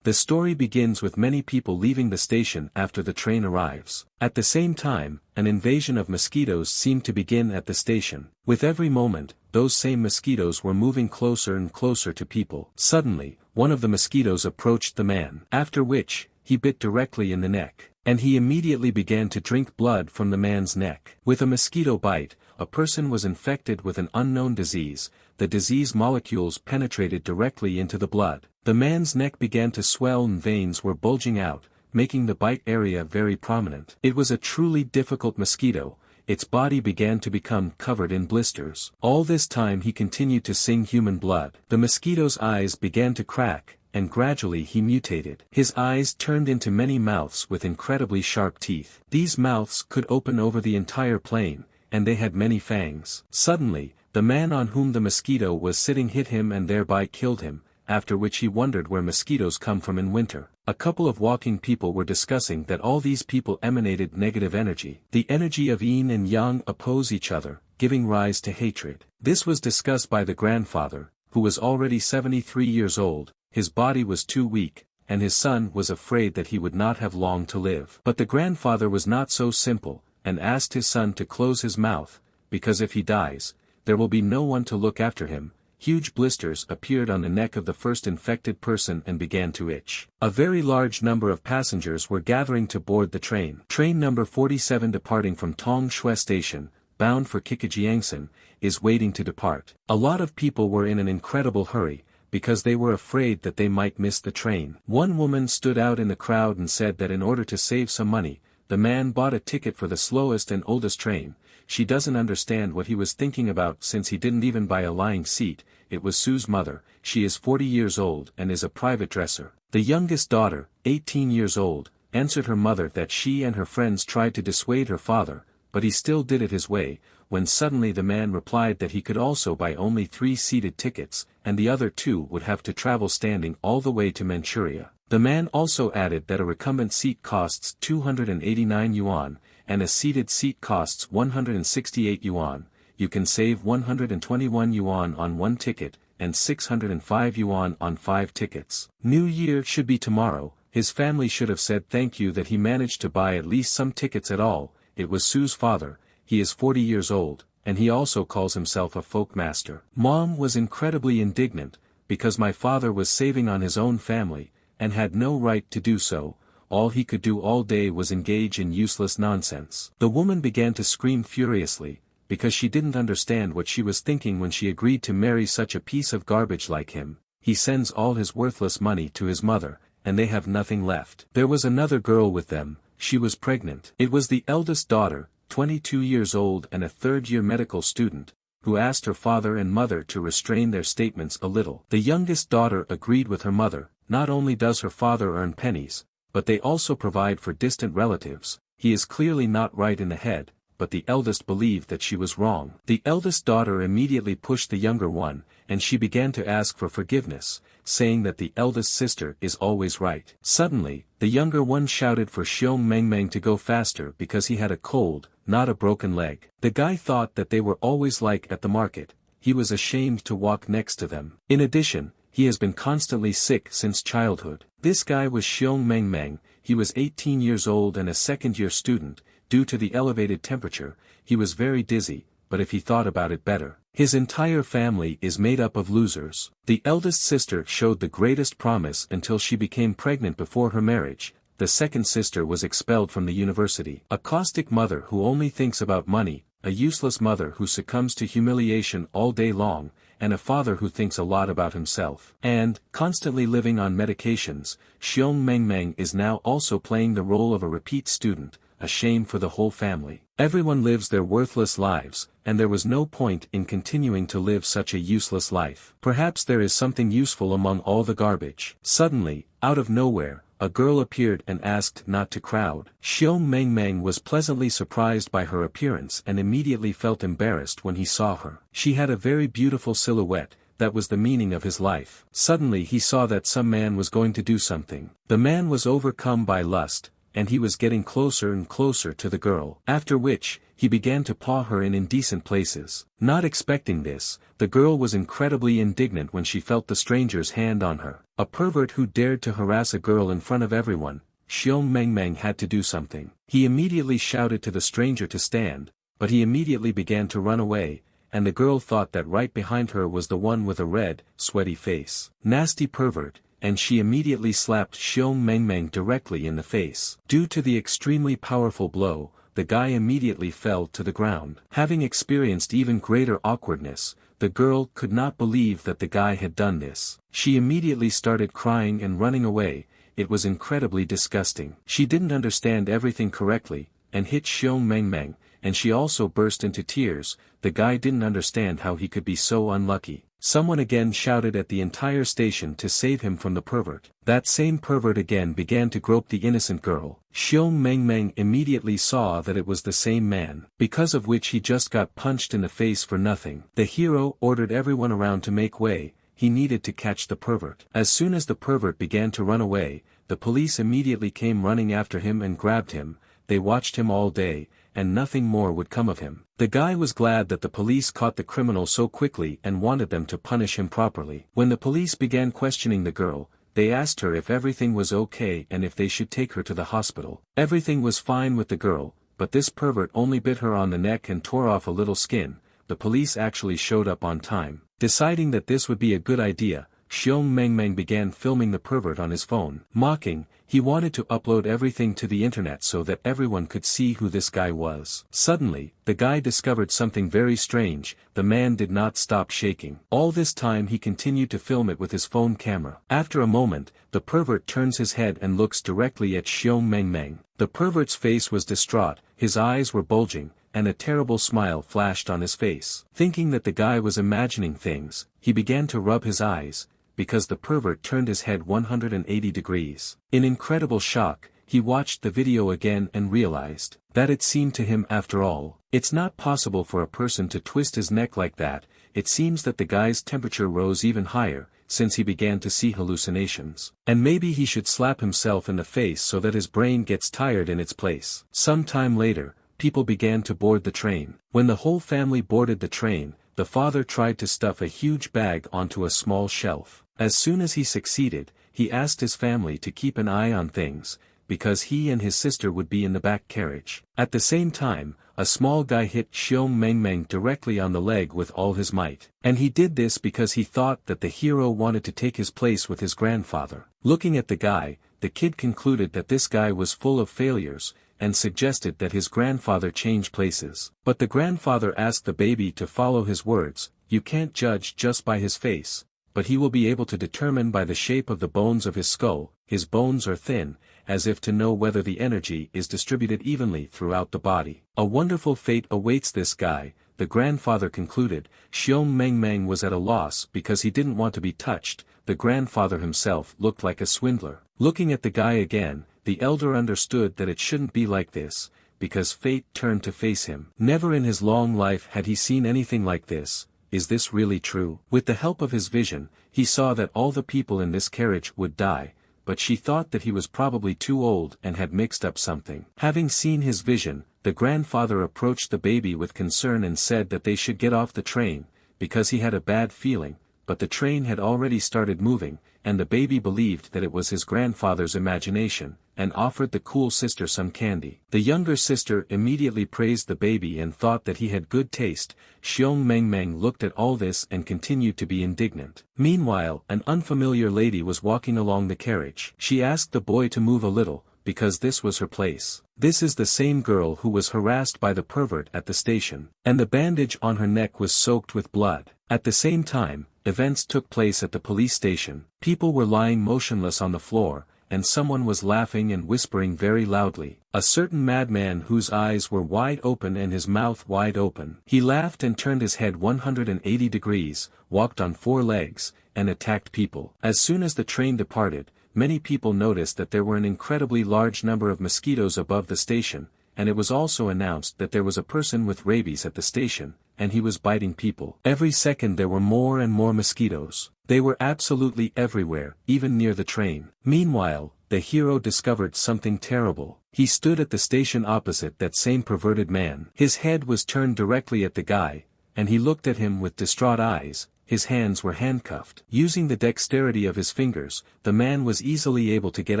The story begins with many people leaving the station after the train arrives. At the same time, an invasion of mosquitoes seemed to begin at the station. With every moment, those same mosquitoes were moving closer and closer to people. Suddenly, one of the mosquitoes approached the man, after which, he bit directly in the neck, and he immediately began to drink blood from the man's neck. With a mosquito bite, a person was infected with an unknown disease. The disease molecules penetrated directly into the blood. The man's neck began to swell and veins were bulging out, making the bite area very prominent. It was a truly difficult mosquito. Its body began to become covered in blisters. All this time he continued to sing human blood. The mosquito's eyes began to crack, and gradually he mutated. His eyes turned into many mouths with incredibly sharp teeth. These mouths could open over the entire plain, and they had many fangs. Suddenly, the man on whom the mosquito was sitting hit him and thereby killed him, after which he wondered where mosquitoes come from in winter. A couple of walking people were discussing that all these people emanated negative energy. The energy of yin and yang oppose each other, giving rise to hatred. This was discussed by the grandfather, who was already 73 years old. His body was too weak, and his son was afraid that he would not have long to live. But the grandfather was not so simple, and asked his son to close his mouth, because if he dies, there will be no one to look after him. Huge blisters appeared on the neck of the first infected person and began to itch. A very large number of passengers were gathering to board the train. Train number 47 departing from Tong Shui Station, bound for Kikajiangsan, is waiting to depart. A lot of people were in an incredible hurry, because they were afraid that they might miss the train. One woman stood out in the crowd and said that in order to save some money, the man bought a ticket for the slowest and oldest train. She doesn't understand what he was thinking about since he didn't even buy a lying seat. It was Sue's mother. She is 40 years old and is a private dresser. The youngest daughter, 18 years old, answered her mother that she and her friends tried to dissuade her father, but he still did it his way, when suddenly the man replied that he could also buy only 3 seated tickets, and the other 2 would have to travel standing all the way to Manchuria. The man also added that a recumbent seat costs 289 yuan, and a seated seat costs 168 yuan. You can save 121 yuan on 1 ticket, and 605 yuan on 5 tickets. New Year should be tomorrow. His family should have said thank you that he managed to buy at least some tickets at all. It was Sue's father. He is 40 years old, and he also calls himself a folk master. Mom was incredibly indignant, because my father was saving on his own family, and had no right to do so. All he could do all day was engage in useless nonsense. The woman began to scream furiously, because she didn't understand what she was thinking when she agreed to marry such a piece of garbage like him. He sends all his worthless money to his mother, and they have nothing left. There was another girl with them. She was pregnant. It was the eldest daughter, 22 years old and a third-year medical student, who asked her father and mother to restrain their statements a little. The youngest daughter agreed with her mother. Not only does her father earn pennies, but they also provide for distant relatives. He is clearly not right in the head, but the eldest believed that she was wrong. The eldest daughter immediately pushed the younger one, and she began to ask for forgiveness, saying that the eldest sister is always right. Suddenly, the younger one shouted for Xiong Mengmeng to go faster because he had a cold, not a broken leg. The guy thought that they were always like at the market. He was ashamed to walk next to them. In addition, he has been constantly sick since childhood. This guy was Xiong Mengmeng. He was 18 years old and a second-year student. Due to the elevated temperature, he was very dizzy, but if he thought about it better, his entire family is made up of losers. The eldest sister showed the greatest promise until she became pregnant before her marriage. The second sister was expelled from the university. A caustic mother who only thinks about money, a useless mother who succumbs to humiliation all day long, and a father who thinks a lot about himself, and, constantly living on medications. Xiong Mengmeng is now also playing the role of a repeat student, a shame for the whole family. Everyone lives their worthless lives, and there was no point in continuing to live such a useless life. Perhaps there is something useful among all the garbage. Suddenly, out of nowhere, a girl appeared and asked not to crowd. Xiong Mengmeng was pleasantly surprised by her appearance and immediately felt embarrassed when he saw her. She had a very beautiful silhouette. That was the meaning of his life. Suddenly he saw that some man was going to do something. The man was overcome by lust, and he was getting closer and closer to the girl. After which, he began to paw her in indecent places. Not expecting this, the girl was incredibly indignant when she felt the stranger's hand on her. A pervert who dared to harass a girl in front of everyone. Xiong Mengmeng had to do something. He immediately shouted to the stranger to stand, but he immediately began to run away, and the girl thought that right behind her was the one with a red, sweaty face. Nasty pervert, and she immediately slapped Xiong Mengmeng directly in the face. Due to the extremely powerful blow, the guy immediately fell to the ground. Having experienced even greater awkwardness, the girl could not believe that the guy had done this. She immediately started crying and running away. It was incredibly disgusting. She didn't understand everything correctly, and hit Xiong Mengmeng, and she also burst into tears. The guy didn't understand how he could be so unlucky. Someone again shouted at the entire station to save him from the pervert. That same pervert again began to grope the innocent girl. Xiong Mengmeng immediately saw that it was the same man, because of which he just got punched in the face for nothing. The hero ordered everyone around to make way. He needed to catch the pervert. As soon as the pervert began to run away, the police immediately came running after him and grabbed him. They watched him all day, and nothing more would come of him. The guy was glad that the police caught the criminal so quickly and wanted them to punish him properly. When the police began questioning the girl, they asked her if everything was okay and if they should take her to the hospital. Everything was fine with the girl, but this pervert only bit her on the neck and tore off a little skin. The police actually showed up on time. Deciding that this would be a good idea, Xiong Mengmeng began filming the pervert on his phone. Mocking, he wanted to upload everything to the internet so that everyone could see who this guy was. Suddenly, the guy discovered something very strange. The man did not stop shaking. All this time he continued to film it with his phone camera. After a moment, the pervert turns his head and looks directly at Xiong Mengmeng. The pervert's face was distraught, his eyes were bulging, and a terrible smile flashed on his face. Thinking that the guy was imagining things, he began to rub his eyes, because the pervert turned his head 180 degrees. In incredible shock, he watched the video again and realized that it seemed to him after all, it's not possible for a person to twist his neck like that. It seems that the guy's temperature rose even higher, since he began to see hallucinations. And maybe he should slap himself in the face so that his brain gets tired in its place. Some time later, people began to board the train. When the whole family boarded the train, the father tried to stuff a huge bag onto a small shelf. As soon as he succeeded, he asked his family to keep an eye on things, because he and his sister would be in the back carriage. At the same time, a small guy hit Xiong Mengmeng directly on the leg with all his might. And he did this because he thought that the hero wanted to take his place with his grandfather. Looking at the guy, the kid concluded that this guy was full of failures, and suggested that his grandfather change places. But the grandfather asked the baby to follow his words. You can't judge just by his face, but he will be able to determine by the shape of the bones of his skull. His bones are thin, as if to know whether the energy is distributed evenly throughout the body. A wonderful fate awaits this guy, the grandfather concluded. Xiong Mengmeng was at a loss because he didn't want to be touched. The grandfather himself looked like a swindler. Looking at the guy again, the elder understood that it shouldn't be like this, because fate turned to face him. Never in his long life had he seen anything like this. Is this really true? With the help of his vision, he saw that all the people in this carriage would die, but she thought that he was probably too old and had mixed up something. Having seen his vision, the grandfather approached the baby with concern and said that they should get off the train, because he had a bad feeling, but the train had already started moving, and the baby believed that it was his grandfather's imagination, and offered the cool sister some candy. The younger sister immediately praised the baby and thought that he had good taste. Xiong Mengmeng looked at all this and continued to be indignant. Meanwhile, an unfamiliar lady was walking along the carriage. She asked the boy to move a little, because this was her place. This is the same girl who was harassed by the pervert at the station, and the bandage on her neck was soaked with blood. At the same time, events took place at the police station. People were lying motionless on the floor, and someone was laughing and whispering very loudly. A certain madman whose eyes were wide open and his mouth wide open. He laughed and turned his head 180 degrees, walked on 4 legs, and attacked people. As soon as the train departed, many people noticed that there were an incredibly large number of mosquitoes above the station, and it was also announced that there was a person with rabies at the station, and he was biting people. Every second there were more and more mosquitoes. They were absolutely everywhere, even near the train. Meanwhile, the hero discovered something terrible. He stood at the station opposite that same perverted man. His head was turned directly at the guy, and he looked at him with distraught eyes. His hands were handcuffed. Using the dexterity of his fingers, the man was easily able to get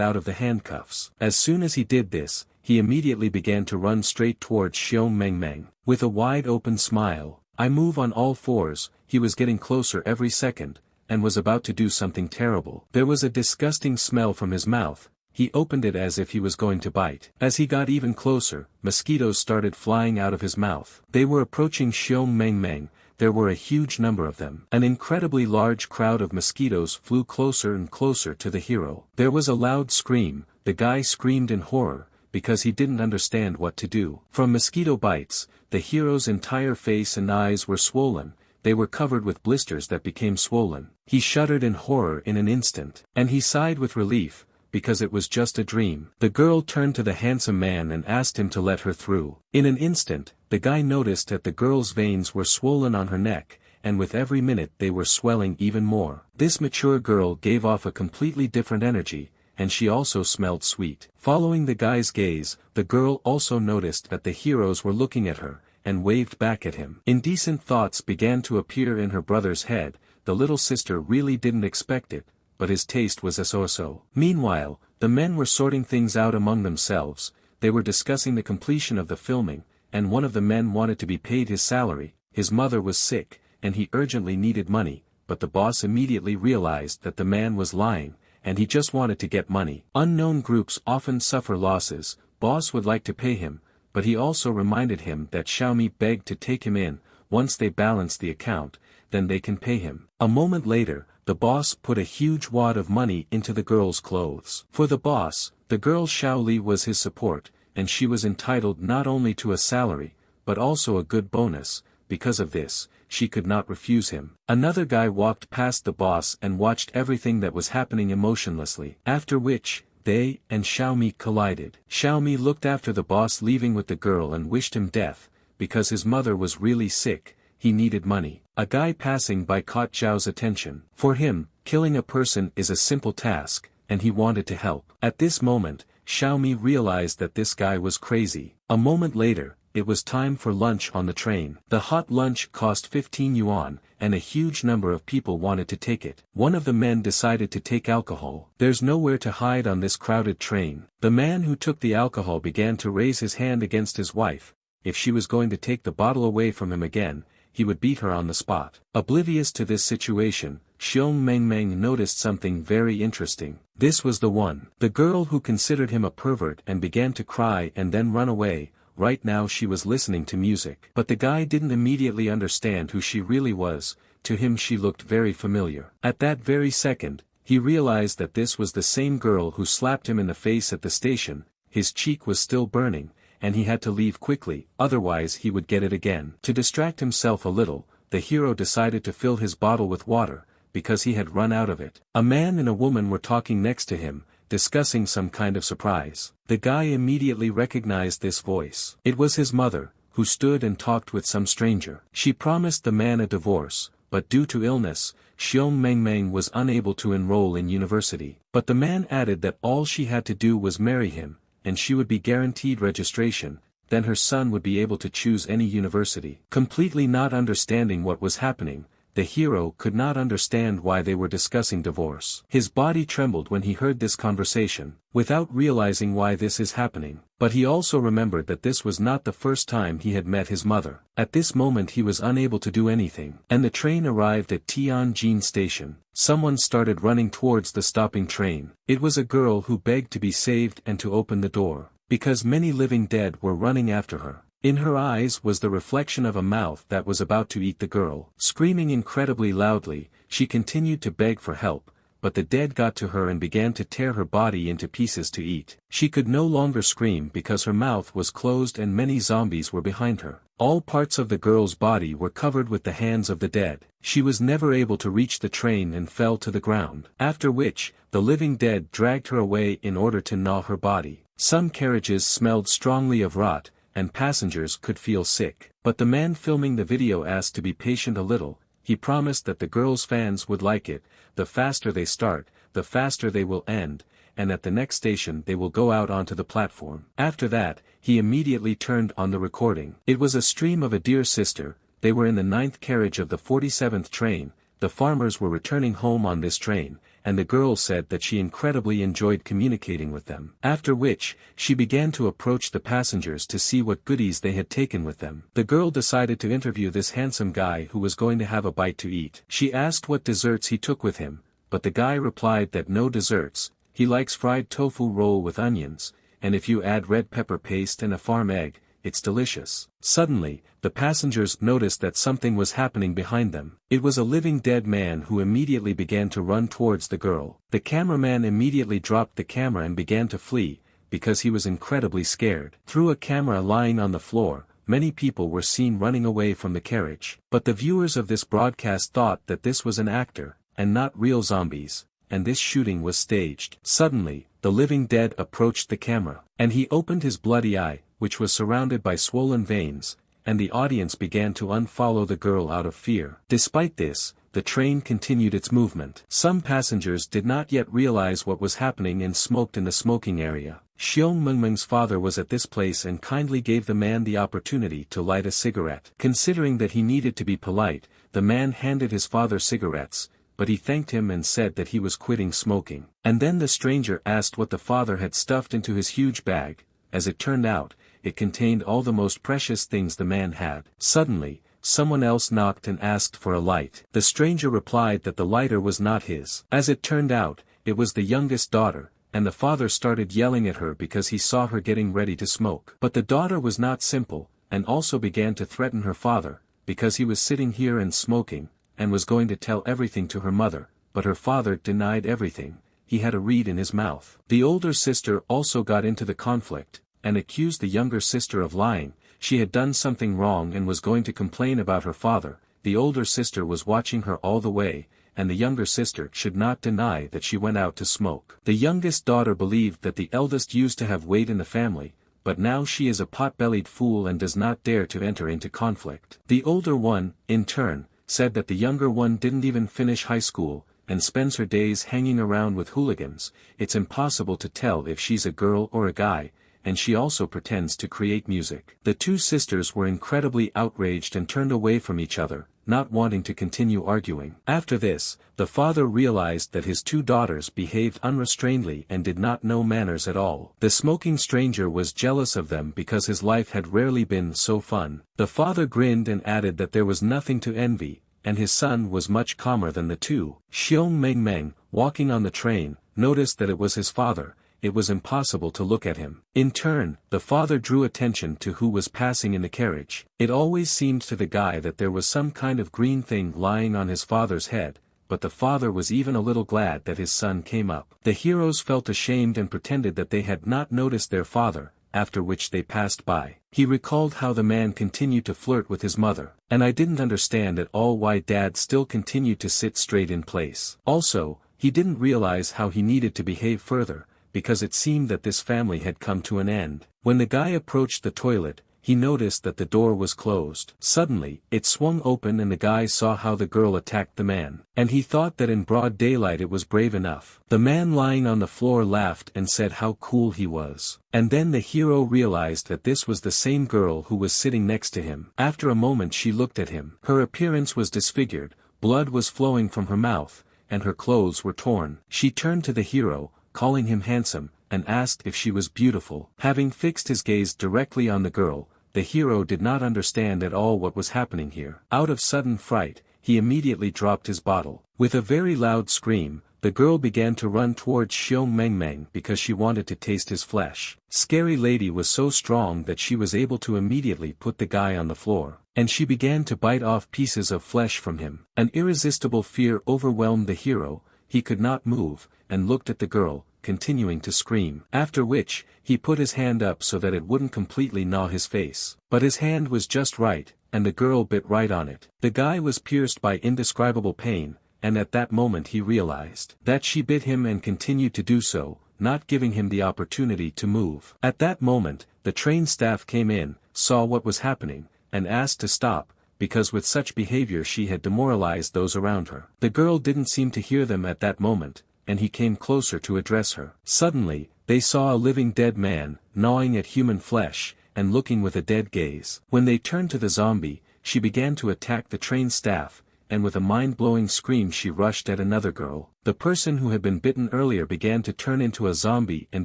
out of the handcuffs. As soon as he did this, he immediately began to run straight towards Xiong Mengmeng. With a wide-open smile, I move on all fours. He was getting closer every second, and was about to do something terrible. There was a disgusting smell from his mouth. He opened it as if he was going to bite. As he got even closer, mosquitoes started flying out of his mouth. They were approaching Xiong Mengmeng. There were a huge number of them. An incredibly large crowd of mosquitoes flew closer and closer to the hero. There was a loud scream. The guy screamed in horror, because he didn't understand what to do. From mosquito bites, the hero's entire face and eyes were swollen. They were covered with blisters that became swollen. He shuddered in horror in an instant. And he sighed with relief, because it was just a dream. The girl turned to the handsome man and asked him to let her through. In an instant, the guy noticed that the girl's veins were swollen on her neck, and with every minute they were swelling even more. This mature girl gave off a completely different energy, and she also smelled sweet. Following the guy's gaze, the girl also noticed that the heroes were looking at her, and waved back at him. Indecent thoughts began to appear in her brother's head. The little sister really didn't expect it, but his taste was so. Meanwhile, the men were sorting things out among themselves. They were discussing the completion of the filming, and one of the men wanted to be paid his salary. His mother was sick, and he urgently needed money, but the boss immediately realized that the man was lying, and he just wanted to get money. Unknown groups often suffer losses. Boss would like to pay him, but he also reminded him that Xiaomi begged to take him in. Once they balance the account, then they can pay him. A moment later, the boss put a huge wad of money into the girl's clothes. For the boss, the girl Xiaoli was his support, and she was entitled not only to a salary, but also a good bonus. Because of this, she could not refuse him. Another guy walked past the boss and watched everything that was happening emotionlessly. After which, they and Xiaomi collided. Xiaomi looked after the boss leaving with the girl and wished him death, because his mother was really sick. He needed money. A guy passing by caught Zhao's attention. For him, killing a person is a simple task, and he wanted to help. At this moment, Xiaomi realized that this guy was crazy. A moment later, it was time for lunch on the train. The hot lunch cost 15 yuan, and a huge number of people wanted to take it. One of the men decided to take alcohol. There's nowhere to hide on this crowded train. The man who took the alcohol began to raise his hand against his wife. If she was going to take the bottle away from him again, he would beat her on the spot. Oblivious to this situation, Xiong Mengmeng noticed something very interesting. This was the girl who considered him a pervert and began to cry and then run away. Right now she was listening to music. But the guy didn't immediately understand who she really was. To him she looked very familiar. At that very second, he realized that this was the same girl who slapped him in the face at the station. His cheek was still burning, and he had to leave quickly, otherwise he would get it again. To distract himself a little, the hero decided to fill his bottle with water, because he had run out of it. A man and a woman were talking next to him, discussing some kind of surprise. The guy immediately recognized this voice. It was his mother, who stood and talked with some stranger. She promised the man a divorce, but due to illness, Xiong Mengmeng was unable to enroll in university. But the man added that all she had to do was marry him, and she would be guaranteed registration. Then her son would be able to choose any university. Completely not understanding what was happening, the hero could not understand why they were discussing divorce. His body trembled when he heard this conversation, without realizing why this is happening. But he also remembered that this was not the first time he had met his mother. At this moment he was unable to do anything. And the train arrived at Tianjin station. Someone started running towards the stopping train. It was a girl who begged to be saved and to open the door, because many living dead were running after her. In her eyes was the reflection of a mouth that was about to eat the girl. Screaming incredibly loudly, she continued to beg for help, but the dead got to her and began to tear her body into pieces to eat. She could no longer scream because her mouth was closed and many zombies were behind her. All parts of the girl's body were covered with the hands of the dead. She was never able to reach the train and fell to the ground. After which, the living dead dragged her away in order to gnaw her body. Some carriages smelled strongly of rot, and passengers could feel sick. But the man filming the video asked to be patient a little. He promised that the girl's fans would like it. The faster they start, the faster they will end, and at the next station they will go out onto the platform. After that, he immediately turned on the recording. It was a stream of a dear sister. They were in the 9th carriage of the 47th train. The farmers were returning home on this train, and the girl said that she incredibly enjoyed communicating with them. After which, she began to approach the passengers to see what goodies they had taken with them. The girl decided to interview this handsome guy who was going to have a bite to eat. She asked what desserts he took with him, but the guy replied that no desserts, he likes fried tofu roll with onions, and if you add red pepper paste and a farm egg, it's delicious. Suddenly, the passengers noticed that something was happening behind them. It was a living dead man who immediately began to run towards the girl. The cameraman immediately dropped the camera and began to flee, because he was incredibly scared. Through a camera lying on the floor, many people were seen running away from the carriage. But the viewers of this broadcast thought that this was an actor, and not real zombies, and this shooting was staged. Suddenly, the living dead approached the camera, and he opened his bloody eye, which was surrounded by swollen veins, and the audience began to unfollow the girl out of fear. Despite this, the train continued its movement. Some passengers did not yet realize what was happening and smoked in the smoking area. Xiong Mengmeng's father was at this place and kindly gave the man the opportunity to light a cigarette. Considering that he needed to be polite, the man handed his father cigarettes, but he thanked him and said that he was quitting smoking. And then the stranger asked what the father had stuffed into his huge bag. As it turned out, it contained all the most precious things the man had. Suddenly, someone else knocked and asked for a light. The stranger replied that the lighter was not his. As it turned out, it was the youngest daughter, and the father started yelling at her because he saw her getting ready to smoke. But the daughter was not simple, and also began to threaten her father, because he was sitting here and smoking, and was going to tell everything to her mother, but her father denied everything. He had a reed in his mouth. The older sister also got into the conflict, and accused the younger sister of lying. She had done something wrong and was going to complain about her father. The older sister was watching her all the way, and the younger sister should not deny that she went out to smoke. The youngest daughter believed that the eldest used to have weight in the family, but now she is a pot-bellied fool and does not dare to enter into conflict. The older one, in turn, said that the younger one didn't even finish high school, and spends her days hanging around with hooligans. It's impossible to tell if she's a girl or a guy, and she also pretends to create music. The two sisters were incredibly outraged and turned away from each other, not wanting to continue arguing. After this, the father realized that his two daughters behaved unrestrainedly and did not know manners at all. The smoking stranger was jealous of them because his life had rarely been so fun. The father grinned and added that there was nothing to envy, and his son was much calmer than the two. Xiong Mengmeng, walking on the train, noticed that it was his father. It was impossible to look at him. In turn, the father drew attention to who was passing in the carriage. It always seemed to the guy that there was some kind of green thing lying on his father's head, but the father was even a little glad that his son came up. The heroes felt ashamed and pretended that they had not noticed their father, after which they passed by. He recalled how the man continued to flirt with his mother, and I didn't understand at all why Dad still continued to sit straight in place. Also, he didn't realize how he needed to behave further, because it seemed that this family had come to an end. When the guy approached the toilet, he noticed that the door was closed. Suddenly, it swung open and the guy saw how the girl attacked the man, and he thought that in broad daylight it was brave enough. The man lying on the floor laughed and said how cool he was. And then the hero realized that this was the same girl who was sitting next to him. After a moment she looked at him. Her appearance was disfigured, blood was flowing from her mouth, and her clothes were torn. She turned to the hero, calling him handsome, and asked if she was beautiful. Having fixed his gaze directly on the girl, the hero did not understand at all what was happening here. Out of sudden fright, he immediately dropped his bottle. With a very loud scream, the girl began to run towards Xiong Mengmeng because she wanted to taste his flesh. Scary Lady was so strong that she was able to immediately put the guy on the floor, and she began to bite off pieces of flesh from him. An irresistible fear overwhelmed the hero. He could not move, and looked at the girl, continuing to scream. After which, he put his hand up so that it wouldn't completely gnaw his face. But his hand was just right, and the girl bit right on it. The guy was pierced by indescribable pain, and at that moment he realized that she bit him and continued to do so, not giving him the opportunity to move. At that moment, the train staff came in, saw what was happening, and asked to stop, because with such behavior she had demoralized those around her. The girl didn't seem to hear them at that moment, and he came closer to address her. Suddenly, they saw a living dead man, gnawing at human flesh, and looking with a dead gaze. When they turned to the zombie, she began to attack the train staff, and with a mind-blowing scream she rushed at another girl. The person who had been bitten earlier began to turn into a zombie and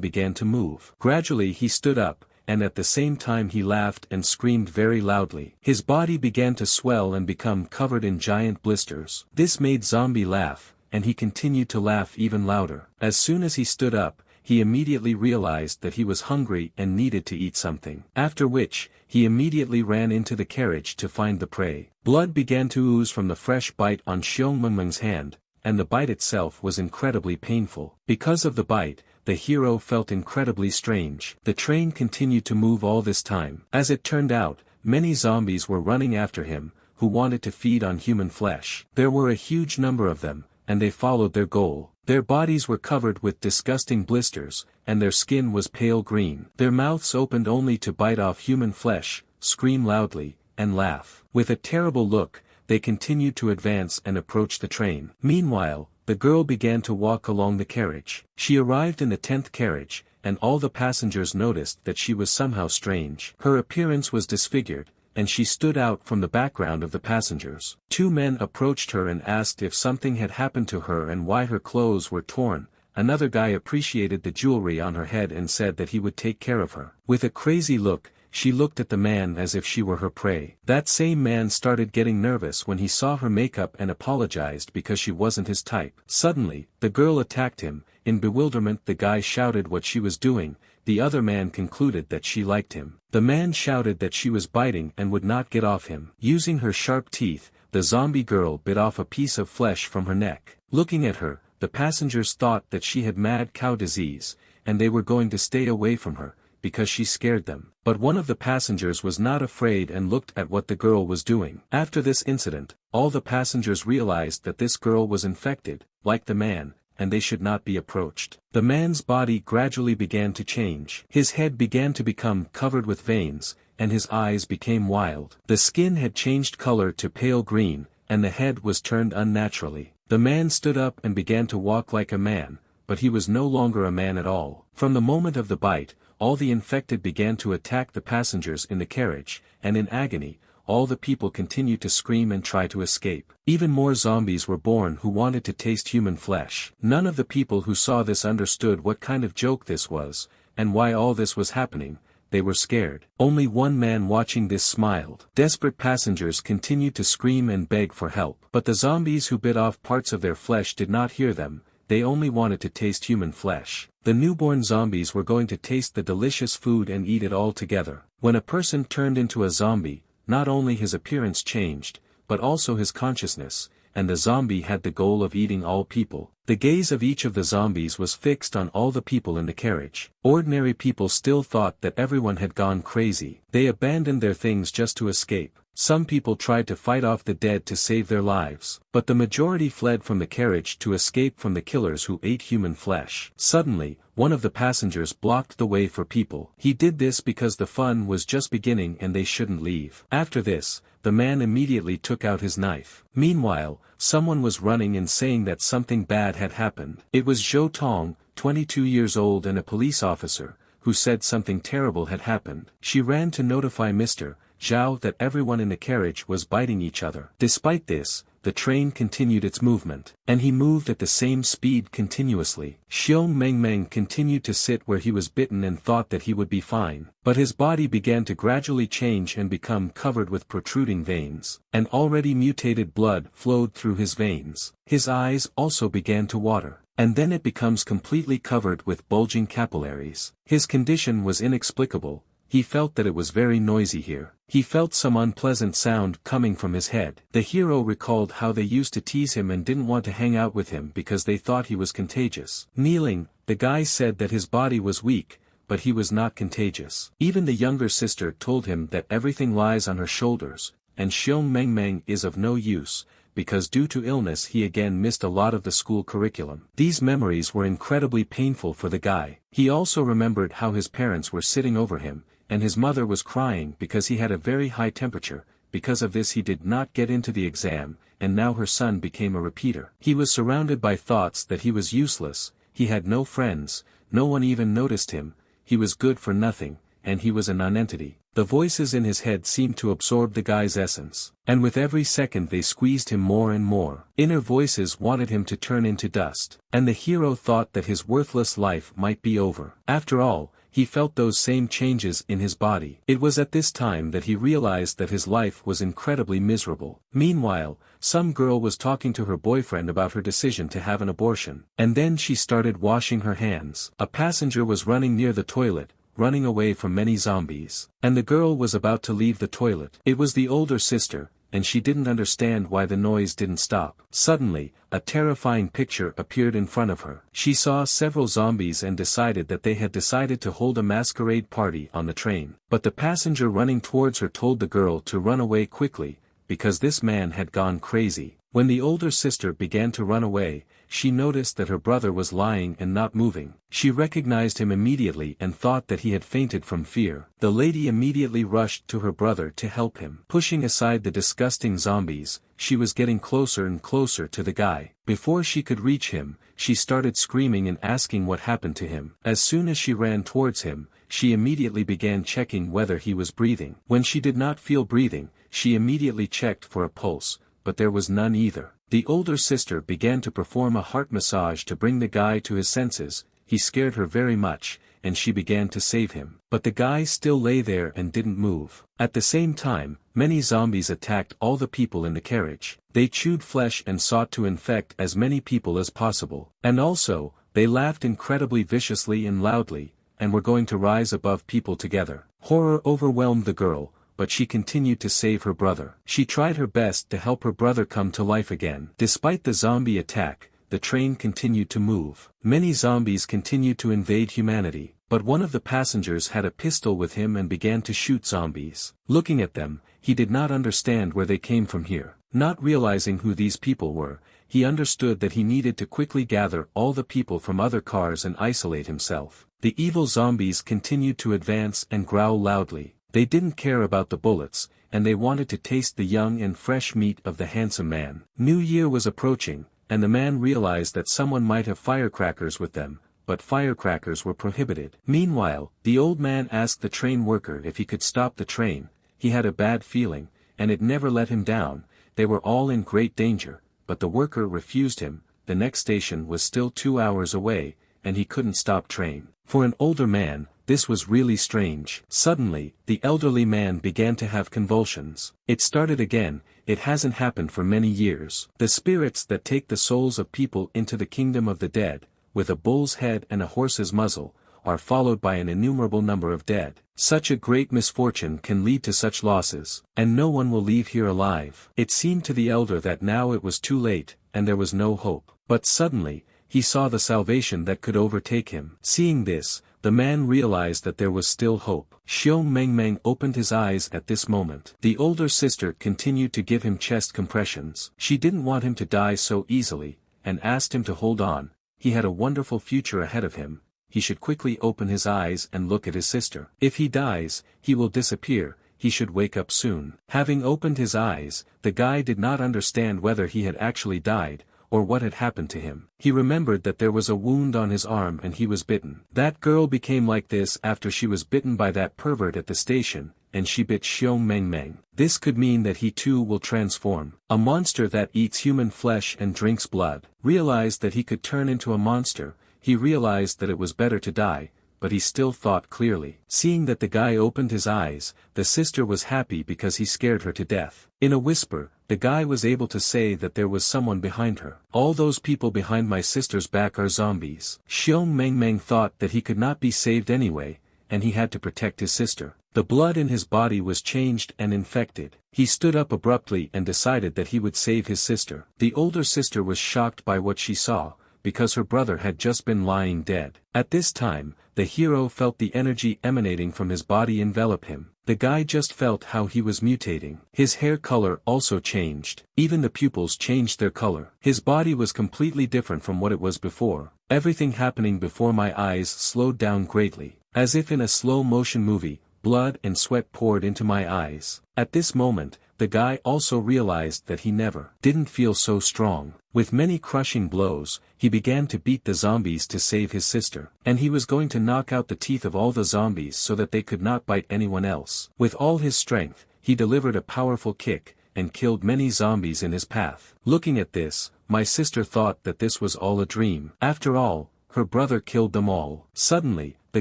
began to move. Gradually he stood up, and at the same time he laughed and screamed very loudly. His body began to swell and become covered in giant blisters. This made Zombie laugh, and he continued to laugh even louder. As soon as he stood up, he immediately realized that he was hungry and needed to eat something. After which, he immediately ran into the carriage to find the prey. Blood began to ooze from the fresh bite on Xiong Mengmeng's hand, and the bite itself was incredibly painful. Because of the bite, the hero felt incredibly strange. The train continued to move all this time. As it turned out, many zombies were running after him, who wanted to feed on human flesh. There were a huge number of them, and they followed their goal. Their bodies were covered with disgusting blisters, and their skin was pale green. Their mouths opened only to bite off human flesh, scream loudly, and laugh. With a terrible look, they continued to advance and approach the train. Meanwhile, the girl began to walk along the carriage. She arrived in the 10th carriage, and all the passengers noticed that she was somehow strange. Her appearance was disfigured, and she stood out from the background of the passengers. Two men approached her and asked if something had happened to her and why her clothes were torn. Another guy appreciated the jewelry on her head and said that he would take care of her. With a crazy look, she looked at the man as if she were her prey. That same man started getting nervous when he saw her makeup and apologized because she wasn't his type. Suddenly, the girl attacked him. In bewilderment, the guy shouted what she was doing. The other man concluded that she liked him. The man shouted that she was biting and would not get off him. Using her sharp teeth, the zombie girl bit off a piece of flesh from her neck. Looking at her, the passengers thought that she had mad cow disease, and they were going to stay away from her, because she scared them. But one of the passengers was not afraid and looked at what the girl was doing. After this incident, all the passengers realized that this girl was infected, like the man, and they should not be approached. The man's body gradually began to change. His head began to become covered with veins, and his eyes became wild. The skin had changed color to pale green, and the head was turned unnaturally. The man stood up and began to walk like a man, but he was no longer a man at all. From the moment of the bite, all the infected began to attack the passengers in the carriage, and in agony, all the people continued to scream and try to escape. Even more zombies were born who wanted to taste human flesh. None of the people who saw this understood what kind of joke this was, and why all this was happening. They were scared. Only one man watching this smiled. Desperate passengers continued to scream and beg for help. But the zombies who bit off parts of their flesh did not hear them. They only wanted to taste human flesh. The newborn zombies were going to taste the delicious food and eat it all together. When a person turned into a zombie, not only his appearance changed, but also his consciousness, and the zombie had the goal of eating all people. The gaze of each of the zombies was fixed on all the people in the carriage. Ordinary people still thought that everyone had gone crazy. They abandoned their things just to escape. Some people tried to fight off the dead to save their lives, but the majority fled from the carriage to escape from the killers who ate human flesh. Suddenly, one of the passengers blocked the way for people. He did this because the fun was just beginning and they shouldn't leave. After this, the man immediately took out his knife. Meanwhile, someone was running and saying that something bad had happened. It was Zhou Tong, 22 years old and a police officer, who said something terrible had happened. She ran to notify Mr. Zhao that everyone in the carriage was biting each other. Despite this, the train continued its movement, and he moved at the same speed continuously. Xiong Mengmeng continued to sit where he was bitten and thought that he would be fine, but his body began to gradually change and become covered with protruding veins. An already mutated blood flowed through his veins. His eyes also began to water, and then it becomes completely covered with bulging capillaries. His condition was inexplicable. He felt that it was very noisy here. He felt some unpleasant sound coming from his head. The hero recalled how they used to tease him and didn't want to hang out with him because they thought he was contagious. Kneeling, the guy said that his body was weak, but he was not contagious. Even the younger sister told him that everything lies on her shoulders, and Xiong Mengmeng is of no use, because due to illness he again missed a lot of the school curriculum. These memories were incredibly painful for the guy. He also remembered how his parents were sitting over him, and his mother was crying because he had a very high temperature. Because of this he did not get into the exam, and now her son became a repeater. He was surrounded by thoughts that he was useless, he had no friends, no one even noticed him, he was good for nothing, and he was a nonentity. The voices in his head seemed to absorb the guy's essence, and with every second they squeezed him more and more. Inner voices wanted him to turn into dust, and the hero thought that his worthless life might be over. After all, he felt those same changes in his body. It was at this time that he realized that his life was incredibly miserable. Meanwhile, some girl was talking to her boyfriend about her decision to have an abortion. And then she started washing her hands. A passenger was running near the toilet, running away from many zombies. And the girl was about to leave the toilet. It was the older sister, and she didn't understand why the noise didn't stop. Suddenly, a terrifying picture appeared in front of her. She saw several zombies and decided that they had decided to hold a masquerade party on the train. But the passenger running towards her told the girl to run away quickly, because this man had gone crazy. When the older sister began to run away, she noticed that her brother was lying and not moving. She recognized him immediately and thought that he had fainted from fear. The lady immediately rushed to her brother to help him. Pushing aside the disgusting zombies, she was getting closer and closer to the guy. Before she could reach him, she started screaming and asking what happened to him. As soon as she ran towards him, she immediately began checking whether he was breathing. When she did not feel breathing, she immediately checked for a pulse, but there was none either. The older sister began to perform a heart massage to bring the guy to his senses. He scared her very much, and she began to save him. But the guy still lay there and didn't move. At the same time, many zombies attacked all the people in the carriage. They chewed flesh and sought to infect as many people as possible. And also, they laughed incredibly viciously and loudly, and were going to rise above people together. Horror overwhelmed the girl, but she continued to save her brother. She tried her best to help her brother come to life again. Despite the zombie attack, the train continued to move. Many zombies continued to invade humanity, but one of the passengers had a pistol with him and began to shoot zombies. Looking at them, he did not understand where they came from here. Not realizing who these people were, he understood that he needed to quickly gather all the people from other cars and isolate himself. The evil zombies continued to advance and growl loudly. They didn't care about the bullets, and they wanted to taste the young and fresh meat of the handsome man. New Year was approaching, and the man realized that someone might have firecrackers with them, but firecrackers were prohibited. Meanwhile, the old man asked the train worker if he could stop the train. He had a bad feeling, and it never let him down. They were all in great danger, but the worker refused him. The next station was still 2 hours away, and he couldn't stop train. For an older man, this was really strange. Suddenly, the elderly man began to have convulsions. It started again. It hasn't happened for many years. The spirits that take the souls of people into the kingdom of the dead, with a bull's head and a horse's muzzle, are followed by an innumerable number of dead. Such a great misfortune can lead to such losses, and no one will leave here alive. It seemed to the elder that now it was too late, and there was no hope. But suddenly, he saw the salvation that could overtake him. Seeing this, the man realized that there was still hope. Xiong Mengmeng opened his eyes at this moment. The older sister continued to give him chest compressions. She didn't want him to die so easily, and asked him to hold on. He had a wonderful future ahead of him. He should quickly open his eyes and look at his sister. If he dies, he will disappear. He should wake up soon. Having opened his eyes, the guy did not understand whether he had actually died, or what had happened to him. He remembered that there was a wound on his arm and he was bitten. That girl became like this after she was bitten by that pervert at the station, and she bit Xiong Mengmeng. This could mean that he too will transform. A monster that eats human flesh and drinks blood. Realized that he could turn into a monster. He realized that it was better to die, but he still thought clearly. Seeing that the guy opened his eyes, the sister was happy because he scared her to death. In a whisper, the guy was able to say that there was someone behind her. All those people behind my sister's back are zombies. Xiong Mengmeng thought that he could not be saved anyway, and he had to protect his sister. The blood in his body was changed and infected. He stood up abruptly and decided that he would save his sister. The older sister was shocked by what she saw, because her brother had just been lying dead. At this time, the hero felt the energy emanating from his body envelop him. The guy just felt how he was mutating. His hair color also changed. Even the pupils changed their color. His body was completely different from what it was before. Everything happening before my eyes slowed down greatly. As if in a slow motion movie, blood and sweat poured into my eyes. At this moment, the guy also realized that he never didn't feel so strong. With many crushing blows, he began to beat the zombies to save his sister. And he was going to knock out the teeth of all the zombies so that they could not bite anyone else. With all his strength, he delivered a powerful kick, and killed many zombies in his path. Looking at this, my sister thought that this was all a dream. After all, her brother killed them all. Suddenly, the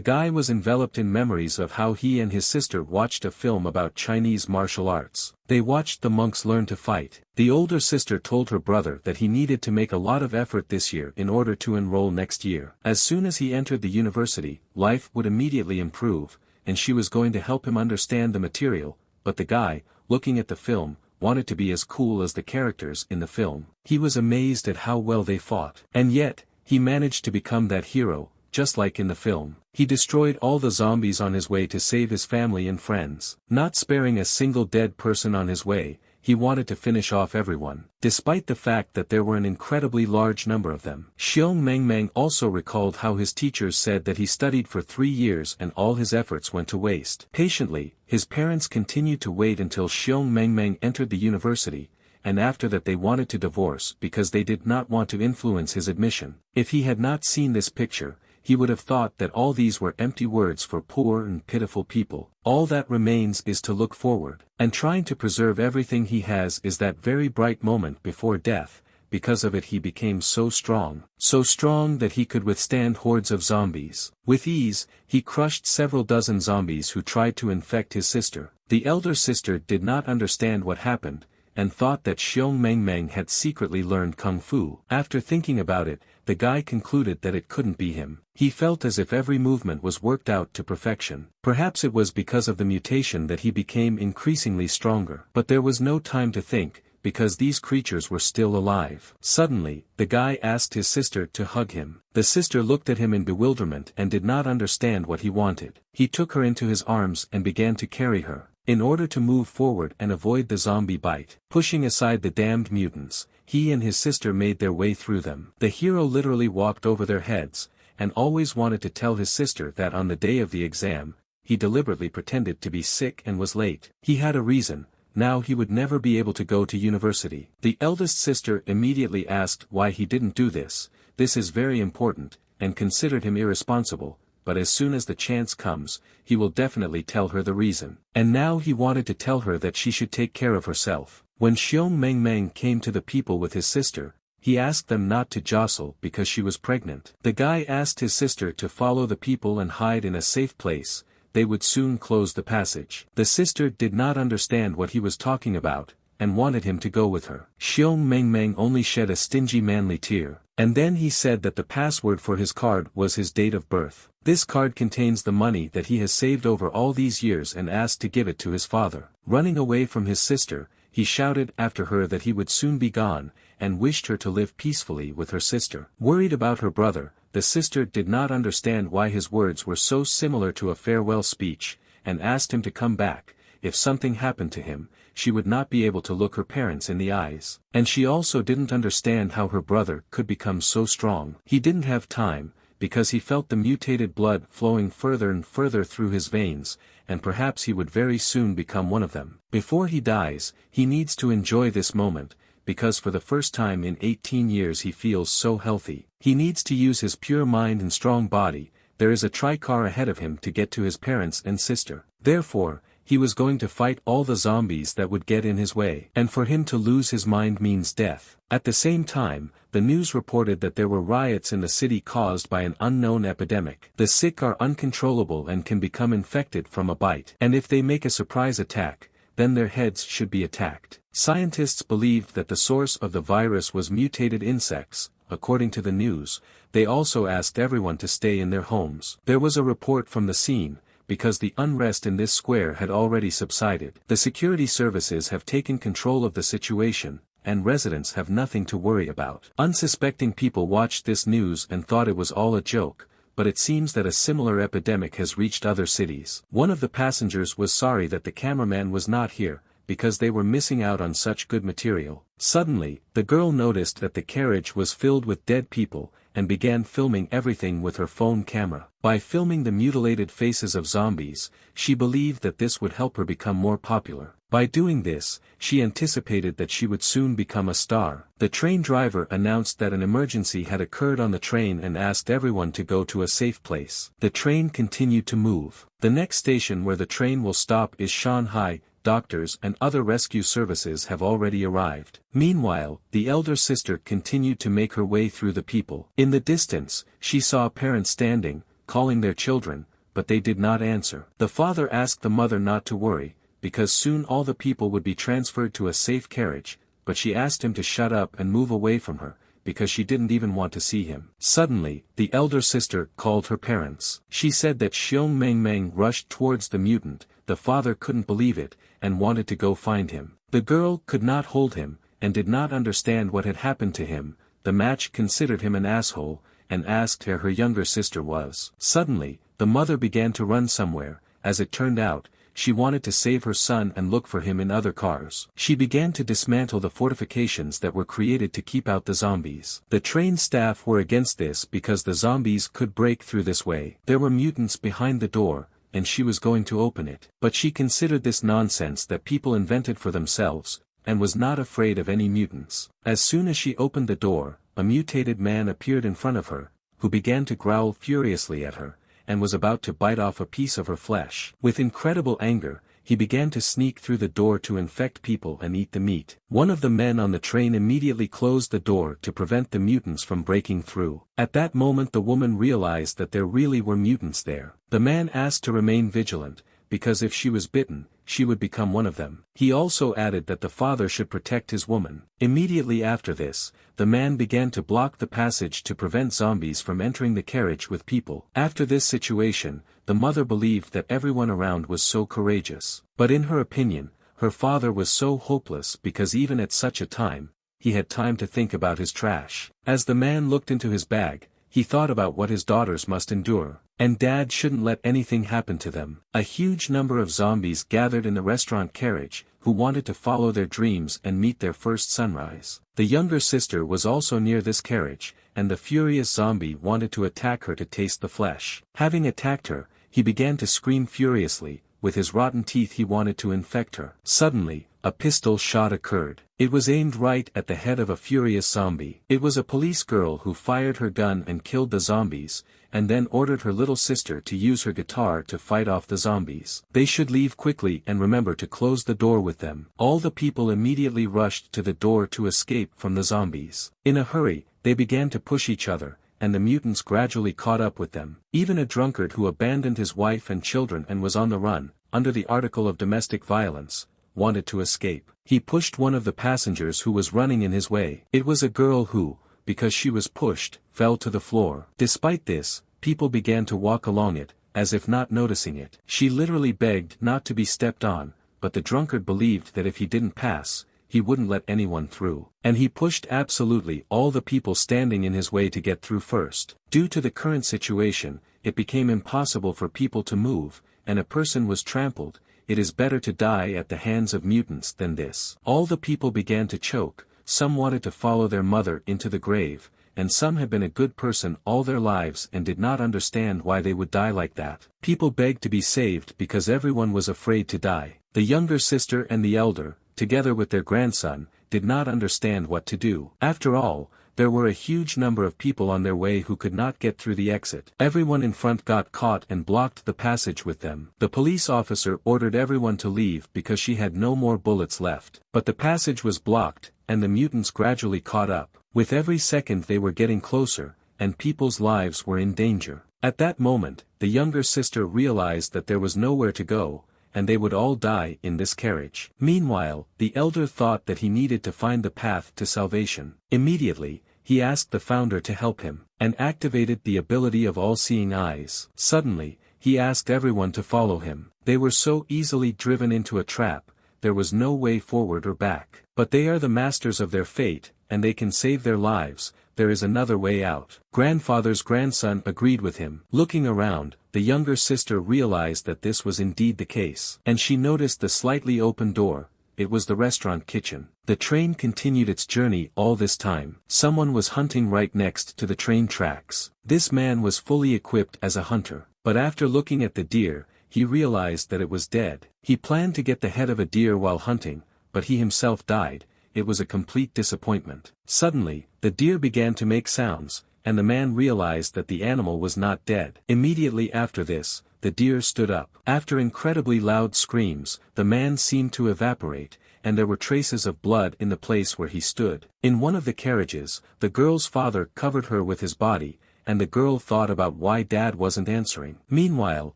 guy was enveloped in memories of how he and his sister watched a film about Chinese martial arts. They watched the monks learn to fight. The older sister told her brother that he needed to make a lot of effort this year in order to enroll next year. As soon as he entered the university, life would immediately improve, and she was going to help him understand the material, but the guy, looking at the film, wanted to be as cool as the characters in the film. He was amazed at how well they fought. And yet, he managed to become that hero, just like in the film. He destroyed all the zombies on his way to save his family and friends. Not sparing a single dead person on his way, he wanted to finish off everyone, despite the fact that there were an incredibly large number of them. Xiong Mengmeng also recalled how his teachers said that he studied for 3 years and all his efforts went to waste. Patiently, his parents continued to wait until Xiong Mengmeng entered the university, and after that they wanted to divorce because they did not want to influence his admission. If he had not seen this picture, he would have thought that all these were empty words for poor and pitiful people. All that remains is to look forward, and trying to preserve everything he has is that very bright moment before death. Because of it he became so strong that he could withstand hordes of zombies. With ease, he crushed several dozen zombies who tried to infect his sister. The elder sister did not understand what happened, and thought that Xiong Mengmeng had secretly learned kung fu. After thinking about it, the guy concluded that it couldn't be him. He felt as if every movement was worked out to perfection. Perhaps it was because of the mutation that he became increasingly stronger. But there was no time to think, because these creatures were still alive. Suddenly, the guy asked his sister to hug him. The sister looked at him in bewilderment and did not understand what he wanted. He took her into his arms and began to carry her, in order to move forward and avoid the zombie bite. Pushing aside the damned mutants, he and his sister made their way through them. The hero literally walked over their heads, and always wanted to tell his sister that on the day of the exam, he deliberately pretended to be sick and was late. He had a reason. Now he would never be able to go to university. The eldest sister immediately asked why he didn't do this. This is very important, and considered him irresponsible, but as soon as the chance comes, he will definitely tell her the reason. And now he wanted to tell her that she should take care of herself. When Xiong Mengmeng came to the people with his sister, he asked them not to jostle because she was pregnant. The guy asked his sister to follow the people and hide in a safe place. They would soon close the passage. The sister did not understand what he was talking about, and wanted him to go with her. Xiong Mengmeng only shed a stingy manly tear, and then he said that the password for his card was his date of birth. This card contains the money that he has saved over all these years and asked to give it to his father. Running away from his sister, he shouted after her that he would soon be gone, and wished her to live peacefully with her sister. Worried about her brother, the sister did not understand why his words were so similar to a farewell speech, and asked him to come back. If something happened to him, she would not be able to look her parents in the eyes. And she also didn't understand how her brother could become so strong. He didn't have time, because he felt the mutated blood flowing further and further through his veins, and perhaps he would very soon become one of them. Before he dies, he needs to enjoy this moment, because for the first time in 18 years he feels so healthy. He needs to use his pure mind and strong body. There is a tricar ahead of him to get to his parents and sister. Therefore, he was going to fight all the zombies that would get in his way. And for him to lose his mind means death. At the same time, the news reported that there were riots in the city caused by an unknown epidemic. The sick are uncontrollable and can become infected from a bite. And if they make a surprise attack, then their heads should be attacked. Scientists believed that the source of the virus was mutated insects. According to the news, they also asked everyone to stay in their homes. There was a report from the scene, because the unrest in this square had already subsided. The security services have taken control of the situation, and residents have nothing to worry about. Unsuspecting people watched this news and thought it was all a joke, but it seems that a similar epidemic has reached other cities. One of the passengers was sorry that the cameraman was not here, because they were missing out on such good material. Suddenly, the girl noticed that the carriage was filled with dead people, and began filming everything with her phone camera. By filming the mutilated faces of zombies, she believed that this would help her become more popular. By doing this, she anticipated that she would soon become a star. The train driver announced that an emergency had occurred on the train and asked everyone to go to a safe place. The train continued to move. The next station where the train will stop is Shanghai. Doctors and other rescue services have already arrived. Meanwhile, the elder sister continued to make her way through the people. In the distance, she saw parents standing, calling their children, but they did not answer. The father asked the mother not to worry, because soon all the people would be transferred to a safe carriage, but she asked him to shut up and move away from her, because she didn't even want to see him. Suddenly, the elder sister called her parents. She said that Xiong Meng rushed towards the mutant. The father couldn't believe it, and wanted to go find him. The girl could not hold him, and did not understand what had happened to him. The match considered him an asshole, and asked where her younger sister was. Suddenly, the mother began to run somewhere. As it turned out, she wanted to save her son and look for him in other cars. She began to dismantle the fortifications that were created to keep out the zombies. The train staff were against this because the zombies could break through this way. There were mutants behind the door, and she was going to open it. But she considered this nonsense that people invented for themselves, and was not afraid of any mutants. As soon as she opened the door, a mutated man appeared in front of her, who began to growl furiously at her, and was about to bite off a piece of her flesh. With incredible anger, he began to sneak through the door to infect people and eat the meat. One of the men on the train immediately closed the door to prevent the mutants from breaking through. At that moment the woman realized that there really were mutants there. The man asked to remain vigilant, because if she was bitten, she would become one of them. He also added that the father should protect his woman. Immediately after this, the man began to block the passage to prevent zombies from entering the carriage with people. After this situation, the mother believed that everyone around was so courageous. But in her opinion, her father was so hopeless because even at such a time, he had time to think about his trash. As the man looked into his bag, he thought about what his daughters must endure. And Dad shouldn't let anything happen to them. A huge number of zombies gathered in the restaurant carriage, who wanted to follow their dreams and meet their first sunrise. The younger sister was also near this carriage, and the furious zombie wanted to attack her to taste the flesh. Having attacked her, he began to scream furiously. With his rotten teeth he wanted to infect her. Suddenly, a pistol shot occurred. It was aimed right at the head of a furious zombie. It was a police girl who fired her gun and killed the zombies, and then ordered her little sister to use her guitar to fight off the zombies. They should leave quickly and remember to close the door with them. All the people immediately rushed to the door to escape from the zombies. In a hurry, they began to push each other, and the mutants gradually caught up with them. Even a drunkard who abandoned his wife and children and was on the run, under the article of domestic violence, wanted to escape. He pushed one of the passengers who was running in his way. It was a girl who, because she was pushed, fell to the floor. Despite this, people began to walk along it, as if not noticing it. She literally begged not to be stepped on, but the drunkard believed that if he didn't pass, he wouldn't let anyone through. And he pushed absolutely all the people standing in his way to get through first. Due to the current situation, it became impossible for people to move, and a person was trampled. It is better to die at the hands of mutants than this. All the people began to choke. Some wanted to follow their mother into the grave, and some had been a good person all their lives and did not understand why they would die like that. People begged to be saved because everyone was afraid to die. The younger sister and the elder, together with their grandson, did not understand what to do. After all, there were a huge number of people on their way who could not get through the exit. Everyone in front got caught and blocked the passage with them. The police officer ordered everyone to leave because she had no more bullets left. But the passage was blocked, and the mutants gradually caught up. With every second they were getting closer, and people's lives were in danger. At that moment, the younger sister realized that there was nowhere to go, and they would all die in this carriage. Meanwhile, the elder thought that he needed to find the path to salvation. Immediately, he asked the founder to help him, and activated the ability of all-seeing eyes. Suddenly, he asked everyone to follow him. They were so easily driven into a trap, there was no way forward or back. But they are the masters of their fate, and they can save their lives. There is another way out. Grandfather's grandson agreed with him. Looking around, the younger sister realized that this was indeed the case. And she noticed the slightly open door. It was the restaurant kitchen. The train continued its journey. All this time, someone was hunting right next to the train tracks. This man was fully equipped as a hunter, but after looking at the deer, he realized that it was dead. He planned to get the head of a deer while hunting, but he himself died. It was a complete disappointment. Suddenly, the deer began to make sounds, and the man realized that the animal was not dead. Immediately after this, the deer stood up. After incredibly loud screams, the man seemed to evaporate, and there were traces of blood in the place where he stood. In one of the carriages, the girl's father covered her with his body, and the girl thought about why dad wasn't answering. Meanwhile,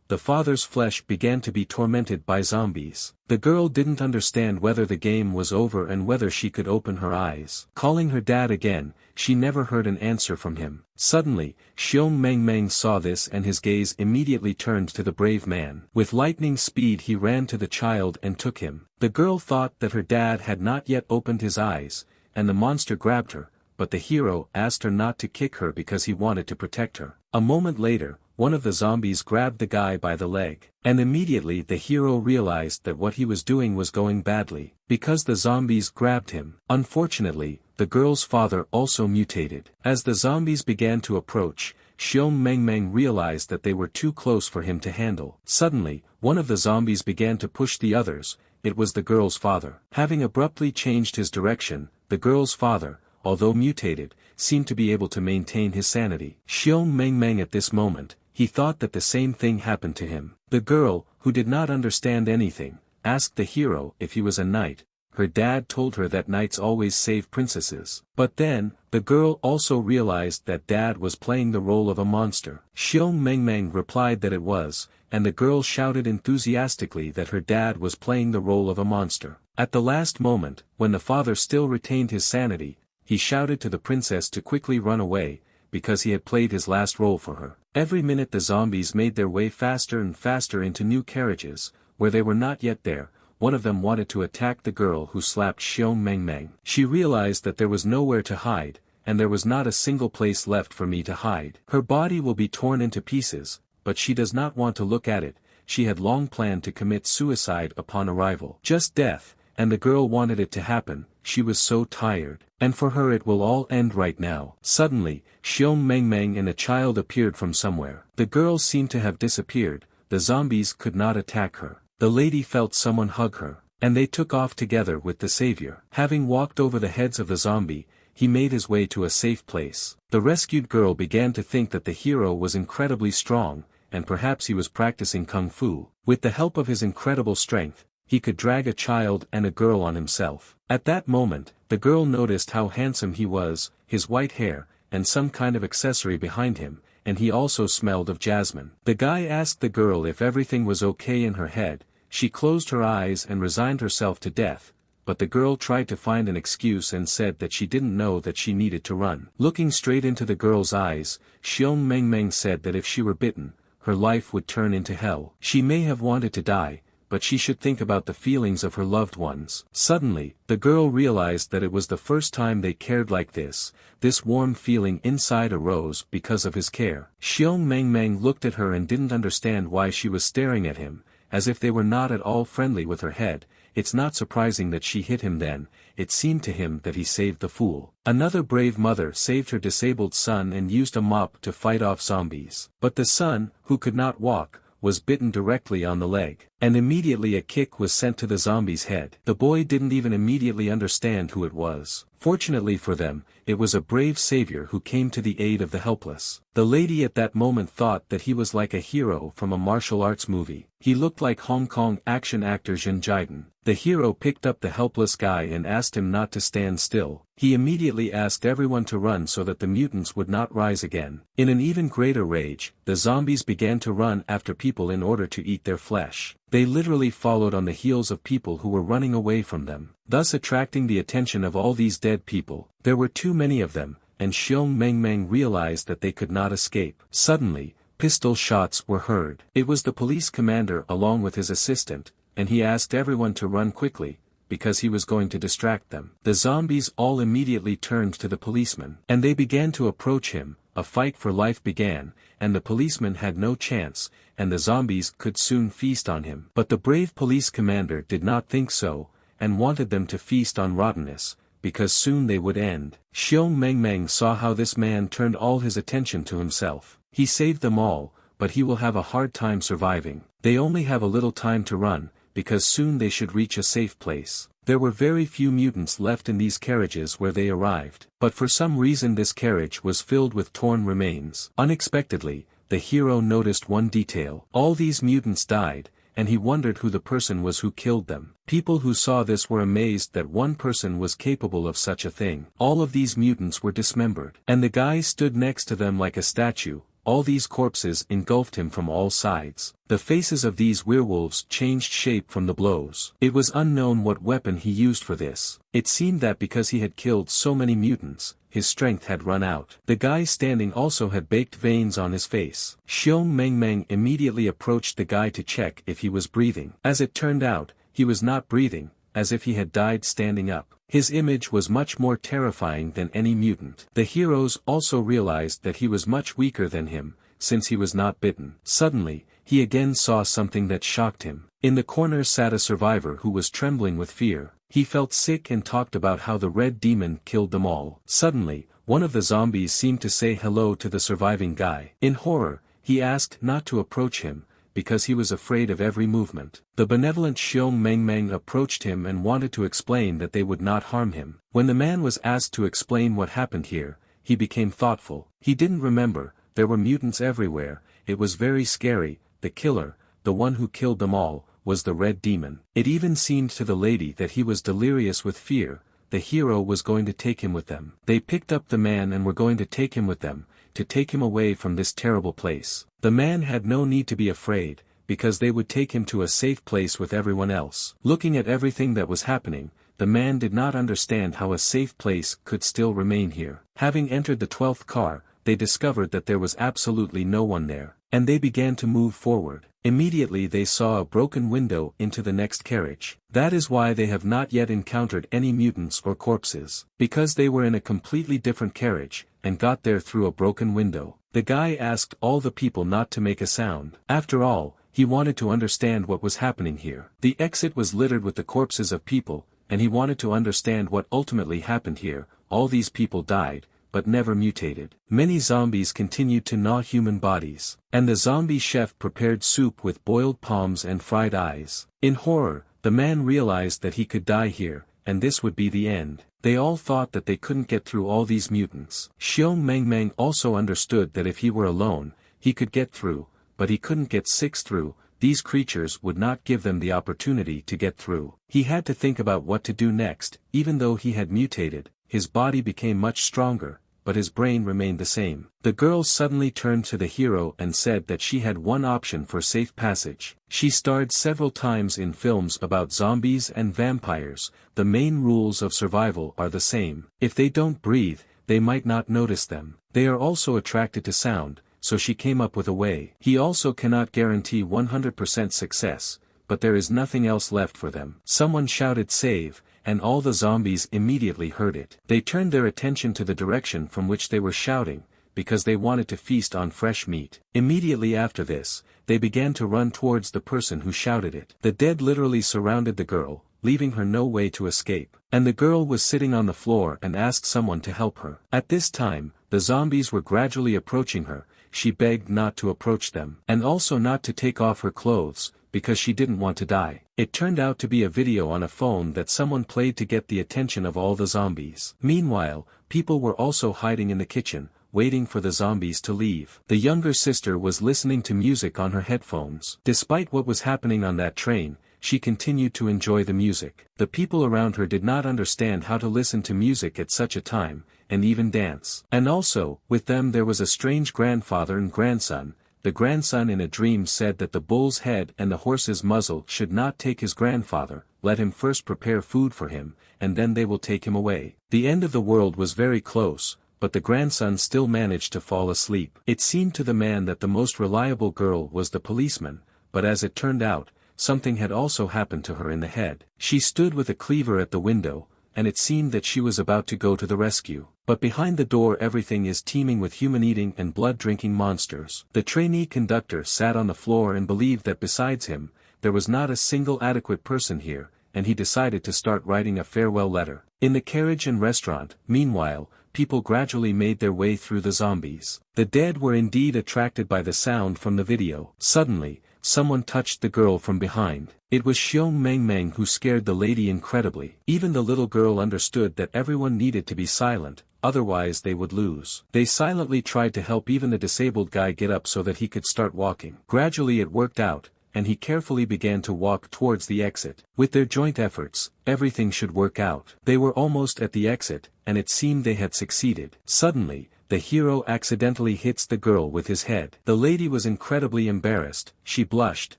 the father's flesh began to be tormented by zombies. The girl didn't understand whether the game was over and whether she could open her eyes. Calling her dad again, she never heard an answer from him. Suddenly, Xiong Meng saw this and his gaze immediately turned to the brave man. With lightning speed he ran to the child and took him. The girl thought that her dad had not yet opened his eyes, and the monster grabbed her, but the hero asked her not to kick her because he wanted to protect her. A moment later, one of the zombies grabbed the guy by the leg, and immediately the hero realized that what he was doing was going badly, because the zombies grabbed him. Unfortunately, the girl's father also mutated. As the zombies began to approach, Xiong Meng realized that they were too close for him to handle. Suddenly, one of the zombies began to push the others. It was the girl's father. Having abruptly changed his direction, the girl's father, although mutated, seemed to be able to maintain his sanity. Xiong Meng at this moment, he thought that the same thing happened to him. The girl, who did not understand anything, asked the hero if he was a knight. Her dad told her that knights always save princesses. But then, the girl also realized that dad was playing the role of a monster. Xiong Meng replied that it was, and the girl shouted enthusiastically that her dad was playing the role of a monster. At the last moment, when the father still retained his sanity, he shouted to the princess to quickly run away, because he had played his last role for her. Every minute the zombies made their way faster and faster into new carriages, where they were not yet there. One of them wanted to attack the girl who slapped Xiong Meng. She realized that there was nowhere to hide, and there was not a single place left for me to hide. Her body will be torn into pieces, but she does not want to look at it. She had long planned to commit suicide upon arrival. Just death, and the girl wanted it to happen. She was so tired, and for her it will all end right now. Suddenly, Xiong Meng and a child appeared from somewhere. The girl seemed to have disappeared. The zombies could not attack her. The lady felt someone hug her, and they took off together with the savior. Having walked over the heads of the zombie, he made his way to a safe place. The rescued girl began to think that the hero was incredibly strong, and perhaps he was practicing kung fu. With the help of his incredible strength, he could drag a child and a girl on himself. At that moment, the girl noticed how handsome he was, his white hair, and some kind of accessory behind him, and he also smelled of jasmine. The guy asked the girl if everything was okay in her head. She closed her eyes and resigned herself to death, but the girl tried to find an excuse and said that she didn't know that she needed to run. Looking straight into the girl's eyes, Xiong Meng said that if she were bitten, her life would turn into hell. She may have wanted to die, but she should think about the feelings of her loved ones. Suddenly, the girl realized that it was the first time they cared like this. This warm feeling inside arose because of his care. Xiong Meng looked at her and didn't understand why she was staring at him, as if they were not at all friendly with her head. It's not surprising that she hit him then. It seemed to him that he saved the fool. Another brave mother saved her disabled son and used a mop to fight off zombies. But the son, who could not walk, was bitten directly on the leg, and immediately a kick was sent to the zombie's head. The boy didn't even immediately understand who it was. Fortunately for them, it was a brave savior who came to the aid of the helpless. The lady at that moment thought that he was like a hero from a martial arts movie. He looked like Hong Kong action actor Jin Jiden. The hero picked up the helpless guy and asked him not to stand still. He immediately asked everyone to run so that the mutants would not rise again. In an even greater rage, the zombies began to run after people in order to eat their flesh. They literally followed on the heels of people who were running away from them, thus attracting the attention of all these dead people. There were too many of them, and Xiong Meng realized that they could not escape. Suddenly, pistol shots were heard. It was the police commander along with his assistant, and he asked everyone to run quickly, because he was going to distract them. The zombies all immediately turned to the policeman, and they began to approach him. A fight for life began, and the policeman had no chance, and the zombies could soon feast on him. But the brave police commander did not think so, and wanted them to feast on rottenness, because soon they would end. Xiong Mengmeng saw how this man turned all his attention to himself. He saved them all, but he will have a hard time surviving. They only have a little time to run, because soon they should reach a safe place. There were very few mutants left in these carriages where they arrived, but for some reason this carriage was filled with torn remains. Unexpectedly, the hero noticed one detail. All these mutants died, and he wondered who the person was who killed them. People who saw this were amazed that one person was capable of such a thing. All of these mutants were dismembered, and the guy stood next to them like a statue. All these corpses engulfed him from all sides. The faces of these werewolves changed shape from the blows. It was unknown what weapon he used for this. It seemed that because he had killed so many mutants, his strength had run out. The guy standing also had baked veins on his face. Xiong Mengmeng immediately approached the guy to check if he was breathing. As it turned out, he was not breathing, as if he had died standing up. His image was much more terrifying than any mutant. The heroes also realized that he was much weaker than him, since he was not bitten. Suddenly, he again saw something that shocked him. In the corner sat a survivor who was trembling with fear. He felt sick and talked about how the red demon killed them all. Suddenly, one of the zombies seemed to say hello to the surviving guy. In horror, he asked not to approach him, because he was afraid of every movement. The benevolent Xiong Mengmeng approached him and wanted to explain that they would not harm him. When the man was asked to explain what happened here, he became thoughtful. He didn't remember, there were mutants everywhere, it was very scary. The killer, the one who killed them all, was the red demon. It even seemed to the lady that he was delirious with fear. The hero was going to take him with them. They picked up the man and were going to take him with them, to take him away from this terrible place. The man had no need to be afraid, because they would take him to a safe place with everyone else. Looking at everything that was happening, the man did not understand how a safe place could still remain here. Having entered the 12th car, they discovered that there was absolutely no one there, and they began to move forward. Immediately they saw a broken window into the next carriage. That is why they have not yet encountered any mutants or corpses. Because they were in a completely different carriage, and got there through a broken window. The guy asked all the people not to make a sound. After all, he wanted to understand what was happening here. The exit was littered with the corpses of people, and he wanted to understand what ultimately happened here. All these people died, but never mutated. Many zombies continued to gnaw human bodies, and the zombie chef prepared soup with boiled palms and fried eyes. In horror, the man realized that he could die here, and this would be the end. They all thought that they couldn't get through all these mutants. Xiong Mengmeng also understood that if he were alone, he could get through, but he couldn't get 6 through. These creatures would not give them the opportunity to get through. He had to think about what to do next. Even though he had mutated, his body became much stronger, but his brain remained the same. The girl suddenly turned to the hero and said that she had one option for safe passage. She starred several times in films about zombies and vampires. The main rules of survival are the same. If they don't breathe, they might not notice them. They are also attracted to sound, so she came up with a way. He also cannot guarantee 100% success, but there is nothing else left for them. Someone shouted save, and all the zombies immediately heard it. They turned their attention to the direction from which they were shouting, because they wanted to feast on fresh meat. Immediately after this, they began to run towards the person who shouted it. The dead literally surrounded the girl, leaving her no way to escape. And the girl was sitting on the floor and asked someone to help her. At this time, the zombies were gradually approaching her. She begged not to approach them, and also not to take off her clothes, because she didn't want to die. It turned out to be a video on a phone that someone played to get the attention of all the zombies. Meanwhile, people were also hiding in the kitchen, waiting for the zombies to leave. The younger sister was listening to music on her headphones. Despite what was happening on that train, she continued to enjoy the music. The people around her did not understand how to listen to music at such a time, and even dance. And also, with them there was a strange grandfather and grandson. The grandson in a dream said that the bull's head and the horse's muzzle should not take his grandfather, let him first prepare food for him, and then they will take him away. The end of the world was very close, but the grandson still managed to fall asleep. It seemed to the man that the most reliable girl was the policeman, but as it turned out, something had also happened to her in the head. She stood with a cleaver at the window, and it seemed that she was about to go to the rescue. But behind the door everything is teeming with human-eating and blood-drinking monsters. The trainee conductor sat on the floor and believed that besides him, there was not a single adequate person here, and he decided to start writing a farewell letter. In the carriage and restaurant, meanwhile, people gradually made their way through the zombies. The dead were indeed attracted by the sound from the video. Suddenly, someone touched the girl from behind. It was Xiong Meng Meng who scared the lady incredibly. Even the little girl understood that everyone needed to be silent, otherwise they would lose. They silently tried to help even the disabled guy get up so that he could start walking. Gradually it worked out, and he carefully began to walk towards the exit. With their joint efforts, everything should work out. They were almost at the exit, and it seemed they had succeeded. Suddenly, the hero accidentally hits the girl with his head. The lady was incredibly embarrassed, she blushed,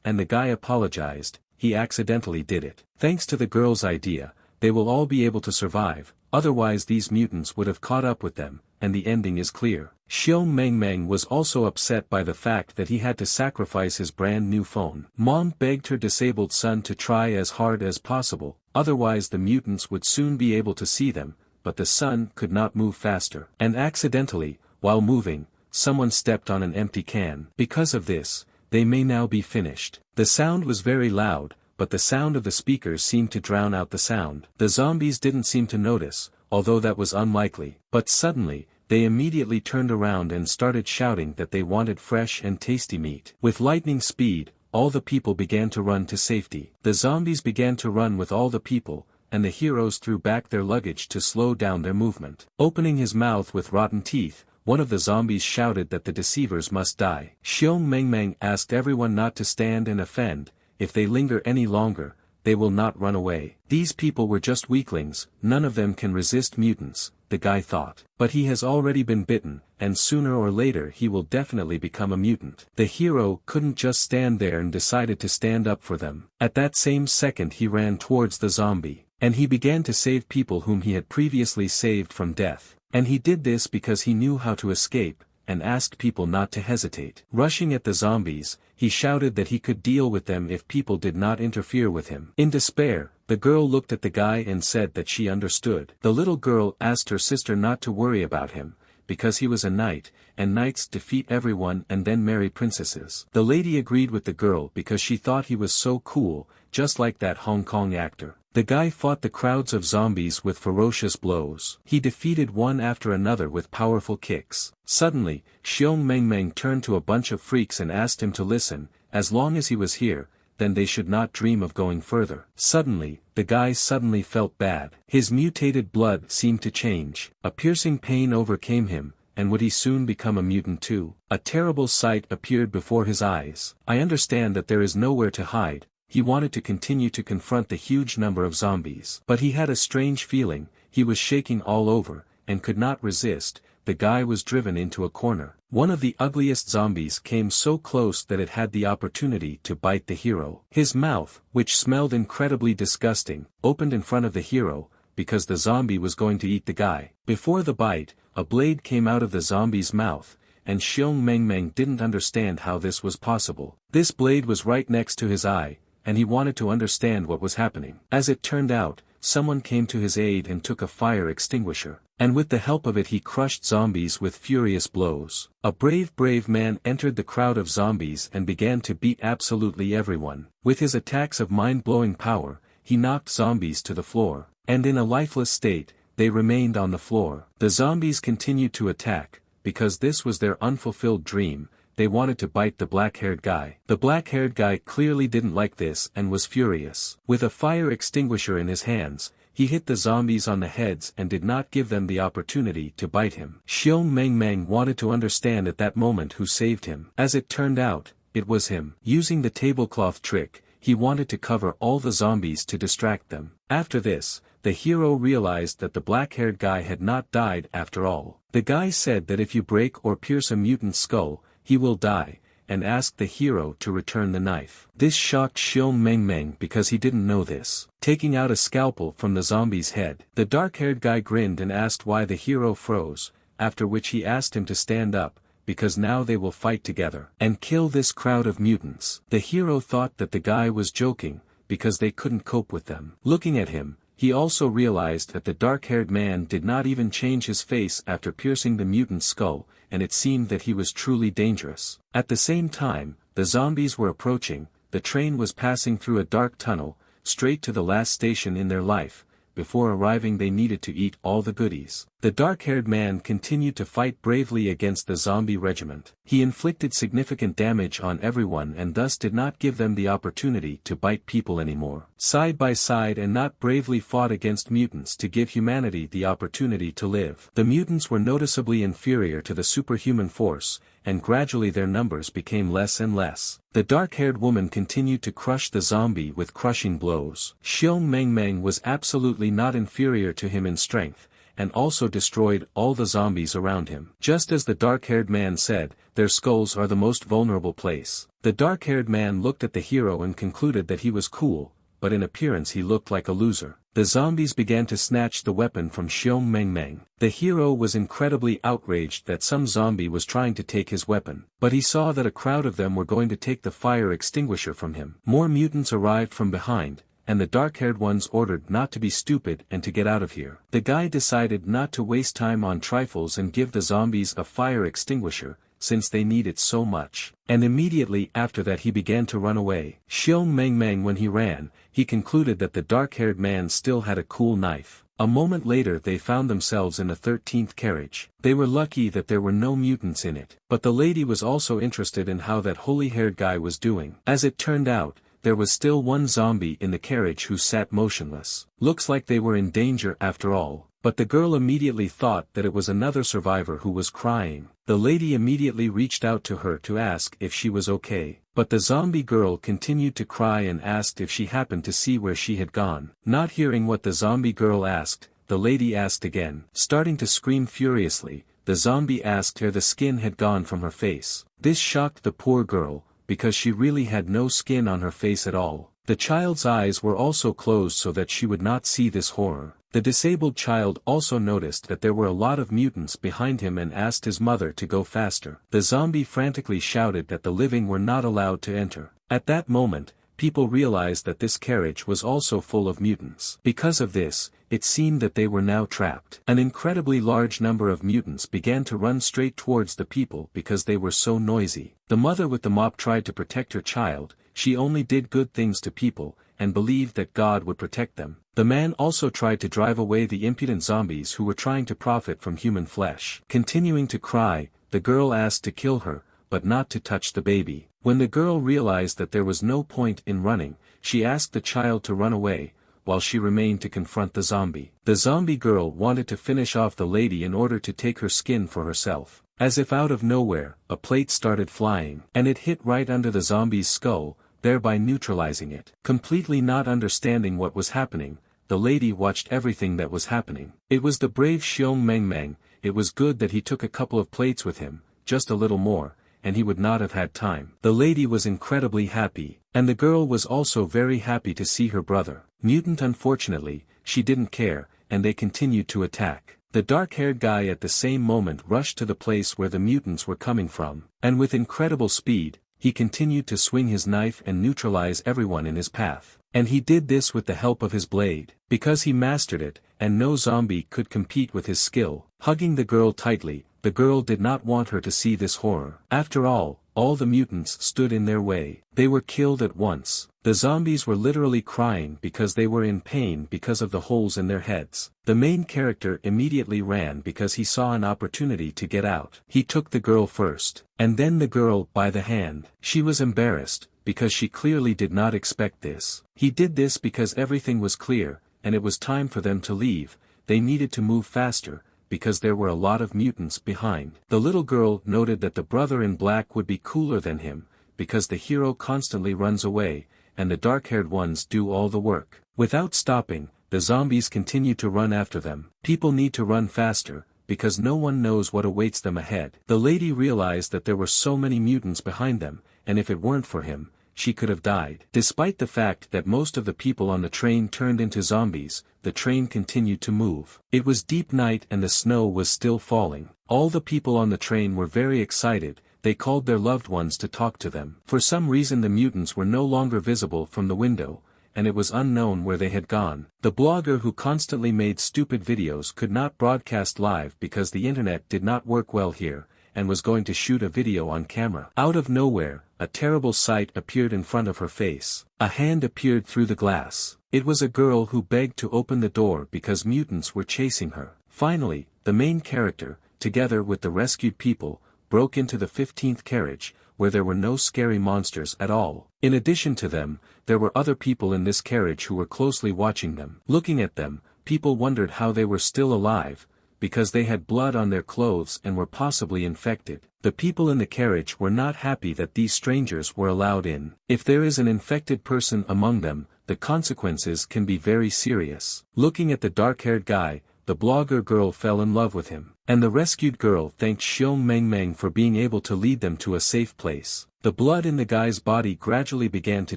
and the guy apologized, he accidentally did it. Thanks to the girl's idea, they will all be able to survive, otherwise these mutants would have caught up with them, and the ending is clear. Xiong Meng Meng was also upset by the fact that he had to sacrifice his brand new phone. Mom begged her disabled son to try as hard as possible, otherwise the mutants would soon be able to see them, but the son could not move faster. And accidentally, while moving, someone stepped on an empty can. Because of this, they may now be finished. The sound was very loud, but the sound of the speakers seemed to drown out the sound. The zombies didn't seem to notice, although that was unlikely. But suddenly, they immediately turned around and started shouting that they wanted fresh and tasty meat. With lightning speed, all the people began to run to safety. The zombies began to run with all the people, and the heroes threw back their luggage to slow down their movement. Opening his mouth with rotten teeth, one of the zombies shouted that the deceivers must die. Xiong Meng Meng asked everyone not to stand and offend. If they linger any longer, they will not run away. These people were just weaklings, none of them can resist mutants, the guy thought. But he has already been bitten, and sooner or later he will definitely become a mutant. The hero couldn't just stand there and decided to stand up for them. At that same second he ran towards the zombie, and he began to save people whom he had previously saved from death. And he did this because he knew how to escape, and asked people not to hesitate. Rushing at the zombies, he shouted that he could deal with them if people did not interfere with him. In despair, the girl looked at the guy and said that she understood. The little girl asked her sister not to worry about him, because he was a knight, and knights defeat everyone and then marry princesses. The lady agreed with the girl because she thought he was so cool, just like that Hong Kong actor. The guy fought the crowds of zombies with ferocious blows. He defeated one after another with powerful kicks. Suddenly, Xiong Meng Meng turned to a bunch of freaks and asked him to listen, as long as he was here, then they should not dream of going further. Suddenly, the guy suddenly felt bad. His mutated blood seemed to change. A piercing pain overcame him, and would he soon become a mutant too? A terrible sight appeared before his eyes. I understand that there is nowhere to hide. He wanted to continue to confront the huge number of zombies. But he had a strange feeling, he was shaking all over, and could not resist. The guy was driven into a corner. One of the ugliest zombies came so close that it had the opportunity to bite the hero. His mouth, which smelled incredibly disgusting, opened in front of the hero, because the zombie was going to eat the guy. Before the bite, a blade came out of the zombie's mouth, and Xiong Meng Meng didn't understand how this was possible. This blade was right next to his eye, and he wanted to understand what was happening. As it turned out, someone came to his aid and took a fire extinguisher, and with the help of it he crushed zombies with furious blows. A brave man entered the crowd of zombies and began to beat absolutely everyone. With his attacks of mind-blowing power, he knocked zombies to the floor, and in a lifeless state, they remained on the floor. The zombies continued to attack, because this was their unfulfilled dream. They wanted to bite the black-haired guy. The black-haired guy clearly didn't like this and was furious. With a fire extinguisher in his hands, he hit the zombies on the heads and did not give them the opportunity to bite him. Xiong Meng Meng wanted to understand at that moment who saved him. As it turned out, it was him. Using the tablecloth trick, he wanted to cover all the zombies to distract them. After this, the hero realized that the black-haired guy had not died after all. The guy said that if you break or pierce a mutant's skull, he will die, and asked the hero to return the knife. This shocked Xiong Meng Meng because he didn't know this. Taking out a scalpel from the zombie's head, the dark-haired guy grinned and asked why the hero froze, after which he asked him to stand up, because now they will fight together, and kill this crowd of mutants. The hero thought that the guy was joking, because they couldn't cope with them. Looking at him, he also realized that the dark-haired man did not even change his face after piercing the mutant's skull, and it seemed that he was truly dangerous. At the same time, the zombies were approaching, the train was passing through a dark tunnel, straight to the last station in their life. Before arriving they needed to eat all the goodies. The dark-haired man continued to fight bravely against the zombie regiment. He inflicted significant damage on everyone and thus did not give them the opportunity to bite people anymore. Side by side and not bravely fought against mutants to give humanity the opportunity to live. The mutants were noticeably inferior to the superhuman force, and gradually their numbers became less and less. The dark-haired woman continued to crush the zombie with crushing blows. Xiong Mengmeng was absolutely not inferior to him in strength, and also destroyed all the zombies around him. Just as the dark-haired man said, their skulls are the most vulnerable place. The dark-haired man looked at the hero and concluded that he was cool, but in appearance he looked like a loser. The zombies began to snatch the weapon from Xiong Mengmeng. The hero was incredibly outraged that some zombie was trying to take his weapon, but he saw that a crowd of them were going to take the fire extinguisher from him. More mutants arrived from behind, and the dark-haired ones ordered not to be stupid and to get out of here. The guy decided not to waste time on trifles and give the zombies a fire extinguisher, since they need it so much. And immediately after that he began to run away. Xiong Mengmeng, when he ran, he concluded that the dark-haired man still had a cool knife. A moment later they found themselves in a 13th carriage. They were lucky that there were no mutants in it. But the lady was also interested in how that holy-haired guy was doing. As it turned out, there was still one zombie in the carriage who sat motionless. Looks like they were in danger after all. But the girl immediately thought that it was another survivor who was crying. The lady immediately reached out to her to ask if she was okay. But the zombie girl continued to cry and asked if she happened to see where she had gone. Not hearing what the zombie girl asked, the lady asked again. Starting to scream furiously, the zombie asked her the skin had gone from her face. This shocked the poor girl, because she really had no skin on her face at all. The child's eyes were also closed so that she would not see this horror. The disabled child also noticed that there were a lot of mutants behind him and asked his mother to go faster. The zombie frantically shouted that the living were not allowed to enter. At that moment, people realized that this carriage was also full of mutants. Because of this, it seemed that they were now trapped. An incredibly large number of mutants began to run straight towards the people because they were so noisy. The mother with the mop tried to protect her child. She only did good things to people, and believed that God would protect them. The man also tried to drive away the impudent zombies who were trying to profit from human flesh. Continuing to cry, the girl asked to kill her, but not to touch the baby. When the girl realized that there was no point in running, she asked the child to run away, while she remained to confront the zombie. The zombie girl wanted to finish off the lady in order to take her skin for herself. As if out of nowhere, a plate started flying, and it hit right under the zombie's skull, thereby neutralizing it. Completely not understanding what was happening, the lady watched everything that was happening. It was the brave Xiong Mengmeng. It was good that he took a couple of plates with him, just a little more, and he would not have had time. The lady was incredibly happy, and the girl was also very happy to see her brother. Mutant, unfortunately, she didn't care, and they continued to attack. The dark-haired guy at the same moment rushed to the place where the mutants were coming from, and with incredible speed, he continued to swing his knife and neutralize everyone in his path. And he did this with the help of his blade, because he mastered it, and no zombie could compete with his skill. Hugging the girl tightly, the girl did not want her to see this horror. After all the mutants stood in their way. They were killed at once. The zombies were literally crying because they were in pain because of the holes in their heads. The main character immediately ran because he saw an opportunity to get out. He took the girl first, and then the girl by the hand. She was embarrassed, because she clearly did not expect this. He did this because everything was clear, and it was time for them to leave. They needed to move faster, because there were a lot of mutants behind. The little girl noted that the brother in black would be cooler than him, because the hero constantly runs away, and the dark-haired ones do all the work. Without stopping, the zombies continue to run after them. People need to run faster, because no one knows what awaits them ahead. The lady realized that there were so many mutants behind them, and if it weren't for him, she could have died. Despite the fact that most of the people on the train turned into zombies, the train continued to move. It was deep night and the snow was still falling. All the people on the train were very excited. They called their loved ones to talk to them. For some reason the mutants were no longer visible from the window, and it was unknown where they had gone. The blogger who constantly made stupid videos could not broadcast live because the internet did not work well here, and was going to shoot a video on camera. Out of nowhere, a terrible sight appeared in front of her face. A hand appeared through the glass. It was a girl who begged to open the door because mutants were chasing her. Finally, the main character, together with the rescued people, broke into the 15th carriage, where there were no scary monsters at all. In addition to them, there were other people in this carriage who were closely watching them. Looking at them, people wondered how they were still alive, because they had blood on their clothes and were possibly infected. The people in the carriage were not happy that these strangers were allowed in. If there is an infected person among them, the consequences can be very serious. Looking at the dark-haired guy, the blogger girl fell in love with him, and the rescued girl thanked Xiong Mengmeng for being able to lead them to a safe place. The blood in the guy's body gradually began to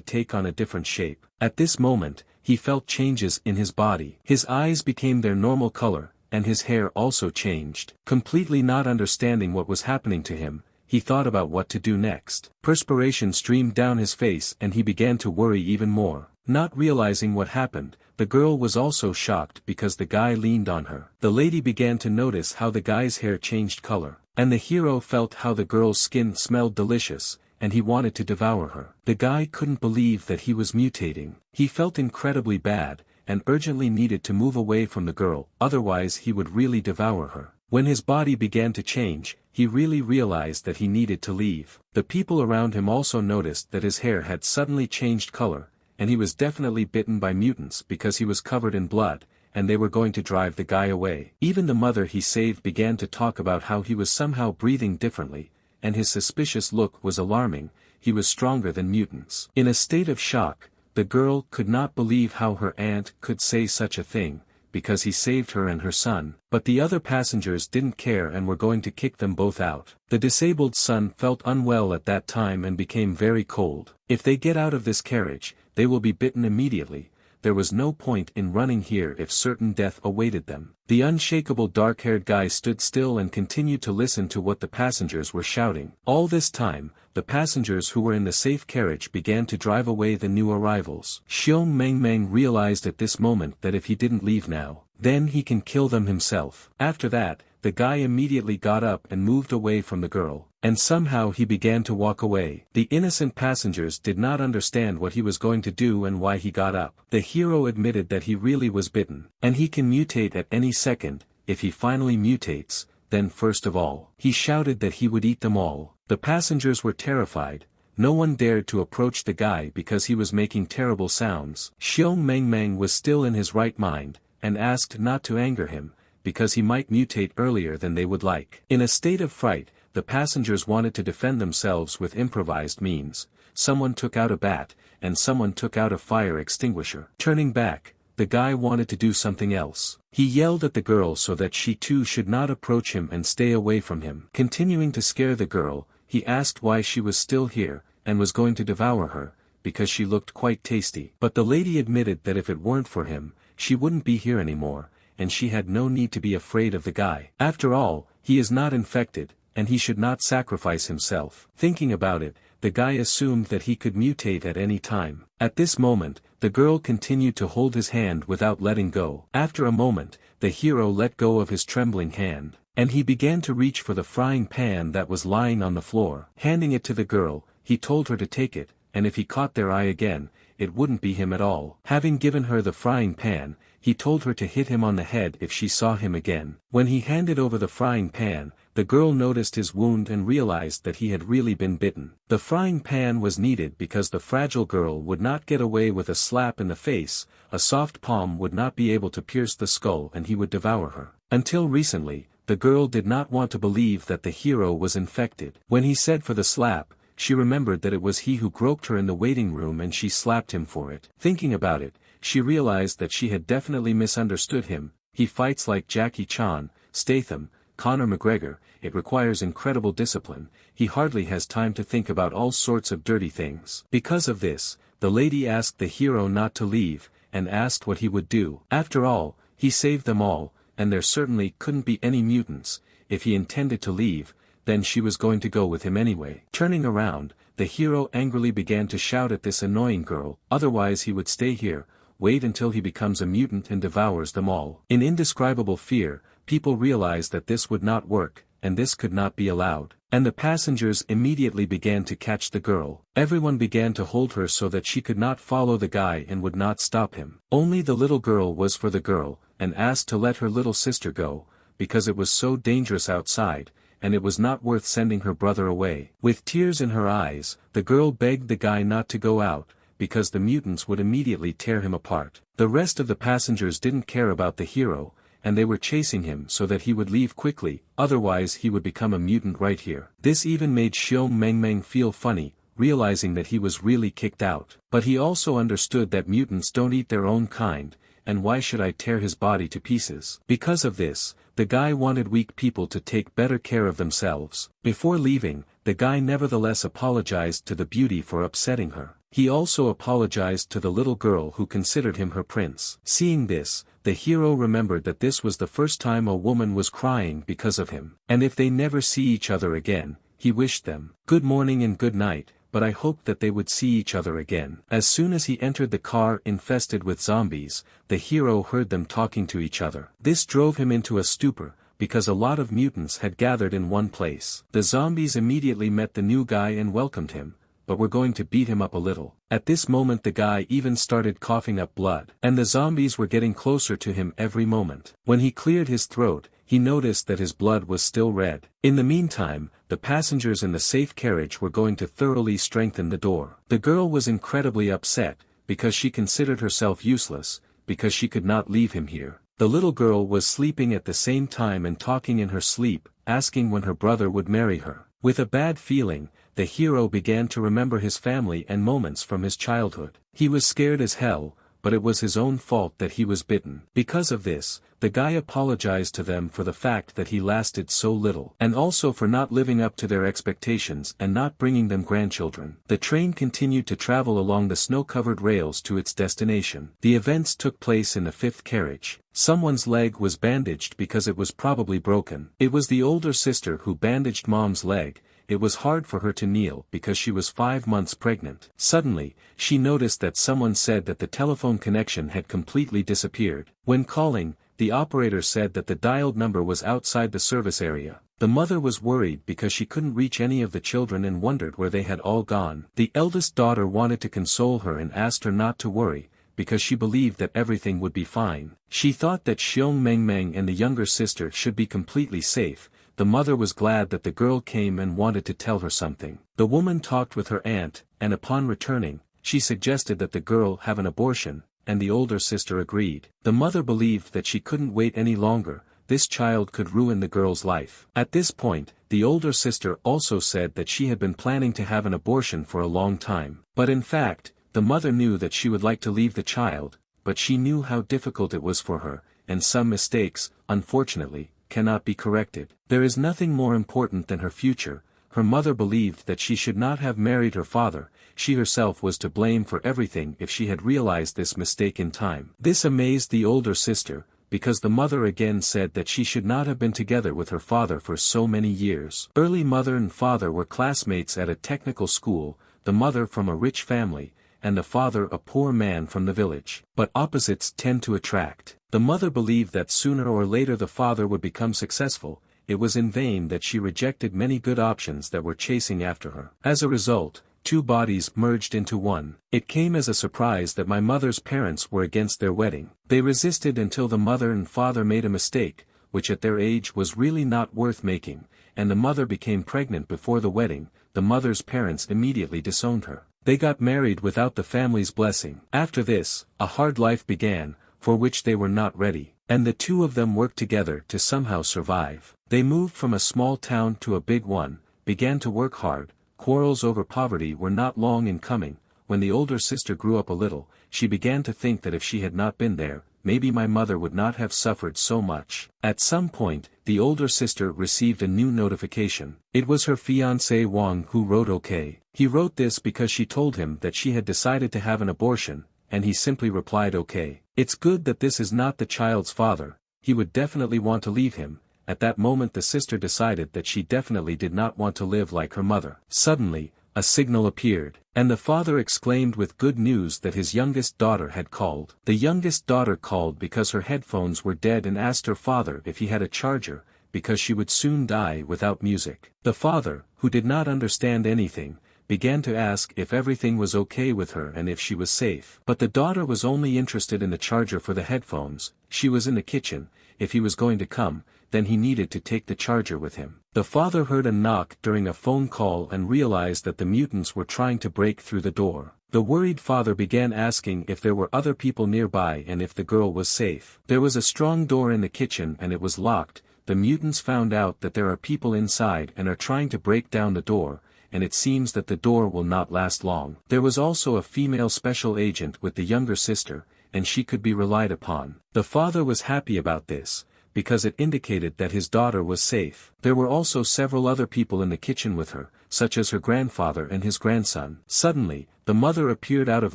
take on a different shape. At this moment, he felt changes in his body. His eyes became their normal color, and his hair also changed. Completely not understanding what was happening to him, he thought about what to do next. Perspiration streamed down his face and he began to worry even more. Not realizing what happened, the girl was also shocked because the guy leaned on her. The lady began to notice how the guy's hair changed color, and the hero felt how the girl's skin smelled delicious, and he wanted to devour her. The guy couldn't believe that he was mutating. He felt incredibly bad, and urgently needed to move away from the girl, otherwise he would really devour her. When his body began to change, he really realized that he needed to leave. The people around him also noticed that his hair had suddenly changed color, and he was definitely bitten by mutants because he was covered in blood, and they were going to drive the guy away. Even the mother he saved began to talk about how he was somehow breathing differently, and his suspicious look was alarming. He was stronger than mutants. In a state of shock, the girl could not believe how her aunt could say such a thing, because he saved her and her son, but the other passengers didn't care and were going to kick them both out. The disabled son felt unwell at that time and became very cold. If they get out of this carriage, they will be bitten immediately. There was no point in running here if certain death awaited them. The unshakable dark-haired guy stood still and continued to listen to what the passengers were shouting. All this time, the passengers who were in the safe carriage began to drive away the new arrivals. Xiong Mengmeng realized at this moment that if he didn't leave now, then he can kill them himself. After that, the guy immediately got up and moved away from the girl, and somehow he began to walk away. The innocent passengers did not understand what he was going to do and why he got up. The hero admitted that he really was bitten, and he can mutate at any second. If he finally mutates, then first of all, he shouted that he would eat them all. The passengers were terrified. No one dared to approach the guy because he was making terrible sounds. Xiong Mengmeng was still in his right mind, and asked not to anger him, because he might mutate earlier than they would like. In a state of fright, the passengers wanted to defend themselves with improvised means. Someone took out a bat, and someone took out a fire extinguisher. Turning back, the guy wanted to do something else. He yelled at the girl so that she too should not approach him and stay away from him. Continuing to scare the girl, he asked why she was still here, and was going to devour her, because she looked quite tasty. But the lady admitted that if it weren't for him, she wouldn't be here anymore, and she had no need to be afraid of the guy. After all, he is not infected, and he should not sacrifice himself. Thinking about it, the guy assumed that he could mutate at any time. At this moment, the girl continued to hold his hand without letting go. After a moment, the hero let go of his trembling hand, and he began to reach for the frying pan that was lying on the floor. Handing it to the girl, he told her to take it, and if he caught their eye again, it wouldn't be him at all. Having given her the frying pan, he told her to hit him on the head if she saw him again. When he handed over the frying pan, the girl noticed his wound and realized that he had really been bitten. The frying pan was needed because the fragile girl would not get away with a slap in the face. A soft palm would not be able to pierce the skull and he would devour her. Until recently, the girl did not want to believe that the hero was infected. When he said for the slap, she remembered that it was he who groped her in the waiting room and she slapped him for it. Thinking about it, she realized that she had definitely misunderstood him. He fights like Jackie Chan, Statham, Conor McGregor. It requires incredible discipline. He hardly has time to think about all sorts of dirty things. Because of this, the lady asked the hero not to leave, and asked what he would do. After all, he saved them all, and there certainly couldn't be any mutants. If he intended to leave, then she was going to go with him anyway. Turning around, the hero angrily began to shout at this annoying girl, otherwise he would stay here, wait until he becomes a mutant and devours them all. In indescribable fear, people realized that this would not work, and this could not be allowed. And the passengers immediately began to catch the girl. Everyone began to hold her so that she could not follow the guy and would not stop him. Only the little girl was for the girl, and asked to let her little sister go, because it was so dangerous outside, and it was not worth sending her brother away. With tears in her eyes, the girl begged the guy not to go out, because the mutants would immediately tear him apart. The rest of the passengers didn't care about the hero, and they were chasing him so that he would leave quickly, otherwise he would become a mutant right here. This even made Xiong Mengmeng feel funny, realizing that he was really kicked out. But he also understood that mutants don't eat their own kind, and why should I tear his body to pieces? Because of this, the guy wanted weak people to take better care of themselves. Before leaving, the guy nevertheless apologized to the beauty for upsetting her. He also apologized to the little girl who considered him her prince. Seeing this, the hero remembered that this was the first time a woman was crying because of him. And if they never see each other again, he wished them good morning and good night, but I hoped that they would see each other again. As soon as he entered the car infested with zombies, the hero heard them talking to each other. This drove him into a stupor, because a lot of mutants had gathered in one place. The zombies immediately met the new guy and welcomed him, but were going to beat him up a little. At this moment the guy even started coughing up blood, and the zombies were getting closer to him every moment. When he cleared his throat, he noticed that his blood was still red. In the meantime, the passengers in the safe carriage were going to thoroughly strengthen the door. The girl was incredibly upset, because she considered herself useless, because she could not leave him here. The little girl was sleeping at the same time and talking in her sleep, asking when her brother would marry her. With a bad feeling, the hero began to remember his family and moments from his childhood. He was scared as hell, but it was his own fault that he was bitten. Because of this, the guy apologized to them for the fact that he lasted so little, and also for not living up to their expectations and not bringing them grandchildren. The train continued to travel along the snow-covered rails to its destination. The events took place in the fifth carriage. Someone's leg was bandaged because it was probably broken. It was the older sister who bandaged mom's leg. It was hard for her to kneel because she was 5 months pregnant. Suddenly, she noticed that someone said that the telephone connection had completely disappeared. When calling, the operator said that the dialed number was outside the service area. The mother was worried because she couldn't reach any of the children and wondered where they had all gone. The eldest daughter wanted to console her and asked her not to worry, because she believed that everything would be fine. She thought that Xiong Mengmeng and the younger sister should be completely safe. The mother was glad that the girl came and wanted to tell her something. The woman talked with her aunt, and upon returning, she suggested that the girl have an abortion, and the older sister agreed. The mother believed that she couldn't wait any longer, this child could ruin the girl's life. At this point, the older sister also said that she had been planning to have an abortion for a long time. But in fact, the mother knew that she would like to leave the child, but she knew how difficult it was for her, and some mistakes, unfortunately, cannot be corrected. There is nothing more important than her future. Her mother believed that she should not have married her father. She herself was to blame for everything if she had realized this mistake in time. This amazed the older sister, because the mother again said that she should not have been together with her father for so many years. Early mother and father were classmates at a technical school, the mother from a rich family, and the father a poor man from the village. But opposites tend to attract. The mother believed that sooner or later the father would become successful. It was in vain that she rejected many good options that were chasing after her. As a result, 2 bodies merged into one. It came as a surprise that my mother's parents were against their wedding. They resisted until the mother and father made a mistake, which at their age was really not worth making, and the mother became pregnant before the wedding. The mother's parents immediately disowned her. They got married without the family's blessing. After this, a hard life began, for which they were not ready, and the 2 of them worked together to somehow survive. They moved from a small town to a big one, began to work hard. Quarrels over poverty were not long in coming. When the older sister grew up a little, she began to think that if she had not been there, maybe my mother would not have suffered so much. At some point, the older sister received a new notification. It was her fiancé Wang who wrote OK. He wrote this because she told him that she had decided to have an abortion, and he simply replied OK. It's good that this is not the child's father. He would definitely want to leave him. At that moment the sister decided that she definitely did not want to live like her mother. Suddenly, a signal appeared, and the father exclaimed with good news that his youngest daughter had called. The youngest daughter called because her headphones were dead and asked her father if he had a charger, because she would soon die without music. The father, who did not understand anything, began to ask if everything was okay with her and if she was safe. But the daughter was only interested in the charger for the headphones. She was in the kitchen. If he was going to come, then he needed to take the charger with him. The father heard a knock during a phone call and realized that the mutants were trying to break through the door. The worried father began asking if there were other people nearby and if the girl was safe. There was a strong door in the kitchen and it was locked. The mutants found out that there are people inside and are trying to break down the door, and it seems that the door will not last long. There was also a female special agent with the younger sister, and she could be relied upon. The father was happy about this, because it indicated that his daughter was safe. There were also several other people in the kitchen with her, such as her grandfather and his grandson. Suddenly, the mother appeared out of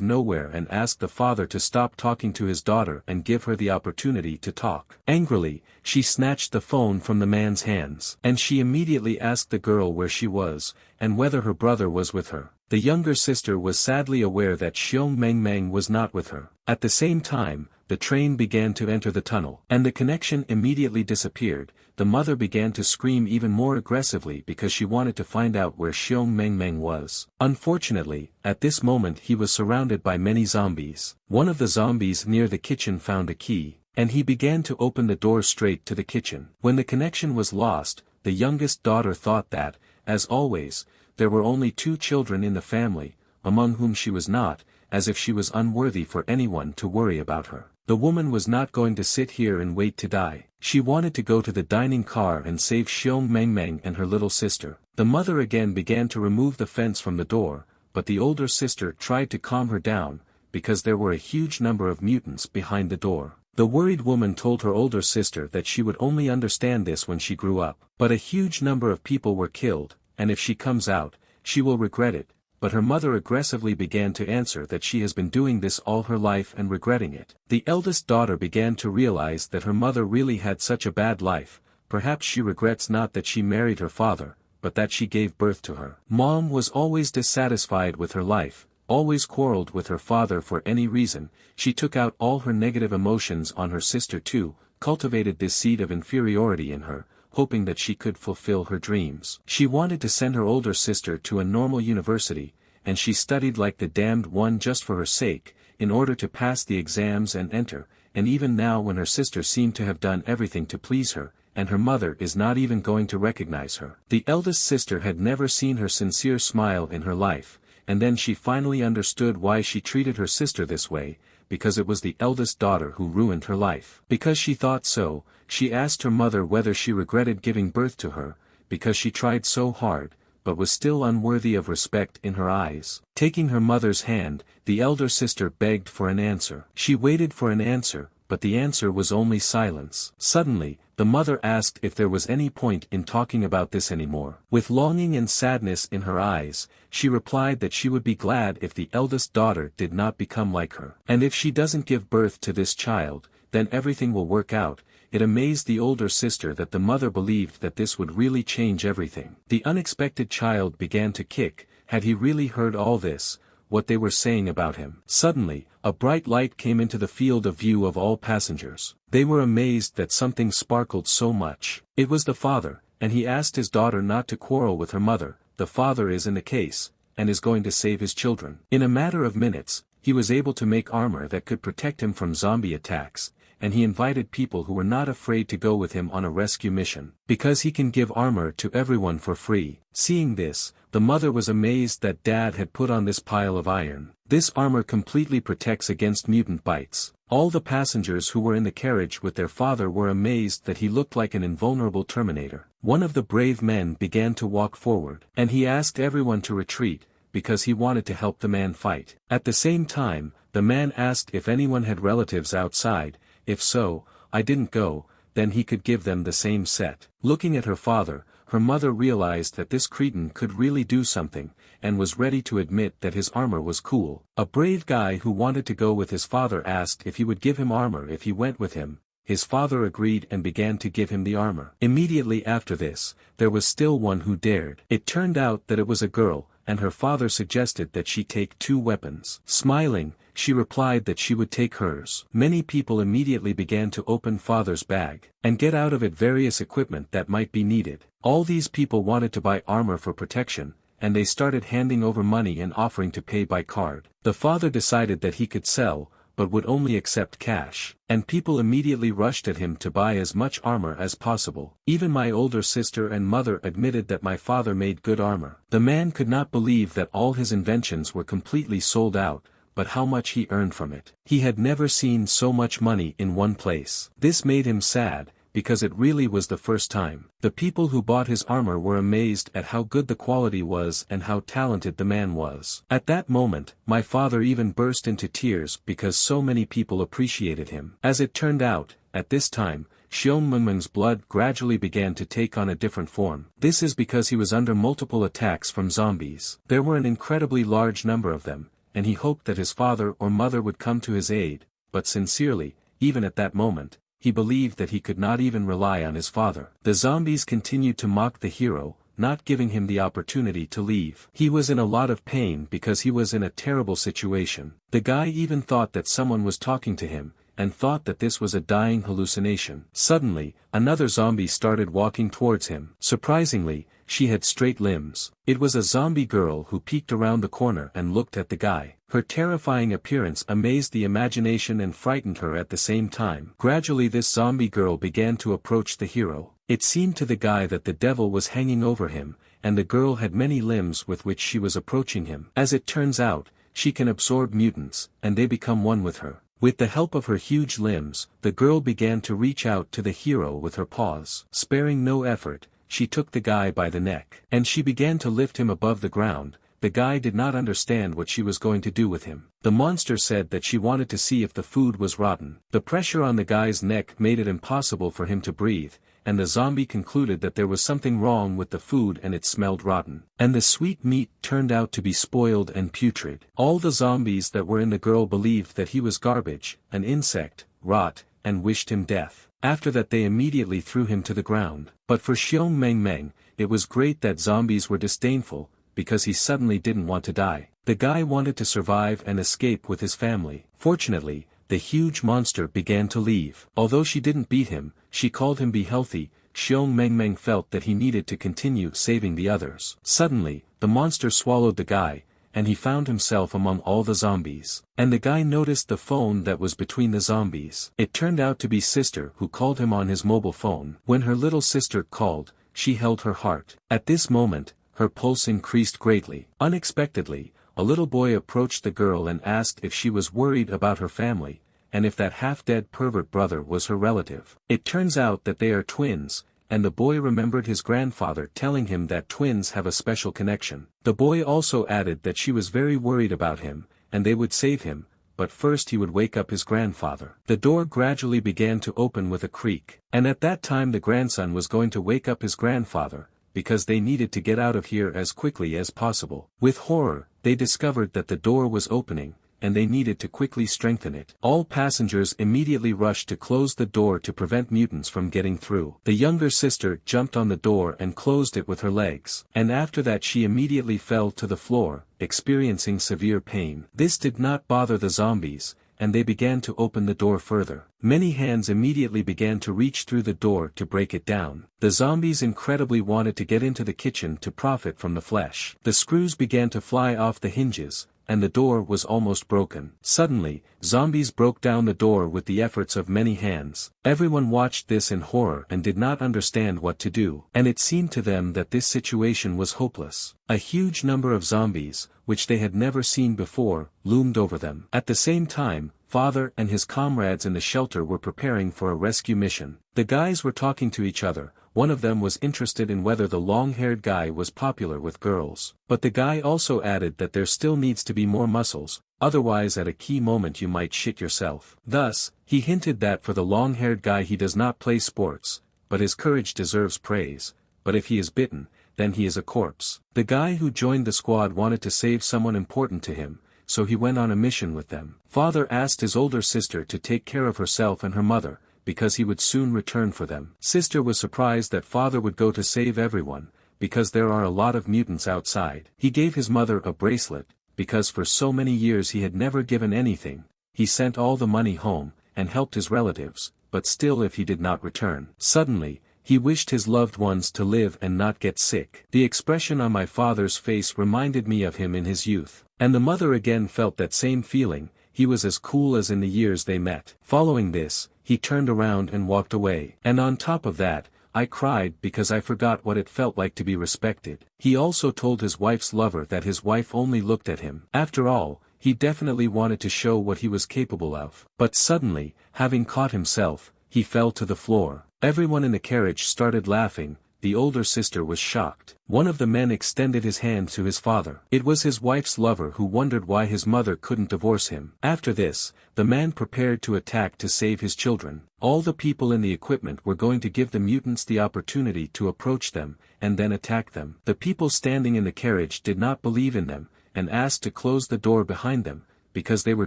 nowhere and asked the father to stop talking to his daughter and give her the opportunity to talk. Angrily, she snatched the phone from the man's hands. And she immediately asked the girl where she was, and whether her brother was with her. The younger sister was sadly aware that Xiong Mengmeng was not with her. At the same time, the train began to enter the tunnel, and the connection immediately disappeared. The mother began to scream even more aggressively because she wanted to find out where Xiong Mengmeng was. Unfortunately, at this moment he was surrounded by many zombies. One of the zombies near the kitchen found a key, and he began to open the door straight to the kitchen. When the connection was lost, the youngest daughter thought that, as always, there were only 2 children in the family, among whom she was not, as if she was unworthy for anyone to worry about her. The woman was not going to sit here and wait to die. She wanted to go to the dining car and save Xiong Mengmeng and her little sister. The mother again began to remove the fence from the door, but the older sister tried to calm her down, because there were a huge number of mutants behind the door. The worried woman told her older sister that she would only understand this when she grew up. But a huge number of people were killed, and if she comes out, she will regret it. But her mother aggressively began to answer that she has been doing this all her life and regretting it. The eldest daughter began to realize that her mother really had such a bad life. Perhaps she regrets not that she married her father, but that she gave birth to her. Mom was always dissatisfied with her life, always quarreled with her father for any reason. She took out all her negative emotions on her sister too, cultivated this seed of inferiority in her, hoping that she could fulfill her dreams. She wanted to send her older sister to a normal university, and she studied like the damned one just for her sake, in order to pass the exams and enter, and even now when her sister seemed to have done everything to please her, and her mother is not even going to recognize her. The eldest sister had never seen her sincere smile in her life, and then she finally understood why she treated her sister this way, because it was the eldest daughter who ruined her life. Because she thought so, she asked her mother whether she regretted giving birth to her, because she tried so hard, but was still unworthy of respect in her eyes. Taking her mother's hand, the elder sister begged for an answer. She waited for an answer, but the answer was only silence. Suddenly, the mother asked if there was any point in talking about this anymore. With longing and sadness in her eyes, she replied that she would be glad if the eldest daughter did not become like her. And if she doesn't give birth to this child, then everything will work out. It amazed the older sister that the mother believed that this would really change everything. The unexpected child began to kick. Had he really heard all this, what they were saying about him? Suddenly, a bright light came into the field of view of all passengers. They were amazed that something sparkled so much. It was the father, and he asked his daughter not to quarrel with her mother. The father is in the case, and is going to save his children. In a matter of minutes, he was able to make armor that could protect him from zombie attacks, and he invited people who were not afraid to go with him on a rescue mission, because he can give armor to everyone for free. Seeing this, the mother was amazed that Dad had put on this pile of iron. This armor completely protects against mutant bites. All the passengers who were in the carriage with their father were amazed that he looked like an invulnerable Terminator. One of the brave men began to walk forward, and he asked everyone to retreat, because he wanted to help the man fight. At the same time, the man asked if anyone had relatives outside. If so, I didn't go, then he could give them the same set. Looking at her father, her mother realized that this cretin could really do something, and was ready to admit that his armor was cool. A brave guy who wanted to go with his father asked if he would give him armor if he went with him. His father agreed and began to give him the armor. Immediately after this, there was still one who dared. It turned out that it was a girl, and her father suggested that she take 2 weapons. Smiling, she replied that she would take hers. Many people immediately began to open father's bag, and get out of it various equipment that might be needed. All these people wanted to buy armor for protection, and they started handing over money and offering to pay by card. The father decided that he could sell, but would only accept cash, and people immediately rushed at him to buy as much armor as possible. Even my older sister and mother admitted that my father made good armor. The man could not believe that all his inventions were completely sold out, but how much he earned from it. He had never seen so much money in one place. This made him sad, because it really was the first time. The people who bought his armor were amazed at how good the quality was and how talented the man was. At that moment, my father even burst into tears because so many people appreciated him. As it turned out, at this time, Xiong Mengmeng's blood gradually began to take on a different form. This is because he was under multiple attacks from zombies. There were an incredibly large number of them, and he hoped that his father or mother would come to his aid, but sincerely, even at that moment, he believed that he could not even rely on his father. The zombies continued to mock the hero, not giving him the opportunity to leave. He was in a lot of pain because he was in a terrible situation. The guy even thought that someone was talking to him, and thought that this was a dying hallucination. Suddenly, another zombie started walking towards him. Surprisingly, she had straight limbs. It was a zombie girl who peeked around the corner and looked at the guy. Her terrifying appearance amazed the imagination and frightened her at the same time. Gradually this zombie girl began to approach the hero. It seemed to the guy that the devil was hanging over him, and the girl had many limbs with which she was approaching him. As it turns out, she can absorb mutants, and they become one with her. With the help of her huge limbs, the girl began to reach out to the hero with her paws. Sparing no effort, she took the guy by the neck, and she began to lift him above the ground. The guy did not understand what she was going to do with him. The monster said that she wanted to see if the food was rotten. The pressure on the guy's neck made it impossible for him to breathe, and the zombie concluded that there was something wrong with the food and it smelled rotten. And the sweet meat turned out to be spoiled and putrid. All the zombies that were in the girl believed that he was garbage, an insect, rot, and wished him death. After that they immediately threw him to the ground. But for Xiong Mengmeng, it was great that zombies were disdainful, because he suddenly didn't want to die. The guy wanted to survive and escape with his family. Fortunately, the huge monster began to leave. Although she didn't beat him, she called him be healthy. Xiong Mengmeng felt that he needed to continue saving the others. Suddenly, the monster swallowed the guy, and he found himself among all the zombies. And the guy noticed the phone that was between the zombies. It turned out to be sister who called him on his mobile phone. When her little sister called, she held her heart. At this moment, her pulse increased greatly. Unexpectedly, a little boy approached the girl and asked if she was worried about her family, and if that half-dead pervert brother was her relative. It turns out that they are twins, and the boy remembered his grandfather telling him that twins have a special connection. The boy also added that she was very worried about him, and they would save him, but first he would wake up his grandfather. The door gradually began to open with a creak, and at that time the grandson was going to wake up his grandfather, because they needed to get out of here as quickly as possible. With horror, they discovered that the door was opening, and they needed to quickly strengthen it. All passengers immediately rushed to close the door to prevent mutants from getting through. The younger sister jumped on the door and closed it with her legs, and after that she immediately fell to the floor, experiencing severe pain. This did not bother the zombies, and they began to open the door further. Many hands immediately began to reach through the door to break it down. The zombies incredibly wanted to get into the kitchen to profit from the flesh. The screws began to fly off the hinges, and the door was almost broken. Suddenly, zombies broke down the door with the efforts of many hands. Everyone watched this in horror and did not understand what to do, and it seemed to them that this situation was hopeless. A huge number of zombies, which they had never seen before, loomed over them. At the same time, father and his comrades in the shelter were preparing for a rescue mission. The guys were talking to each other. One of them was interested in whether the long-haired guy was popular with girls. But the guy also added that there still needs to be more muscles, otherwise at a key moment you might shit yourself. Thus, he hinted that for the long-haired guy he does not play sports, but his courage deserves praise, but if he is bitten, then he is a corpse. The guy who joined the squad wanted to save someone important to him, so he went on a mission with them. Father asked his older sister to take care of herself and her mother, because he would soon return for them. Sister was surprised that father would go to save everyone, because there are a lot of mutants outside. He gave his mother a bracelet, because for so many years he had never given anything. He sent all the money home, and helped his relatives, but still if he did not return. Suddenly, he wished his loved ones to live and not get sick. The expression on my father's face reminded me of him in his youth. And the mother again felt that same feeling. He was as cool as in the years they met. Following this, he turned around and walked away. And on top of that, I cried because I forgot what it felt like to be respected. He also told his wife's lover that his wife only looked at him. After all, he definitely wanted to show what he was capable of. But suddenly, having caught himself, he fell to the floor. Everyone in the carriage started laughing. The older sister was shocked. One of the men extended his hand to his father. It was his wife's lover who wondered why his mother couldn't divorce him. After this, the man prepared to attack to save his children. All the people in the equipment were going to give the mutants the opportunity to approach them, and then attack them. The people standing in the carriage did not believe in them, and asked to close the door behind them, because they were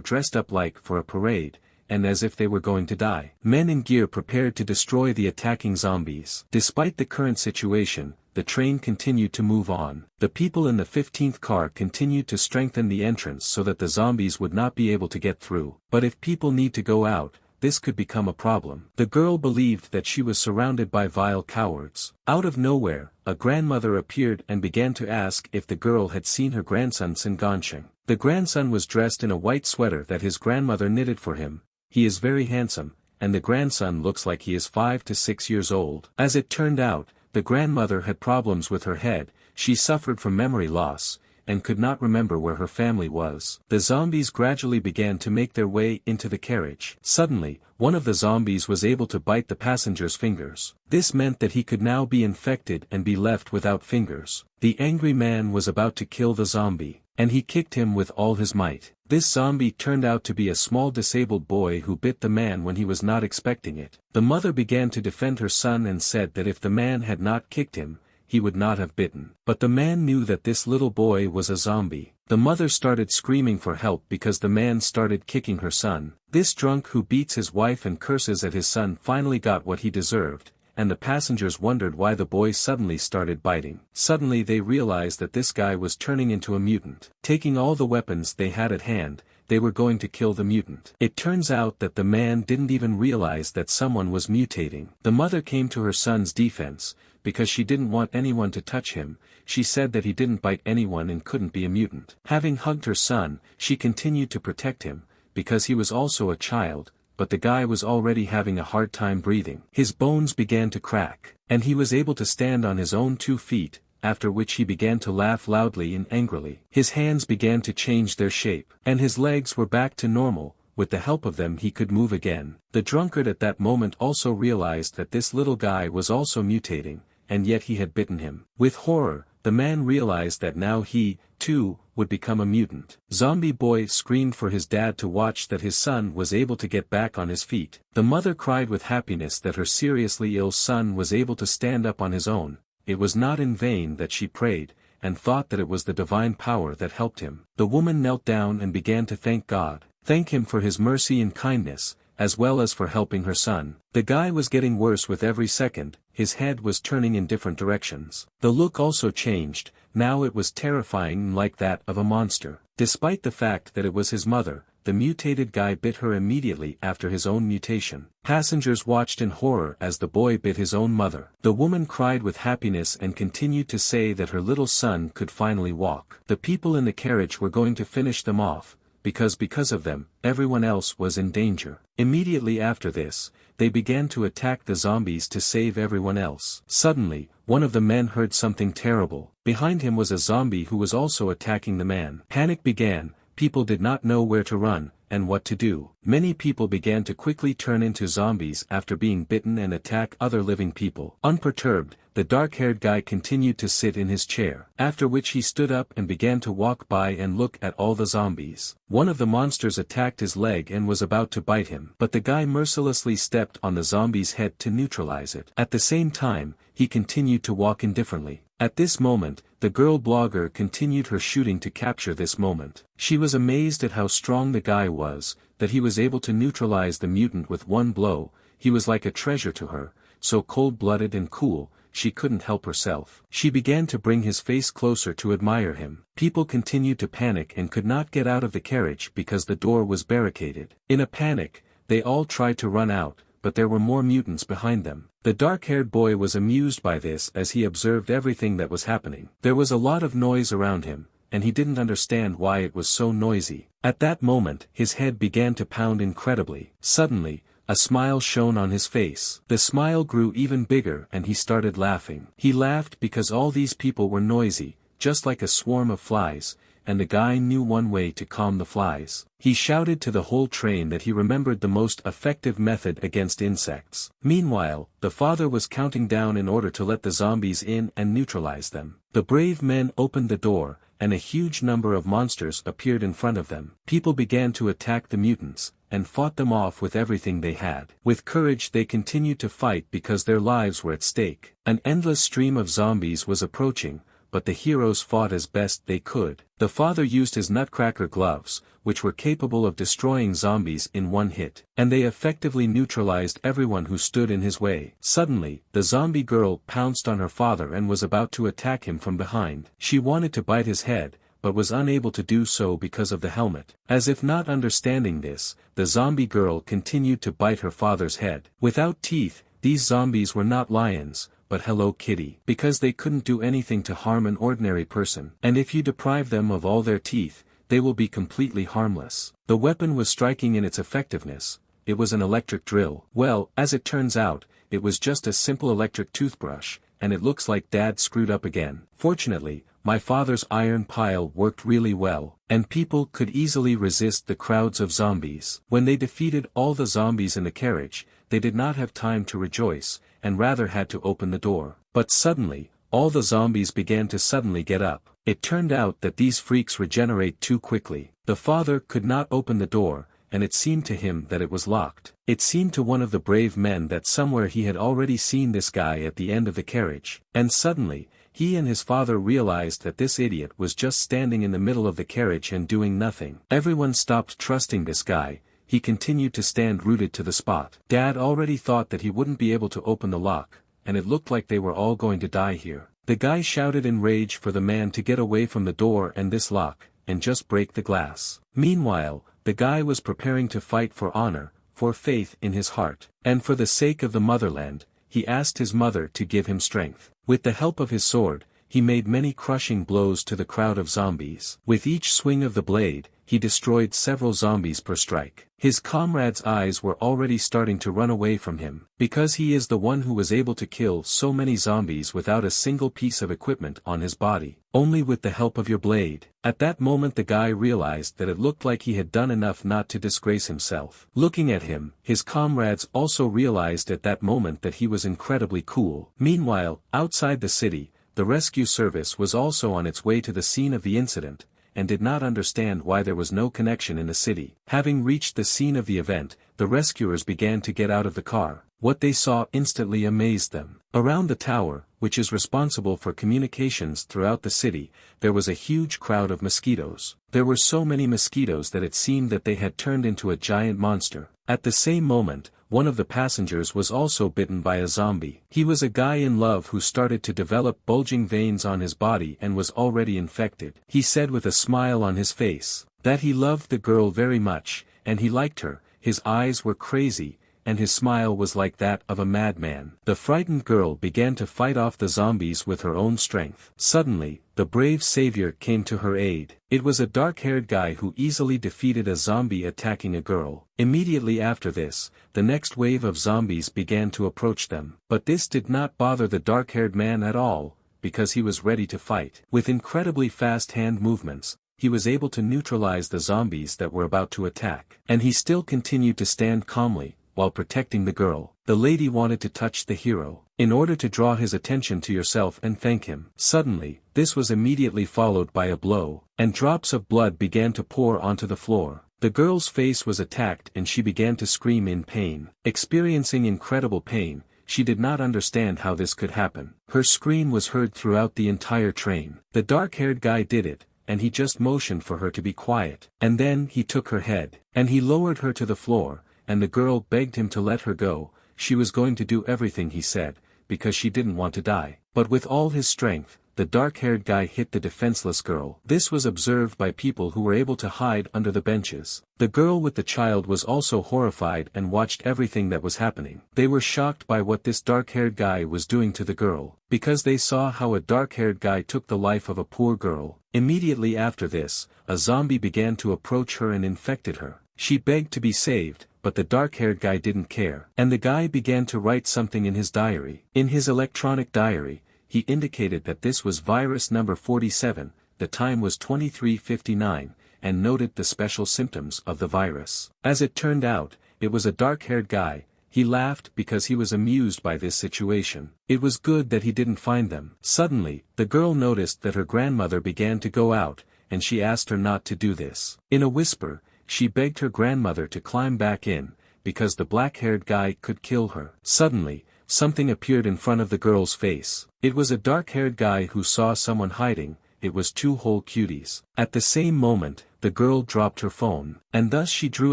dressed up like for a parade, and as if they were going to die. Men in gear prepared to destroy the attacking zombies. Despite the current situation, the train continued to move on. The people in the 15th car continued to strengthen the entrance so that the zombies would not be able to get through. But if people need to go out, this could become a problem. The girl believed that she was surrounded by vile cowards. Out of nowhere, a grandmother appeared and began to ask if the girl had seen her grandson Singansheng. The grandson was dressed in a white sweater that his grandmother knitted for him. He is very handsome, and the grandson looks like he is 5 to 6 years old. As it turned out, the grandmother had problems with her head. She suffered from memory loss, and could not remember where her family was. The zombies gradually began to make their way into the carriage. Suddenly, one of the zombies was able to bite the passenger's fingers. This meant that he could now be infected and be left without fingers. The angry man was about to kill the zombie, and he kicked him with all his might. This zombie turned out to be a small disabled boy who bit the man when he was not expecting it. The mother began to defend her son and said that if the man had not kicked him, he would not have bitten. But the man knew that this little boy was a zombie. The mother started screaming for help because the man started kicking her son. This drunk who beats his wife and curses at his son finally got what he deserved, and the passengers wondered why the boy suddenly started biting. Suddenly they realized that this guy was turning into a mutant. Taking all the weapons they had at hand, they were going to kill the mutant. It turns out that the man didn't even realize that someone was mutating. The mother came to her son's defense, because she didn't want anyone to touch him. She said that he didn't bite anyone and couldn't be a mutant. Having hugged her son, she continued to protect him, because he was also a child, but the guy was already having a hard time breathing. His bones began to crack, and he was able to stand on his own 2 feet, after which he began to laugh loudly and angrily. His hands began to change their shape, and his legs were back to normal. With the help of them he could move again. The drunkard at that moment also realized that this little guy was also mutating, and yet he had bitten him. With horror, the man realized that now he, too, would become a mutant. Zombie boy screamed for his dad to watch that his son was able to get back on his feet. The mother cried with happiness that her seriously ill son was able to stand up on his own. It was not in vain that she prayed, and thought that it was the divine power that helped him. The woman knelt down and began to thank God. Thank him for his mercy and kindness, as well as for helping her son. The guy was getting worse with every second. His head was turning in different directions. The look also changed. Now it was terrifying, like that of a monster. Despite the fact that it was his mother, the mutated guy bit her immediately after his own mutation. Passengers watched in horror as the boy bit his own mother. The woman cried with happiness and continued to say that her little son could finally walk. The people in the carriage were going to finish them off, because of them, everyone else was in danger. Immediately after this, they began to attack the zombies to save everyone else. Suddenly, one of the men heard something terrible. Behind him was a zombie who was also attacking the man. Panic began. People did not know where to run, and what to do. Many people began to quickly turn into zombies after being bitten and attack other living people. Unperturbed, the dark-haired guy continued to sit in his chair, after which he stood up and began to walk by and look at all the zombies. One of the monsters attacked his leg and was about to bite him, but the guy mercilessly stepped on the zombie's head to neutralize it. At the same time, he continued to walk indifferently. At this moment, the girl blogger continued her shooting to capture this moment. She was amazed at how strong the guy was, that he was able to neutralize the mutant with one blow. He was like a treasure to her, so cold-blooded and cool. she couldn't help herself. She began to bring his face closer to admire him. People continued to panic and could not get out of the carriage because the door was barricaded. In a panic, they all tried to run out, but there were more mutants behind them. The dark-haired boy was amused by this as he observed everything that was happening. There was a lot of noise around him, and he didn't understand why it was so noisy. At that moment, his head began to pound incredibly. Suddenly, a smile shone on his face. The smile grew even bigger and he started laughing. He laughed because all these people were noisy, just like a swarm of flies, and the guy knew one way to calm the flies. He shouted to the whole train that he remembered the most effective method against insects. Meanwhile, the father was counting down in order to let the zombies in and neutralize them. The brave men opened the door, and a huge number of monsters appeared in front of them. People began to attack the mutants, and fought them off with everything they had. With courage they continued to fight because their lives were at stake. An endless stream of zombies was approaching, but the heroes fought as best they could. The father used his nutcracker gloves, which were capable of destroying zombies in one hit, and they effectively neutralized everyone who stood in his way. Suddenly, the zombie girl pounced on her father and was about to attack him from behind. She wanted to bite his head, but was unable to do so because of the helmet. As if not understanding this, the zombie girl continued to bite her father's head. Without teeth, these zombies were not lions, but Hello Kitty, because they couldn't do anything to harm an ordinary person. And if you deprive them of all their teeth, they will be completely harmless. The weapon was striking in its effectiveness. It was an electric drill. Well, as it turns out, it was just a simple electric toothbrush, and it looks like Dad screwed up again. Fortunately, my father's iron pile worked really well, and people could easily resist the crowds of zombies. When they defeated all the zombies in the carriage, they did not have time to rejoice, and rather had to open the door. But suddenly, all the zombies began to suddenly get up. It turned out that these freaks regenerate too quickly. The father could not open the door, and it seemed to him that it was locked. It seemed to one of the brave men that somewhere he had already seen this guy at the end of the carriage. And suddenly, he and his father realized that this idiot was just standing in the middle of the carriage and doing nothing. Everyone stopped trusting this guy. He continued to stand rooted to the spot. Dad already thought that he wouldn't be able to open the lock, and it looked like they were all going to die here. The guy shouted in rage for the man to get away from the door and this lock, and just break the glass. Meanwhile, the guy was preparing to fight for honor, for faith in his heart, and for the sake of the motherland. He asked his mother to give him strength. With the help of his sword, he made many crushing blows to the crowd of zombies. With each swing of the blade, he destroyed several zombies per strike. His comrades' eyes were already starting to run away from him, because he is the one who was able to kill so many zombies without a single piece of equipment on his body, only with the help of your blade. At that moment the guy realized that it looked like he had done enough not to disgrace himself. Looking at him, his comrades also realized at that moment that he was incredibly cool. Meanwhile, outside the city, the rescue service was also on its way to the scene of the incident, and did not understand why there was no connection in the city. Having reached the scene of the event, the rescuers began to get out of the car. What they saw instantly amazed them. Around the tower, which is responsible for communications throughout the city, there was a huge crowd of mosquitoes. There were so many mosquitoes that it seemed that they had turned into a giant monster. At the same moment, one of the passengers was also bitten by a zombie. He was a guy in love who started to develop bulging veins on his body and was already infected. He said with a smile on his face that he loved the girl very much, and he liked her. His eyes were crazy, and his smile was like that of a madman. The frightened girl began to fight off the zombies with her own strength. Suddenly, the brave savior came to her aid. It was a dark-haired guy who easily defeated a zombie attacking a girl. Immediately after this, the next wave of zombies began to approach them. But this did not bother the dark-haired man at all, because he was ready to fight. With incredibly fast hand movements, he was able to neutralize the zombies that were about to attack. And he still continued to stand calmly, while protecting the girl. The lady wanted to touch the hero, in order to draw his attention to yourself and thank him. Suddenly, this was immediately followed by a blow, and drops of blood began to pour onto the floor. The girl's face was attacked and she began to scream in pain. Experiencing incredible pain, she did not understand how this could happen. Her scream was heard throughout the entire train. The dark-haired guy did it, and he just motioned for her to be quiet. And then he took her head, and he lowered her to the floor, and the girl begged him to let her go. She was going to do everything he said, because she didn't want to die. But with all his strength, the dark-haired guy hit the defenseless girl. This was observed by people who were able to hide under the benches. The girl with the child was also horrified and watched everything that was happening. They were shocked by what this dark-haired guy was doing to the girl, because they saw how a dark-haired guy took the life of a poor girl. Immediately after this, a zombie began to approach her and infected her. She begged to be saved, but the dark-haired guy didn't care. And the guy began to write something in his diary. In his electronic diary, he indicated that this was virus number 47, the time was 23:59, and noted the special symptoms of the virus. As it turned out, it was a dark-haired guy. He laughed because he was amused by this situation. It was good that he didn't find them. Suddenly, the girl noticed that her grandmother began to go out, and she asked her not to do this. In a whisper, she begged her grandmother to climb back in, because the black-haired guy could kill her. Suddenly, something appeared in front of the girl's face. It was a dark-haired guy who saw someone hiding. It was two whole cuties. At the same moment, the girl dropped her phone, and thus she drew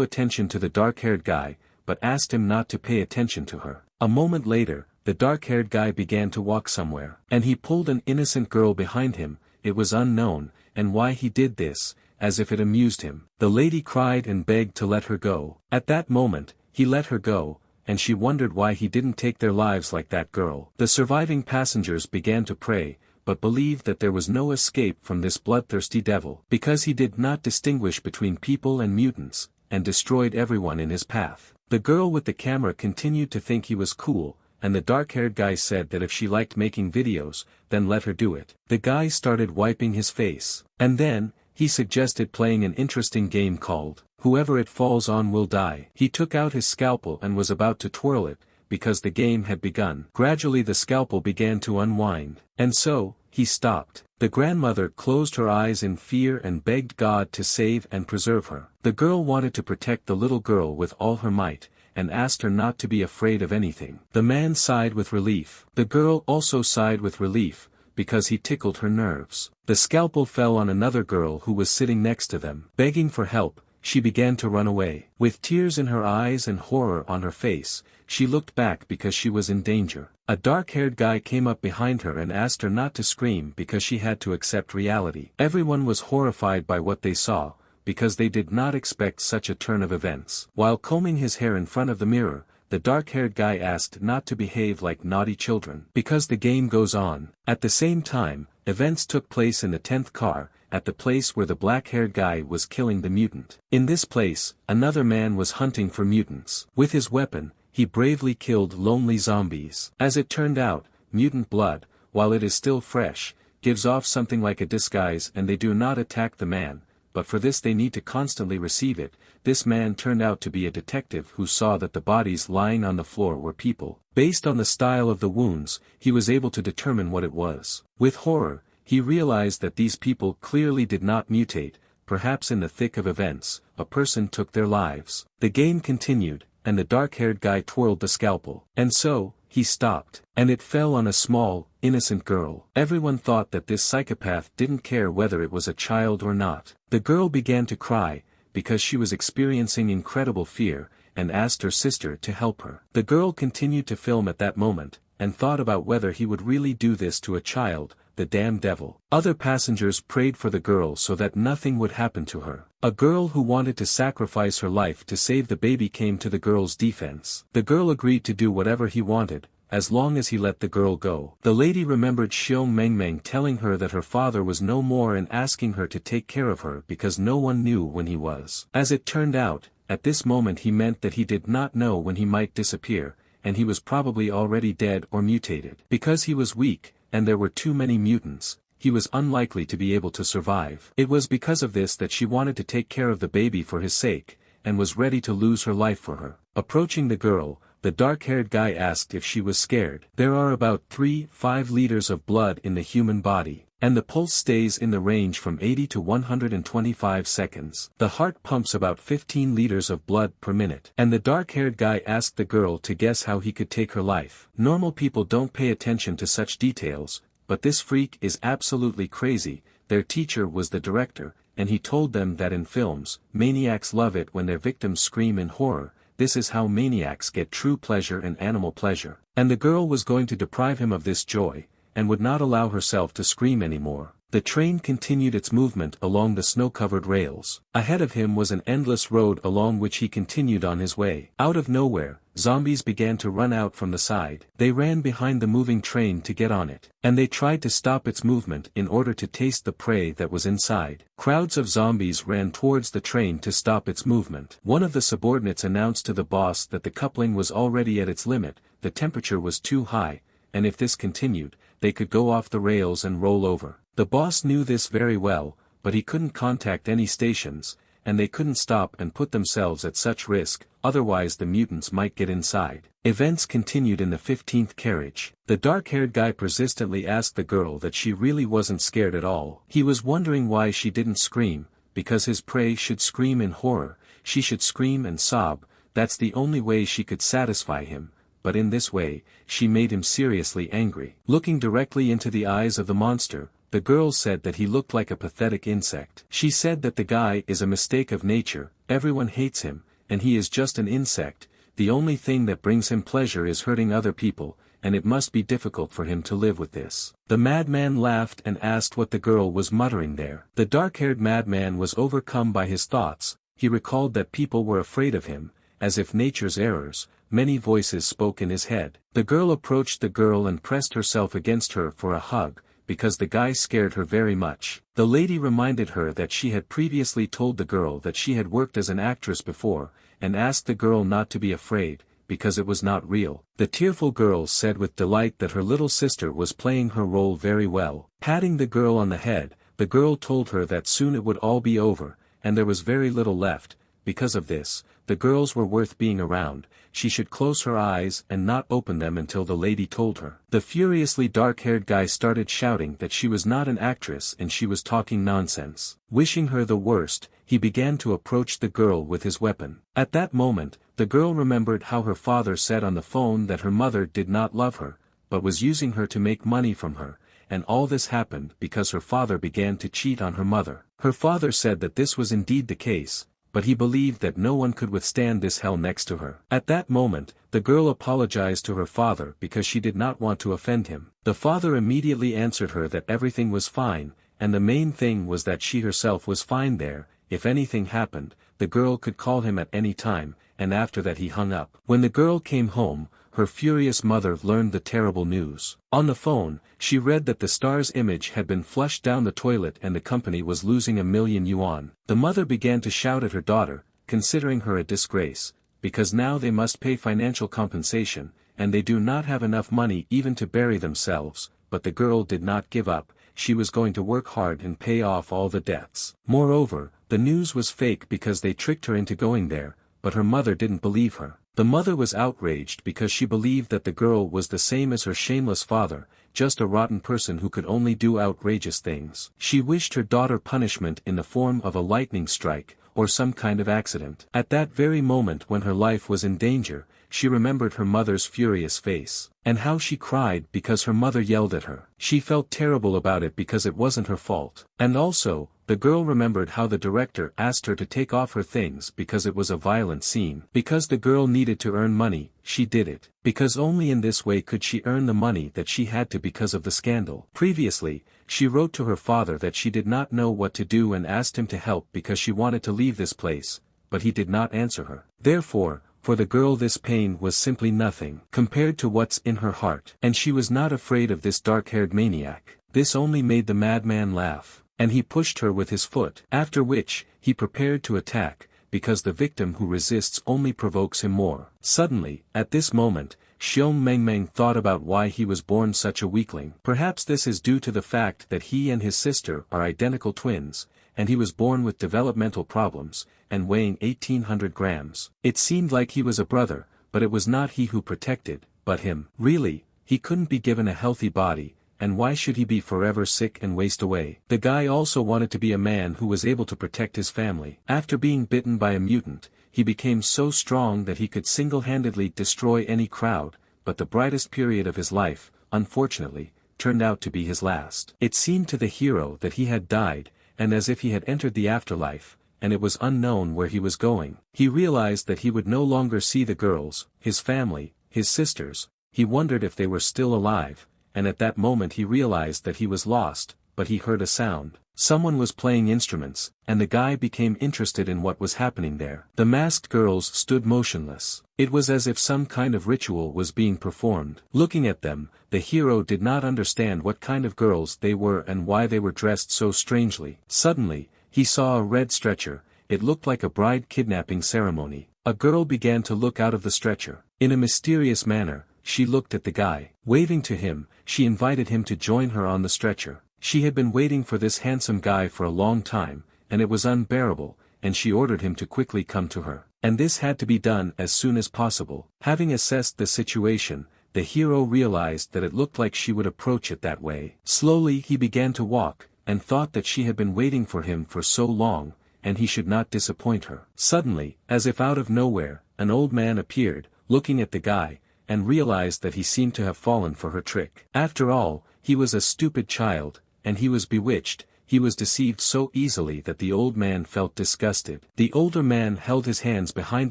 attention to the dark-haired guy, but asked him not to pay attention to her. A moment later, the dark-haired guy began to walk somewhere, and he pulled an innocent girl behind him. It was unknown, and why he did this, as if it amused him. The lady cried and begged to let her go. At that moment, he let her go, and she wondered why he didn't take their lives like that girl. The surviving passengers began to pray, but believed that there was no escape from this bloodthirsty devil, because he did not distinguish between people and mutants, and destroyed everyone in his path. The girl with the camera continued to think he was cool, and the dark-haired guy said that if she liked making videos, then let her do it. The guy started wiping his face, and then, he suggested playing an interesting game called, Whoever It Falls On Will Die. He took out his scalpel and was about to twirl it, because the game had begun. Gradually the scalpel began to unwind, and so, he stopped. The grandmother closed her eyes in fear and begged God to save and preserve her. The girl wanted to protect the little girl with all her might, and asked her not to be afraid of anything. The man sighed with relief. The girl also sighed with relief, because he tickled her nerves. The scalpel fell on another girl who was sitting next to them. Begging for help, she began to run away. With tears in her eyes and horror on her face, she looked back because she was in danger. A dark-haired guy came up behind her and asked her not to scream because she had to accept reality. Everyone was horrified by what they saw, because they did not expect such a turn of events. While combing his hair in front of the mirror, the dark-haired guy asked not to behave like naughty children, because the game goes on. At the same time, events took place in the 10th car, at the place where the black-haired guy was killing the mutant. In this place, another man was hunting for mutants. With his weapon, he bravely killed lonely zombies. As it turned out, mutant blood, while it is still fresh, gives off something like a disguise and they do not attack the man, but for this they need to constantly receive it. This man turned out to be a detective who saw that the bodies lying on the floor were people. Based on the style of the wounds, he was able to determine what it was. With horror, he realized that these people clearly did not mutate. Perhaps in the thick of events, a person took their lives. The game continued, and the dark-haired guy twirled the scalpel. And so, he stopped, and it fell on a small, innocent girl. Everyone thought that this psychopath didn't care whether it was a child or not. The girl began to cry, because she was experiencing incredible fear, and asked her sister to help her. The girl continued to film at that moment, and thought about whether he would really do this to a child, the damn devil. Other passengers prayed for the girl so that nothing would happen to her. A girl who wanted to sacrifice her life to save the baby came to the girl's defense. The girl agreed to do whatever he wanted, as long as he let the girl go. The lady remembered Xiong Mengmeng telling her that her father was no more and asking her to take care of her because no one knew when he was. As it turned out, at this moment he meant that he did not know when he might disappear, and he was probably already dead or mutated. Because he was weak, and there were too many mutants, he was unlikely to be able to survive. It was because of this that she wanted to take care of the baby for his sake, and was ready to lose her life for her. Approaching the girl, the dark-haired guy asked if she was scared. There are about 3-5 liters of blood in the human body, and the pulse stays in the range from 80 to 125 seconds. The heart pumps about 15 liters of blood per minute. And the dark-haired guy asked the girl to guess how he could take her life. Normal people don't pay attention to such details, but this freak is absolutely crazy. Their teacher was the director, and he told them that in films, maniacs love it when their victims scream in horror, this is how maniacs get true pleasure and animal pleasure. And the girl was going to deprive him of this joy, and would not allow herself to scream anymore. The train continued its movement along the snow-covered rails. Ahead of him was an endless road along which he continued on his way. Out of nowhere, zombies began to run out from the side. They ran behind the moving train to get on it, and they tried to stop its movement in order to taste the prey that was inside. Crowds of zombies ran towards the train to stop its movement. One of the subordinates announced to the boss that the coupling was already at its limit, the temperature was too high, and if this continued, they could go off the rails and roll over. The boss knew this very well, but he couldn't contact any stations, and they couldn't stop and put themselves at such risk, otherwise the mutants might get inside. Events continued in the 15th carriage. The dark-haired guy persistently asked the girl that she really wasn't scared at all. He was wondering why she didn't scream, because his prey should scream in horror, she should scream and sob, that's the only way she could satisfy him. But in this way, she made him seriously angry. Looking directly into the eyes of the monster, the girl said that he looked like a pathetic insect. She said that the guy is a mistake of nature, everyone hates him, and he is just an insect, the only thing that brings him pleasure is hurting other people, and it must be difficult for him to live with this. The madman laughed and asked what the girl was muttering there. The dark-haired madman was overcome by his thoughts, he recalled that people were afraid of him, as if nature's errors, many voices spoke in his head. The girl approached the girl and pressed herself against her for a hug, because the guy scared her very much. The lady reminded her that she had previously told the girl that she had worked as an actress before, and asked the girl not to be afraid, because it was not real. The tearful girl said with delight that her little sister was playing her role very well. Patting the girl on the head, the girl told her that soon it would all be over, and there was very little left. Because of this, the girls were worth being around, she should close her eyes and not open them until the lady told her. The furiously dark-haired guy started shouting that she was not an actress and she was talking nonsense. Wishing her the worst, he began to approach the girl with his weapon. At that moment, the girl remembered how her father said on the phone that her mother did not love her, but was using her to make money from her, and all this happened because her father began to cheat on her mother. Her father said that this was indeed the case, but he believed that no one could withstand this hell next to her. At that moment, the girl apologized to her father because she did not want to offend him. The father immediately answered her that everything was fine, and the main thing was that she herself was fine there. If anything happened, the girl could call him at any time, and after that he hung up. When the girl came home, her furious mother learned the terrible news. On the phone, she read that the star's image had been flushed down the toilet and the company was losing $1,000,000. The mother began to shout at her daughter, considering her a disgrace, because now they must pay financial compensation, and they do not have enough money even to bury themselves, but the girl did not give up, she was going to work hard and pay off all the debts. Moreover, the news was fake because they tricked her into going there, but her mother didn't believe her. The mother was outraged because she believed that the girl was the same as her shameless father, just a rotten person who could only do outrageous things. She wished her daughter punishment in the form of a lightning strike, or some kind of accident. At that very moment when her life was in danger, she remembered her mother's furious face, and how she cried because her mother yelled at her. She felt terrible about it because it wasn't her fault. And also, the girl remembered how the director asked her to take off her things because it was a violent scene. Because the girl needed to earn money, she did it. Because only in this way could she earn the money that she had to because of the scandal. Previously, she wrote to her father that she did not know what to do and asked him to help because she wanted to leave this place, but he did not answer her. Therefore, for the girl this pain was simply nothing compared to what's in her heart. And she was not afraid of this dark-haired maniac. This only made the madman laugh, and he pushed her with his foot. After which, he prepared to attack, because the victim who resists only provokes him more. Suddenly, at this moment, Xiong Mengmeng thought about why he was born such a weakling. Perhaps this is due to the fact that he and his sister are identical twins, and he was born with developmental problems, and weighing 1800 grams. It seemed like he was a brother, but it was not he who protected, but him. Really, he couldn't be given a healthy body, and why should he be forever sick and waste away? The guy also wanted to be a man who was able to protect his family. After being bitten by a mutant, he became so strong that he could single-handedly destroy any crowd, but the brightest period of his life, unfortunately, turned out to be his last. It seemed to the hero that he had died, and as if he had entered the afterlife, and it was unknown where he was going. He realized that he would no longer see the girls, his family, his sisters. He wondered if they were still alive, and at that moment he realized that he was lost, but he heard a sound. Someone was playing instruments, and the guy became interested in what was happening there. The masked girls stood motionless. It was as if some kind of ritual was being performed. Looking at them, the hero did not understand what kind of girls they were and why they were dressed so strangely. Suddenly, he saw a red stretcher. It looked like a bride kidnapping ceremony. A girl began to look out of the stretcher. In a mysterious manner, she looked at the guy. Waving to him, she invited him to join her on the stretcher. She had been waiting for this handsome guy for a long time, and it was unbearable, and she ordered him to quickly come to her. And this had to be done as soon as possible. Having assessed the situation, the hero realized that it looked like she would approach it that way. Slowly he began to walk, and thought that she had been waiting for him for so long, and he should not disappoint her. Suddenly, as if out of nowhere, an old man appeared, looking at the guy, and realized that he seemed to have fallen for her trick. After all, he was a stupid child, and he was bewitched. He was deceived so easily that the old man felt disgusted. The older man held his hands behind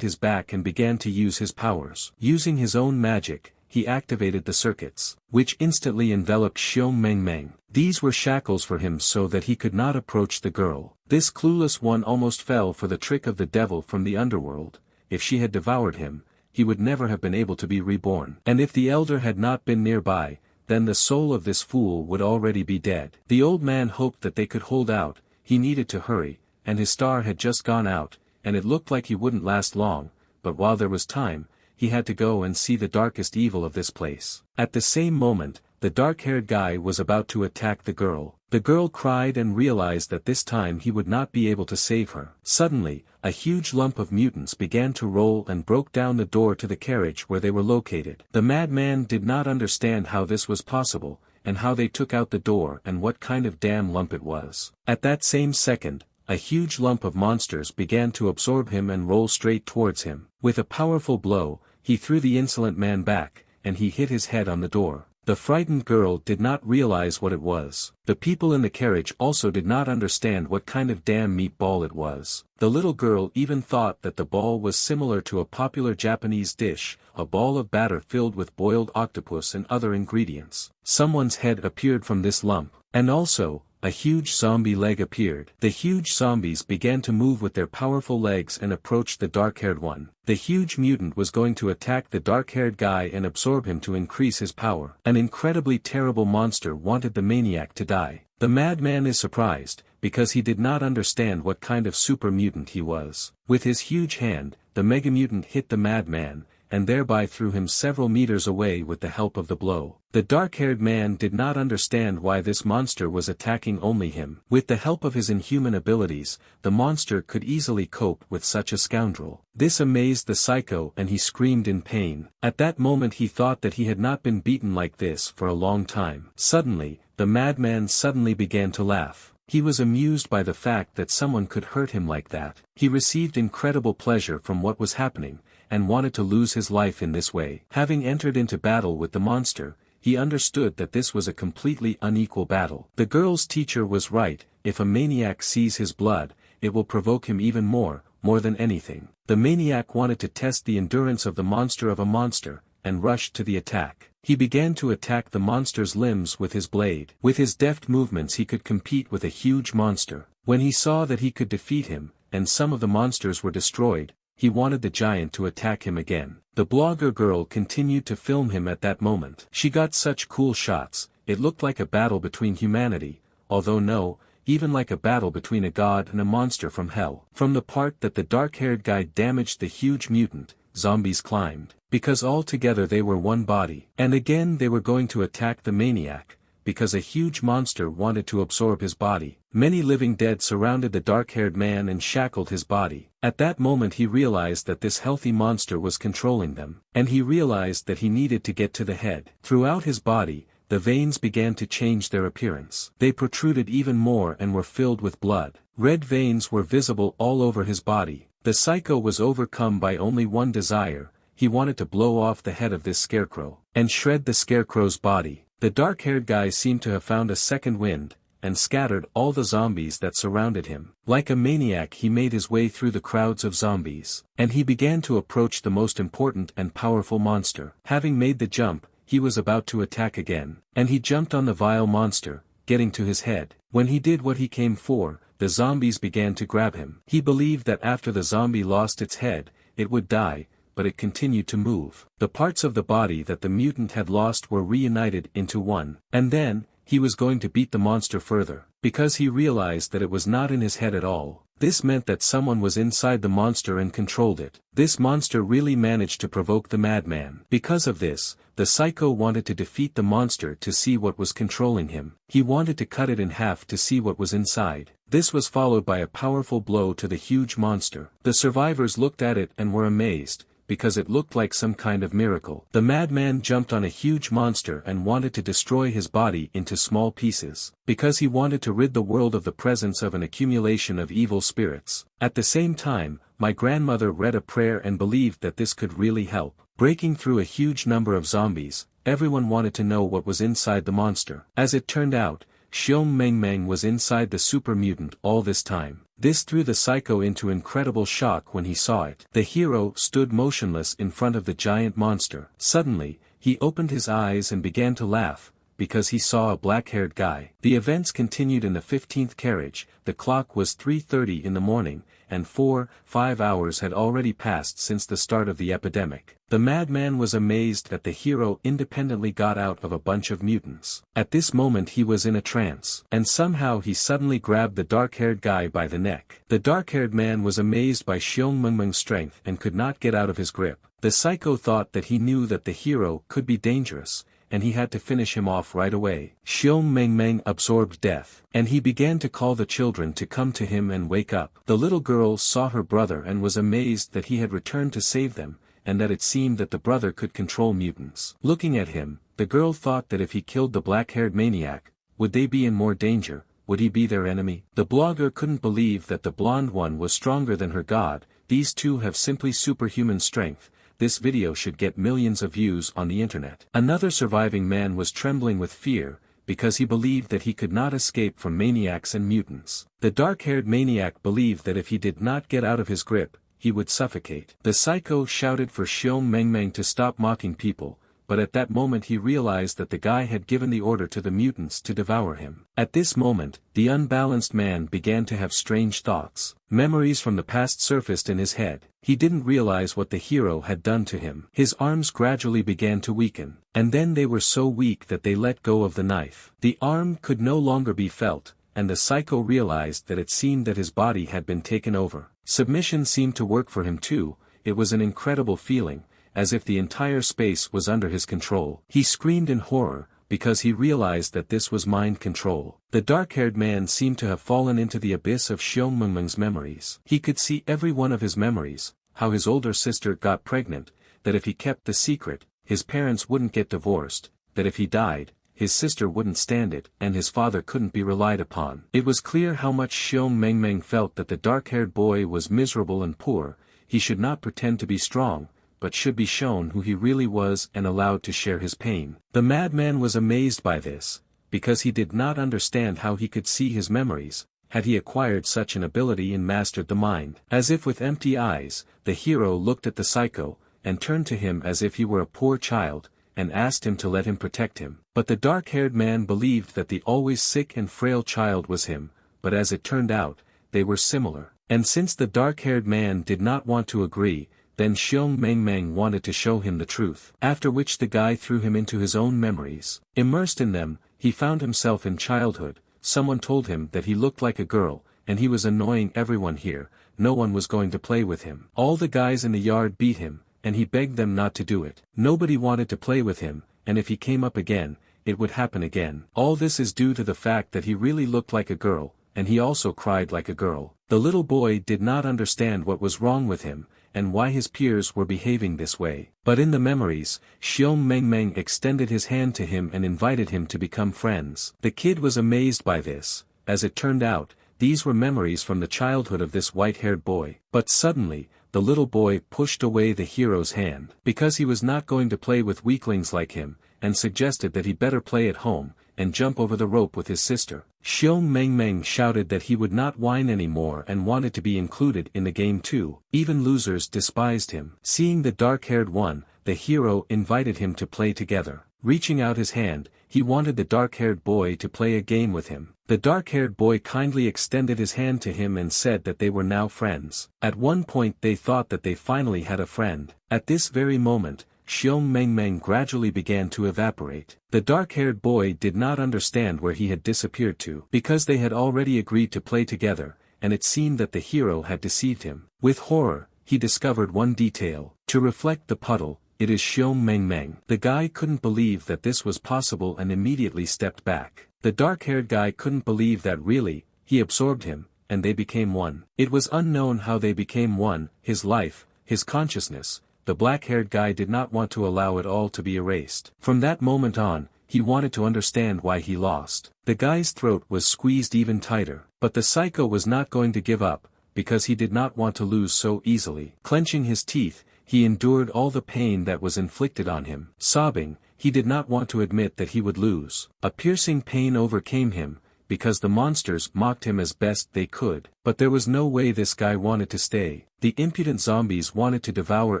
his back and began to use his powers. Using his own magic, he activated the circuits, which instantly enveloped Xiong Meng Meng. These were shackles for him so that he could not approach the girl. This clueless one almost fell for the trick of the devil from the underworld. If she had devoured him, he would never have been able to be reborn. And if the elder had not been nearby, then the soul of this fool would already be dead. The old man hoped that they could hold out. He needed to hurry, and his star had just gone out, and it looked like he wouldn't last long, but while there was time, he had to go and see the darkest evil of this place. At the same moment, the dark-haired guy was about to attack the girl. The girl cried and realized that this time he would not be able to save her. Suddenly, a huge lump of mutants began to roll and broke down the door to the carriage where they were located. The madman did not understand how this was possible, and how they took out the door and what kind of damn lump it was. At that same second, a huge lump of monsters began to absorb him and roll straight towards him. With a powerful blow, he threw the insolent man back, and he hit his head on the door. The frightened girl did not realize what it was. The people in the carriage also did not understand what kind of damn meatball it was. The little girl even thought that the ball was similar to a popular Japanese dish, a ball of batter filled with boiled octopus and other ingredients. Someone's head appeared from this lump, and also, a huge zombie leg appeared. The huge zombies began to move with their powerful legs and approached the dark-haired one. The huge mutant was going to attack the dark-haired guy and absorb him to increase his power. An incredibly terrible monster wanted the maniac to die. The madman is surprised, because he did not understand what kind of super mutant he was. With his huge hand, the mega mutant hit the madman, and thereby threw him several meters away with the help of the blow. The dark-haired man did not understand why this monster was attacking only him. With the help of his inhuman abilities, the monster could easily cope with such a scoundrel. This amazed the psycho and he screamed in pain. At that moment he thought that he had not been beaten like this for a long time. Suddenly, the madman suddenly began to laugh. He was amused by the fact that someone could hurt him like that. He received incredible pleasure from what was happening, and wanted to lose his life in this way. Having entered into battle with the monster, he understood that this was a completely unequal battle. The girl's teacher was right. If a maniac sees his blood, it will provoke him even more than anything. The maniac wanted to test the endurance of the monster, and rushed to the attack. He began to attack the monster's limbs with his blade. With his deft movements he could compete with a huge monster. When he saw that he could defeat him, and some of the monsters were destroyed, he wanted the giant to attack him again. The blogger girl continued to film him at that moment. She got such cool shots, it looked like a battle between humanity, although no, even like a battle between a god and a monster from hell. From the part that the dark-haired guy damaged the huge mutant, zombies climbed. Because all together they were one body. And again they were going to attack the maniac, because a huge monster wanted to absorb his body. Many living dead surrounded the dark-haired man and shackled his body. At that moment he realized that this healthy monster was controlling them, and he realized that he needed to get to the head. Throughout his body, the veins began to change their appearance. They protruded even more and were filled with blood. Red veins were visible all over his body. The psycho was overcome by only one desire. He wanted to blow off the head of this scarecrow, and shred the scarecrow's body. The dark-haired guy seemed to have found a second wind, and scattered all the zombies that surrounded him. Like a maniac he made his way through the crowds of zombies, and he began to approach the most important and powerful monster. Having made the jump, he was about to attack again, and he jumped on the vile monster, getting to his head. When he did what he came for, the zombies began to grab him. He believed that after the zombie lost its head, it would die, but it continued to move. The parts of the body that the mutant had lost were reunited into one. And then, he was going to beat the monster further, because he realized that it was not in his head at all. This meant that someone was inside the monster and controlled it. This monster really managed to provoke the madman. Because of this, the psycho wanted to defeat the monster to see what was controlling him. He wanted to cut it in half to see what was inside. This was followed by a powerful blow to the huge monster. The survivors looked at it and were amazed, because it looked like some kind of miracle. The madman jumped on a huge monster and wanted to destroy his body into small pieces, because he wanted to rid the world of the presence of an accumulation of evil spirits. At the same time, my grandmother read a prayer and believed that this could really help. Breaking through a huge number of zombies, everyone wanted to know what was inside the monster. As it turned out, Xiong Meng Meng was inside the super mutant all this time. This threw the psycho into incredible shock when he saw it. The hero stood motionless in front of the giant monster. Suddenly, he opened his eyes and began to laugh, because he saw a black-haired guy. The events continued in the 15th carriage. The clock was 3:30 in the morning, and 4-5 hours had already passed since the start of the epidemic. The madman was amazed that the hero independently got out of a bunch of mutants. At this moment he was in a trance, and somehow he suddenly grabbed the dark-haired guy by the neck. The dark-haired man was amazed by Xiong Mengmeng's strength and could not get out of his grip. The psycho thought that he knew that the hero could be dangerous, and he had to finish him off right away. Xiong Mengmeng absorbed death, and he began to call the children to come to him and wake up. The little girl saw her brother and was amazed that he had returned to save them, and that it seemed that the brother could control mutants. Looking at him, the girl thought that if he killed the black-haired maniac, would they be in more danger? Would he be their enemy? The blogger couldn't believe that the blonde one was stronger than her god. These two have simply superhuman strength. This video should get millions of views on the internet. Another surviving man was trembling with fear, because he believed that he could not escape from maniacs and mutants. The dark-haired maniac believed that if he did not get out of his grip, he would suffocate. The psycho shouted for Xiong Mengmeng to stop mocking people, but at that moment he realized that the guy had given the order to the mutants to devour him. At this moment, the unbalanced man began to have strange thoughts. Memories from the past surfaced in his head. He didn't realize what the hero had done to him. His arms gradually began to weaken, and then they were so weak that they let go of the knife. The arm could no longer be felt, and the psycho realized that it seemed that his body had been taken over. Submission seemed to work for him too. It was an incredible feeling, as if the entire space was under his control. He screamed in horror, because he realized that this was mind control. The dark-haired man seemed to have fallen into the abyss of Xiong Mengmeng's memories. He could see every one of his memories, how his older sister got pregnant, that if he kept the secret, his parents wouldn't get divorced, that if he died, his sister wouldn't stand it, and his father couldn't be relied upon. It was clear how much Xiong Mengmeng felt that the dark-haired boy was miserable and poor. He should not pretend to be strong, but should be shown who he really was and allowed to share his pain. The madman was amazed by this, because he did not understand how he could see his memories. Had he acquired such an ability and mastered the mind? As if with empty eyes, the hero looked at the psycho, and turned to him as if he were a poor child, and asked him to let him protect him. But the dark-haired man believed that the always sick and frail child was him, but as it turned out, they were similar. And since the dark-haired man did not want to agree, then Xiong Mengmeng wanted to show him the truth. After which the guy threw him into his own memories. Immersed in them, he found himself in childhood. Someone told him that he looked like a girl, and he was annoying everyone here. No one was going to play with him. All the guys in the yard beat him, and he begged them not to do it. Nobody wanted to play with him, and if he came up again, it would happen again. All this is due to the fact that he really looked like a girl, and he also cried like a girl. The little boy did not understand what was wrong with him, and why his peers were behaving this way. But in the memories, Xiong Mengmeng extended his hand to him and invited him to become friends. The kid was amazed by this. As it turned out, these were memories from the childhood of this white-haired boy. But suddenly, the little boy pushed away the hero's hand, because he was not going to play with weaklings like him, and suggested that he better play at home, and jump over the rope with his sister. Xiong Mengmeng shouted that he would not whine anymore and wanted to be included in the game too. Even losers despised him. Seeing the dark-haired one, the hero invited him to play together. Reaching out his hand, he wanted the dark-haired boy to play a game with him. The dark-haired boy kindly extended his hand to him and said that they were now friends. At one point they thought that they finally had a friend. At this very moment, Xiong Mengmeng gradually began to evaporate. The dark-haired boy did not understand where he had disappeared to, because they had already agreed to play together, and it seemed that the hero had deceived him. With horror, he discovered one detail. To reflect the puddle, it is Xiong Mengmeng. The guy couldn't believe that this was possible and immediately stepped back. The dark-haired guy couldn't believe that really, he absorbed him, and they became one. It was unknown how they became one, his life, his consciousness. The black-haired guy did not want to allow it all to be erased. From that moment on, he wanted to understand why he lost. The guy's throat was squeezed even tighter. But the psycho was not going to give up, because he did not want to lose so easily. Clenching his teeth, he endured all the pain that was inflicted on him. Sobbing, he did not want to admit that he would lose. A piercing pain overcame him, because the monsters mocked him as best they could. But there was no way this guy wanted to stay. The impudent zombies wanted to devour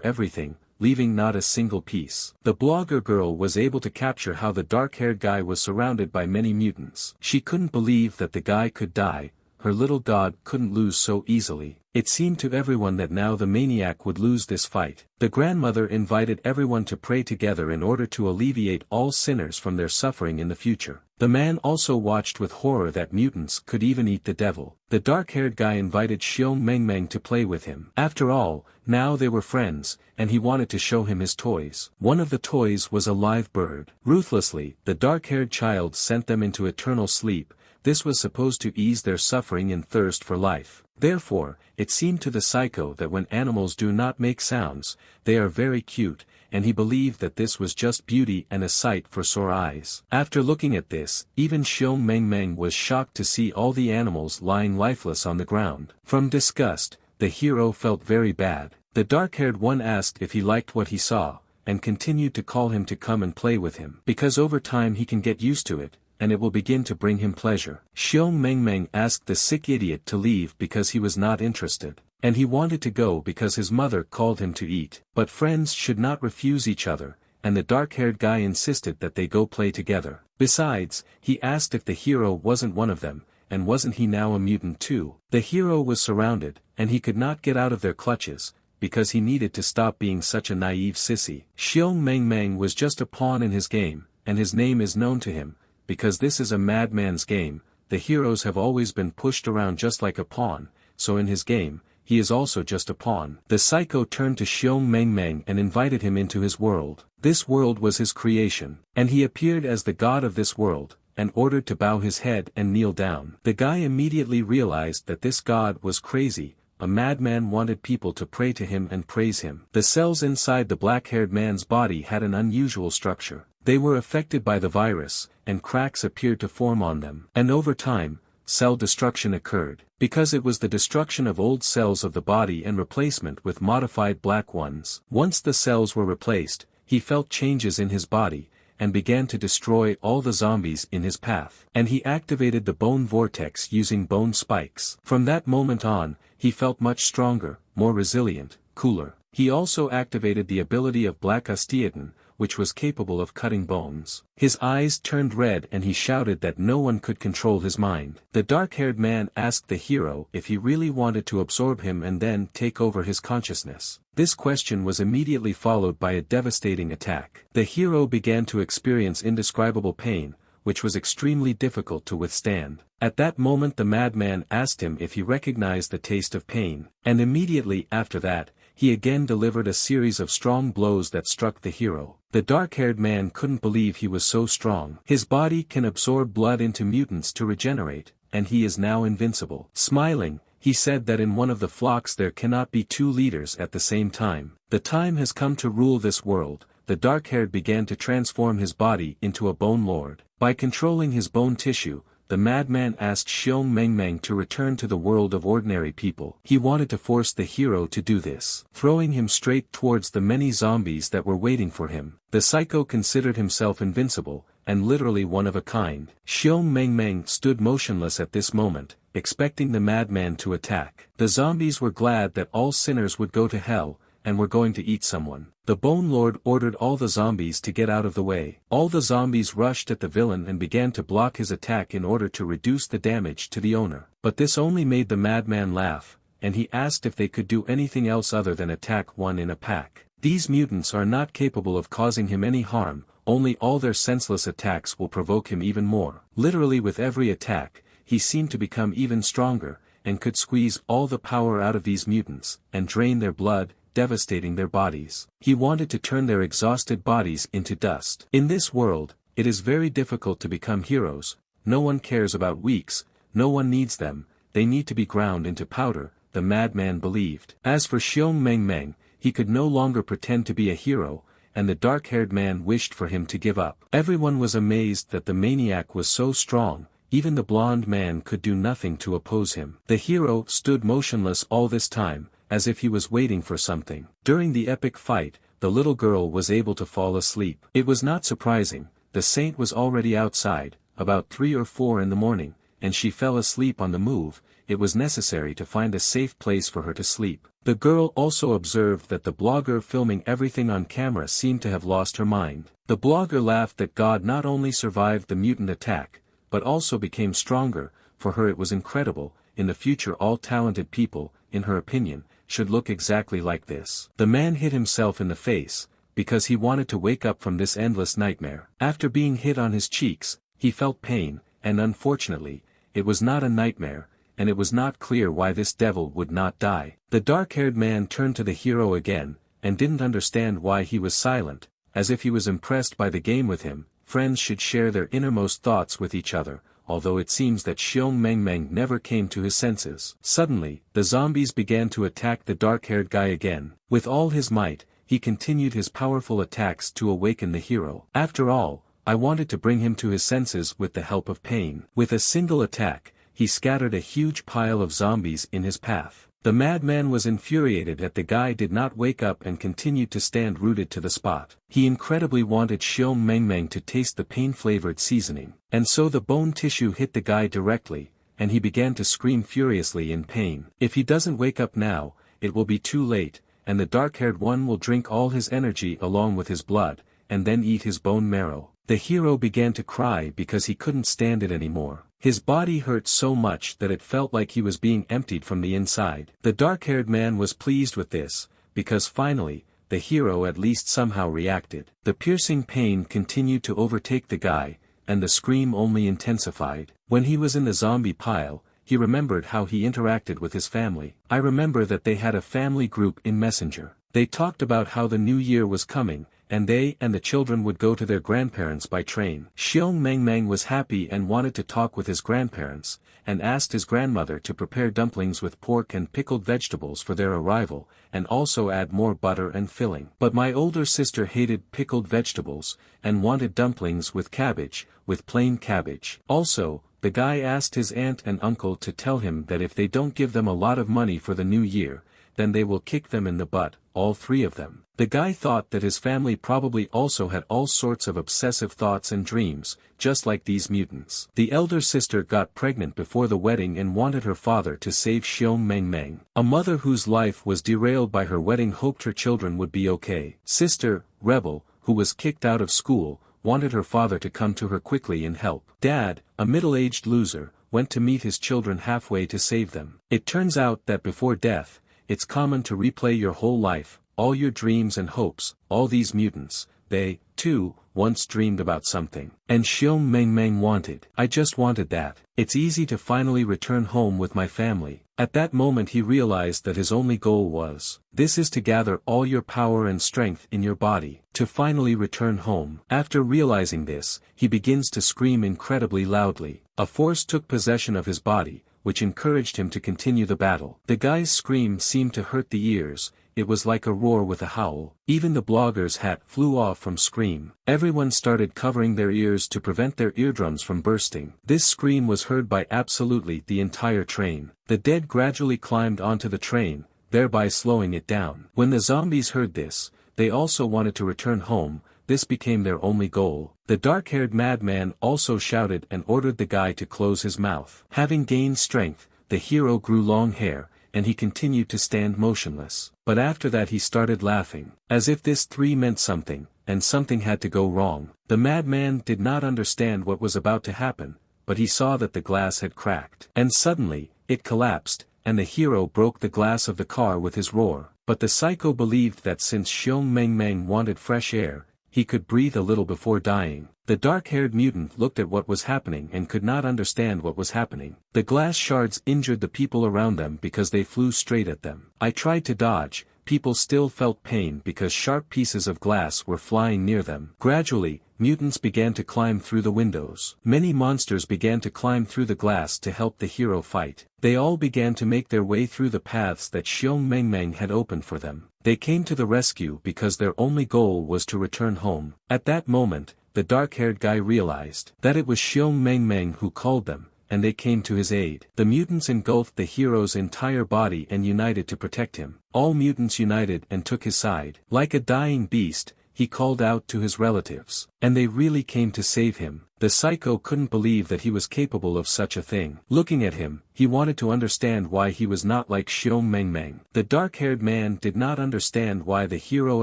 everything, leaving not a single piece. The blogger girl was able to capture how the dark-haired guy was surrounded by many mutants. She couldn't believe that the guy could die. Her little god couldn't lose so easily. It seemed to everyone that now the maniac would lose this fight. The grandmother invited everyone to pray together in order to alleviate all sinners from their suffering in the future. The man also watched with horror that mutants could even eat the devil. The dark-haired guy invited Xiong Mengmeng to play with him. After all, now they were friends, and he wanted to show him his toys. One of the toys was a live bird. Ruthlessly, the dark-haired child sent them into eternal sleep. This was supposed to ease their suffering and thirst for life. Therefore, it seemed to the psycho that when animals do not make sounds, they are very cute, and he believed that this was just beauty and a sight for sore eyes. After looking at this, even Xiong Mengmeng was shocked to see all the animals lying lifeless on the ground. From disgust, the hero felt very bad. The dark-haired one asked if he liked what he saw, and continued to call him to come and play with him. Because over time he can get used to it, and it will begin to bring him pleasure. Xiong Mengmeng asked the sick idiot to leave because he was not interested. And he wanted to go because his mother called him to eat. But friends should not refuse each other, and the dark-haired guy insisted that they go play together. Besides, he asked if the hero wasn't one of them, and wasn't he now a mutant too? The hero was surrounded, and he could not get out of their clutches, because he needed to stop being such a naive sissy. Xiong Mengmeng was just a pawn in his game, and his name is known to him. Because this is a madman's game, the heroes have always been pushed around just like a pawn, so in his game, he is also just a pawn. The psycho turned to Xiong Mengmeng and invited him into his world. This world was his creation, and he appeared as the god of this world, and ordered to bow his head and kneel down. The guy immediately realized that this god was crazy. A madman wanted people to pray to him and praise him. The cells inside the black-haired man's body had an unusual structure. They were affected by the virus, and cracks appeared to form on them. And over time, cell destruction occurred. Because it was the destruction of old cells of the body and replacement with modified black ones. Once the cells were replaced, he felt changes in his body, and began to destroy all the zombies in his path. And he activated the bone vortex using bone spikes. From that moment on, he felt much stronger, more resilient, cooler. He also activated the ability of Black Astiatin, which was capable of cutting bones. His eyes turned red and he shouted that no one could control his mind. The dark-haired man asked the hero if he really wanted to absorb him and then take over his consciousness. This question was immediately followed by a devastating attack. The hero began to experience indescribable pain, which was extremely difficult to withstand. At that moment the madman asked him if he recognized the taste of pain, and immediately after that, he again delivered a series of strong blows that struck the hero. The dark-haired man couldn't believe he was so strong. His body can absorb blood into mutants to regenerate, and he is now invincible. Smiling, he said that in one of the flocks there cannot be two leaders at the same time. The time has come to rule this world. The dark-haired began to transform his body into a bone lord. By controlling his bone tissue, the madman asked Xiong Mengmeng to return to the world of ordinary people. He wanted to force the hero to do this, throwing him straight towards the many zombies that were waiting for him. The psycho considered himself invincible, and literally one of a kind. Xiong Meng stood motionless at this moment, expecting the madman to attack. The zombies were glad that all sinners would go to hell, and were going to eat someone. The Bone Lord ordered all the zombies to get out of the way. All the zombies rushed at the villain and began to block his attack in order to reduce the damage to the owner. But this only made the madman laugh, and he asked if they could do anything else other than attack one in a pack. These mutants are not capable of causing him any harm, only all their senseless attacks will provoke him even more. Literally with every attack, he seemed to become even stronger, and could squeeze all the power out of these mutants, and drain their blood, devastating their bodies. He wanted to turn their exhausted bodies into dust. In this world, it is very difficult to become heroes. No one cares about weaks, no one needs them, they need to be ground into powder, the madman believed. As for Xiong Meng, he could no longer pretend to be a hero, and the dark-haired man wished for him to give up. Everyone was amazed that the maniac was so strong, even the blonde man could do nothing to oppose him. The hero stood motionless all this time, as if he was waiting for something. During the epic fight, the little girl was able to fall asleep. It was not surprising, the saint was already outside, about 3 or 4 in the morning, and she fell asleep on the move. It was necessary to find a safe place for her to sleep. The girl also observed that the blogger filming everything on camera seemed to have lost her mind. The blogger laughed that God not only survived the mutant attack, but also became stronger. For her it was incredible. In the future all talented people, in her opinion, should look exactly like this. The man hit himself in the face, because he wanted to wake up from this endless nightmare. After being hit on his cheeks, he felt pain, and unfortunately, it was not a nightmare, and it was not clear why this devil would not die. The dark-haired man turned to the hero again, and didn't understand why he was silent, as if he was impressed by the game with him. Friends should share their innermost thoughts with each other, although it seems that Xiong Meng never came to his senses. Suddenly, the zombies began to attack the dark-haired guy again. With all his might, he continued his powerful attacks to awaken the hero. After all, I wanted to bring him to his senses with the help of pain. With a single attack, he scattered a huge pile of zombies in his path. The madman was infuriated that the guy did not wake up and continued to stand rooted to the spot. He incredibly wanted Xiong Meng to taste the pain-flavored seasoning. And so the bone tissue hit the guy directly, and he began to scream furiously in pain. If he doesn't wake up now, it will be too late, and the dark-haired one will drink all his energy along with his blood, and then eat his bone marrow. The hero began to cry because he couldn't stand it anymore. His body hurt so much that it felt like he was being emptied from the inside. The dark-haired man was pleased with this, because finally, the hero at least somehow reacted. The piercing pain continued to overtake the guy, and the scream only intensified. When he was in the zombie pile, he remembered how he interacted with his family. I remember that they had a family group in Messenger. They talked about how the new year was coming, and they and the children would go to their grandparents by train. Xiong Meng was happy and wanted to talk with his grandparents, and asked his grandmother to prepare dumplings with pork and pickled vegetables for their arrival, and also add more butter and filling. But my older sister hated pickled vegetables, and wanted dumplings with cabbage, with plain cabbage. Also, the guy asked his aunt and uncle to tell him that if they don't give them a lot of money for the new year, then they will kick them in the butt, all 3 of them. The guy thought that his family probably also had all sorts of obsessive thoughts and dreams, just like these mutants. The elder sister got pregnant before the wedding and wanted her father to save Xiong Meng. A mother whose life was derailed by her wedding hoped her children would be okay. Sister, Rebel, who was kicked out of school, wanted her father to come to her quickly and help. Dad, a middle-aged loser, went to meet his children halfway to save them. It turns out that before death, it's common to replay your whole life, all your dreams and hopes. All these mutants, they, too, once dreamed about something. And Xiong Meng wanted. I just wanted that. It's easy to finally return home with my family. At that moment he realized that his only goal was, this is to gather all your power and strength in your body, to finally return home. After realizing this, he begins to scream incredibly loudly. A force took possession of his body, which encouraged him to continue the battle. The guy's scream seemed to hurt the ears. It was like a roar with a howl. Even the blogger's hat flew off from scream. Everyone started covering their ears to prevent their eardrums from bursting. This scream was heard by absolutely the entire train. The dead gradually climbed onto the train, thereby slowing it down. When the zombies heard this, they also wanted to return home, this became their only goal. The dark-haired madman also shouted and ordered the guy to close his mouth. Having gained strength, the hero grew long hair, and he continued to stand motionless. But after that he started laughing, as if this three meant something, and something had to go wrong. The madman did not understand what was about to happen, but he saw that the glass had cracked. And suddenly, it collapsed, and the hero broke the glass of the car with his roar. But the psycho believed that since Xiong Meng Meng wanted fresh air, he could breathe a little before dying. The dark-haired mutant looked at what was happening and could not understand what was happening. The glass shards injured the people around them because they flew straight at them. I tried to dodge. People still felt pain because sharp pieces of glass were flying near them. Gradually, mutants began to climb through the windows. Many monsters began to climb through the glass to help the hero fight. They all began to make their way through the paths that Xiong Meng Meng had opened for them. They came to the rescue because their only goal was to return home. At that moment, the dark-haired guy realized that it was Xiong Meng Meng who called them, and they came to his aid. The mutants engulfed the hero's entire body and united to protect him. All mutants united and took his side. Like a dying beast, he called out to his relatives, and they really came to save him. The psycho couldn't believe that he was capable of such a thing. Looking at him, he wanted to understand why he was not like Xiong Meng Meng. The dark-haired man did not understand why the hero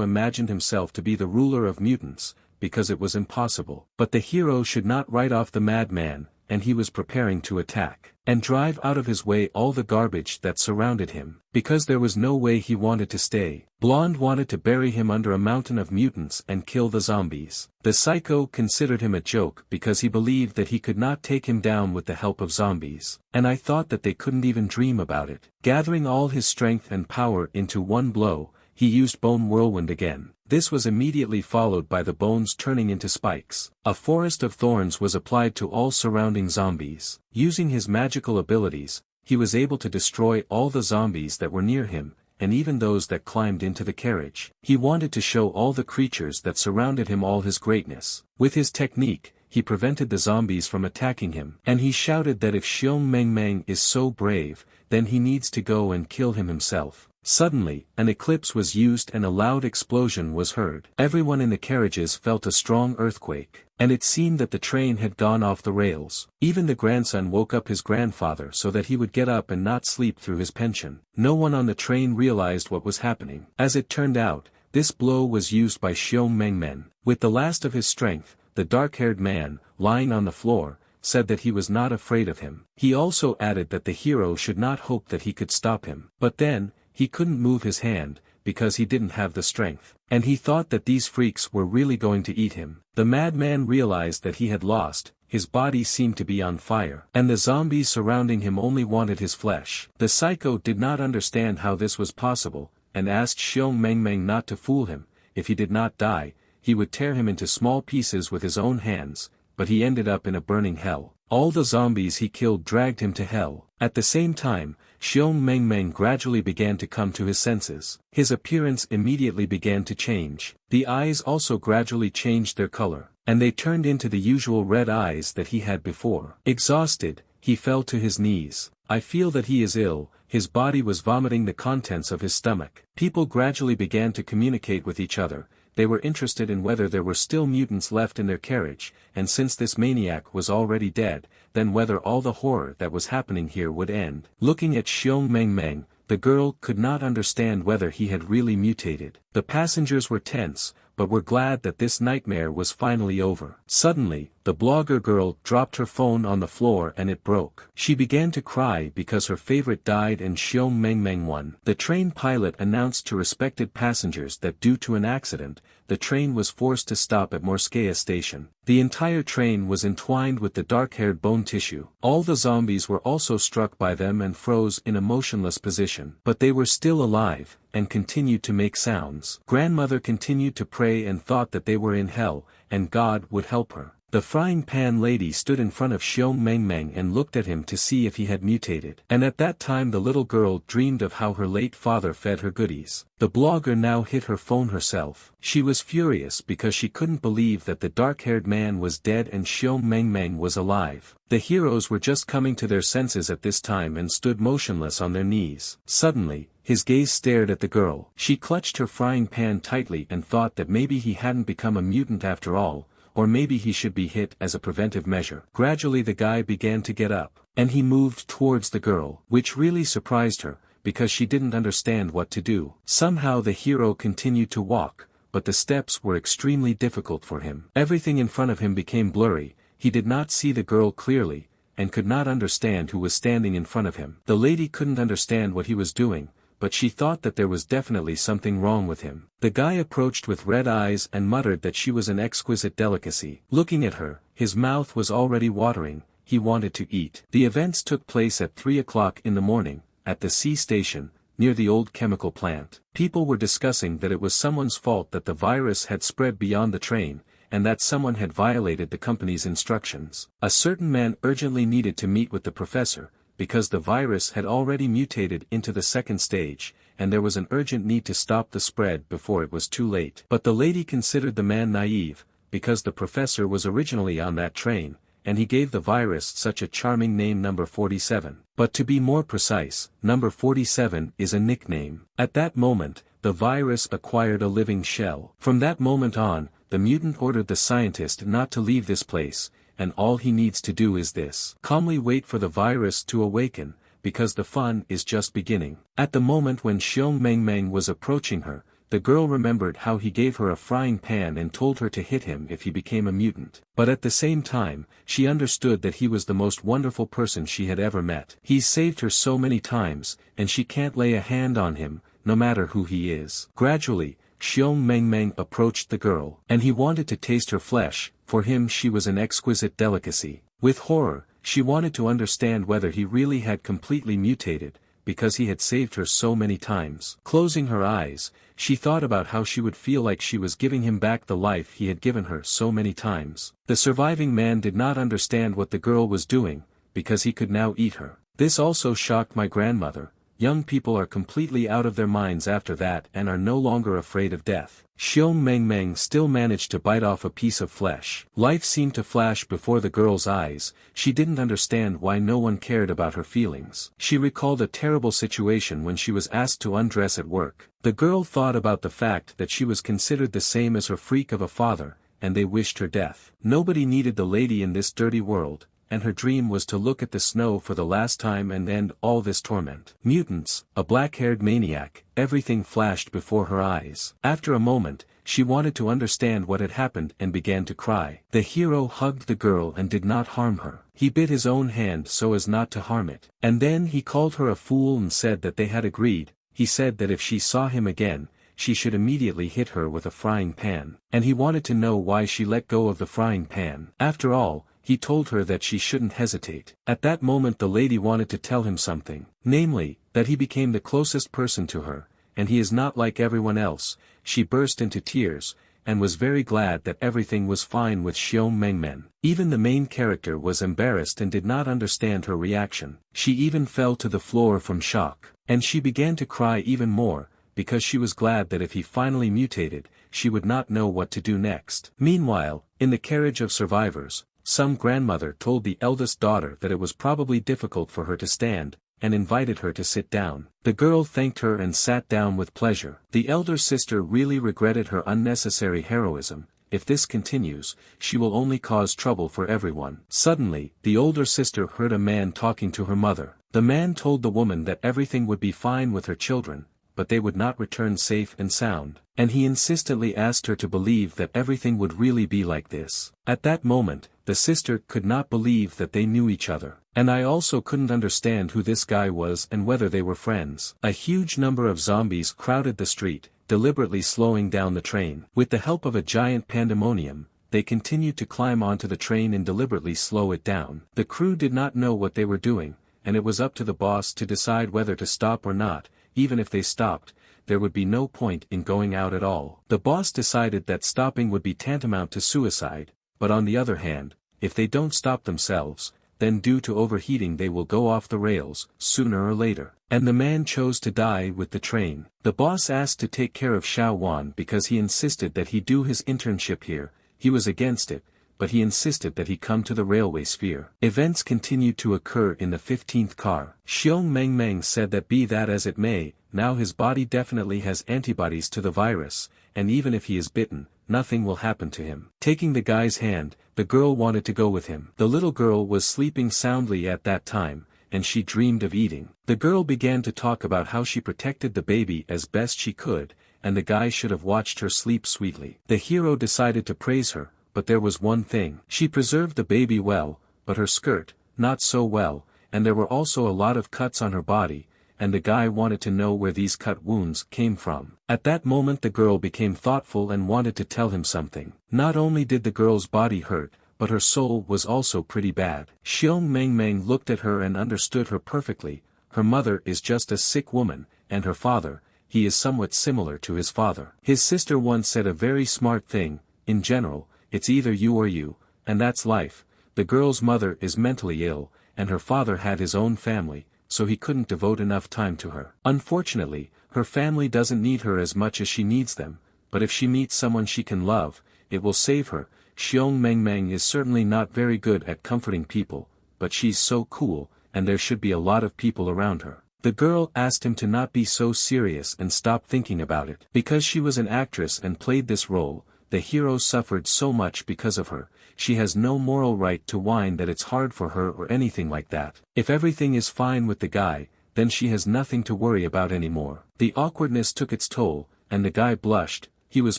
imagined himself to be the ruler of mutants, because it was impossible. But the hero should not write off the madman, and he was preparing to attack, and drive out of his way all the garbage that surrounded him. Because there was no way he wanted to stay, Blonde wanted to bury him under a mountain of mutants and kill the zombies. The psycho considered him a joke because he believed that he could not take him down with the help of zombies, and I thought that they couldn't even dream about it. Gathering all his strength and power into one blow, he used Bone Whirlwind again. This was immediately followed by the bones turning into spikes. A forest of thorns was applied to all surrounding zombies. Using his magical abilities, he was able to destroy all the zombies that were near him, and even those that climbed into the carriage. He wanted to show all the creatures that surrounded him all his greatness. With his technique, he prevented the zombies from attacking him, and he shouted that if Xiong Meng Meng is so brave, then he needs to go and kill him himself. Suddenly, an eclipse was used and a loud explosion was heard. Everyone in the carriages felt a strong earthquake, and it seemed that the train had gone off the rails. Even the grandson woke up his grandfather so that he would get up and not sleep through his pension. No one on the train realized what was happening. As it turned out, this blow was used by Xiong Meng Meng. With the last of his strength, the dark-haired man, lying on the floor, said that he was not afraid of him. He also added that the hero should not hope that he could stop him. But then, he couldn't move his hand, because he didn't have the strength, and he thought that these freaks were really going to eat him. The madman realized that he had lost, his body seemed to be on fire, and the zombies surrounding him only wanted his flesh. The psycho did not understand how this was possible, and asked Xiong Meng Meng not to fool him. If he did not die, he would tear him into small pieces with his own hands, but he ended up in a burning hell. All the zombies he killed dragged him to hell. At the same time, Xiong Meng Meng gradually began to come to his senses. His appearance immediately began to change. The eyes also gradually changed their color, and they turned into the usual red eyes that he had before. Exhausted, he fell to his knees. I feel that he is ill. His body was vomiting the contents of his stomach. People gradually began to communicate with each other. They were interested in whether there were still mutants left in their carriage, and since this maniac was already dead, then whether all the horror that was happening here would end. Looking at Xiong Meng Meng, the girl could not understand whether he had really mutated. The passengers were tense, but were glad that this nightmare was finally over. Suddenly, the blogger girl dropped her phone on the floor and it broke. She began to cry because her favorite died and Xiong Meng Meng won. The train pilot announced to respected passengers that due to an accident, the train was forced to stop at Morskaya station. The entire train was entwined with the dark-haired bone tissue. All the zombies were also struck by them and froze in a motionless position. But they were still alive, and continued to make sounds. Grandmother continued to pray and thought that they were in hell, and God would help her. The frying pan lady stood in front of Xiong Meng Meng and looked at him to see if he had mutated. And at that time the little girl dreamed of how her late father fed her goodies. The blogger now hit her phone herself. She was furious because she couldn't believe that the dark-haired man was dead and Xiong Meng Meng was alive. The heroes were just coming to their senses at this time and stood motionless on their knees. Suddenly, his gaze stared at the girl. She clutched her frying pan tightly and thought that maybe he hadn't become a mutant after all, or maybe he should be hit as a preventive measure. Gradually the guy began to get up, and he moved towards the girl, which really surprised her, because she didn't understand what to do. Somehow the hero continued to walk, but the steps were extremely difficult for him. Everything in front of him became blurry, he did not see the girl clearly, and could not understand who was standing in front of him. The lady couldn't understand what he was doing, but she thought that there was definitely something wrong with him. The guy approached with red eyes and muttered that she was an exquisite delicacy. Looking at her, his mouth was already watering, he wanted to eat. The events took place at 3 o'clock in the morning, at the sea station, near the old chemical plant. People were discussing that it was someone's fault that the virus had spread beyond the train, and that someone had violated the company's instructions. A certain man urgently needed to meet with the professor, because the virus had already mutated into the second stage, and there was an urgent need to stop the spread before it was too late. But the lady considered the man naive, because the professor was originally on that train, and he gave the virus such a charming name, number 47. But to be more precise, number 47 is a nickname. At that moment, the virus acquired a living shell. From that moment on, the mutant ordered the scientist not to leave this place, and all he needs to do is this: calmly wait for the virus to awaken, because the fun is just beginning. At the moment when Xiong Mengmeng was approaching her, the girl remembered how he gave her a frying pan and told her to hit him if he became a mutant. But at the same time, she understood that he was the most wonderful person she had ever met. He's saved her so many times, and she can't lay a hand on him, no matter who he is. Gradually, Xiong Mengmeng approached the girl, and he wanted to taste her flesh. For him she was an exquisite delicacy. With horror, she wanted to understand whether he really had completely mutated, because he had saved her so many times. Closing her eyes, she thought about how she would feel like she was giving him back the life he had given her so many times. The surviving man did not understand what the girl was doing, because he could now eat her. This also shocked my grandmother. Young people are completely out of their minds after that and are no longer afraid of death. Xiong Mengmeng still managed to bite off a piece of flesh. Life seemed to flash before the girl's eyes. She didn't understand why no one cared about her feelings. She recalled a terrible situation when she was asked to undress at work. The girl thought about the fact that she was considered the same as her freak of a father, and they wished her death. Nobody needed the lady in this dirty world, and her dream was to look at the snow for the last time and end all this torment. Mutants, a black-haired maniac, everything flashed before her eyes. After a moment, she wanted to understand what had happened and began to cry. The hero hugged the girl and did not harm her. He bit his own hand so as not to harm it. And then he called her a fool and said that they had agreed. He said that if she saw him again, she should immediately hit her with a frying pan. And he wanted to know why she let go of the frying pan. After all, he told her that she shouldn't hesitate. At that moment the lady wanted to tell him something, namely, that he became the closest person to her, and he is not like everyone else. She burst into tears, and was very glad that everything was fine with Xiong Mengmen. Even the main character was embarrassed and did not understand her reaction. She even fell to the floor from shock. And she began to cry even more, because she was glad that if he finally mutated, she would not know what to do next. Meanwhile, in the carriage of survivors, some grandmother told the eldest daughter that it was probably difficult for her to stand, and invited her to sit down. The girl thanked her and sat down with pleasure. The elder sister really regretted her unnecessary heroism. If this continues, she will only cause trouble for everyone. Suddenly, the older sister heard a man talking to her mother. The man told the woman that everything would be fine with her children, but they would not return safe and sound, and he insistently asked her to believe that everything would really be like this. At that moment, the sister could not believe that they knew each other, and I also couldn't understand who this guy was and whether they were friends. A huge number of zombies crowded the street, deliberately slowing down the train. With the help of a giant pandemonium, they continued to climb onto the train and deliberately slow it down. The crew did not know what they were doing, and it was up to the boss to decide whether to stop or not. Even if they stopped, there would be no point in going out at all. The boss decided that stopping would be tantamount to suicide, but on the other hand, if they don't stop themselves, then due to overheating they will go off the rails, sooner or later. And the man chose to die with the train. The boss asked to take care of Xiao Wan because he insisted that he do his internship here. He was against it, but he insisted that he come to the railway sphere. Events continued to occur in the 15th car. Xiong Mengmeng said that be that as it may, now his body definitely has antibodies to the virus, and even if he is bitten, nothing will happen to him. Taking the guy's hand, the girl wanted to go with him. The little girl was sleeping soundly at that time, and she dreamed of eating. The girl began to talk about how she protected the baby as best she could, and the guy should have watched her sleep sweetly. The hero decided to praise her, but there was one thing. She preserved the baby well, but her skirt, not so well, and there were also a lot of cuts on her body, and the guy wanted to know where these cut wounds came from. At that moment the girl became thoughtful and wanted to tell him something. Not only did the girl's body hurt, but her soul was also pretty bad. Xiong Mengmeng looked at her and understood her perfectly. Her mother is just a sick woman, and her father, he is somewhat similar to his father. His sister once said a very smart thing, in general, it's either you or you, and that's life. The girl's mother is mentally ill, and her father had his own family, so he couldn't devote enough time to her. Unfortunately, her family doesn't need her as much as she needs them, but if she meets someone she can love, it will save her. Xiong Mengmeng is certainly not very good at comforting people, but she's so cool, and there should be a lot of people around her. The girl asked him to not be so serious and stop thinking about it. Because she was an actress and played this role, the hero suffered so much because of her. She has no moral right to whine that it's hard for her or anything like that. If everything is fine with the guy, then she has nothing to worry about anymore. The awkwardness took its toll, and the guy blushed. He was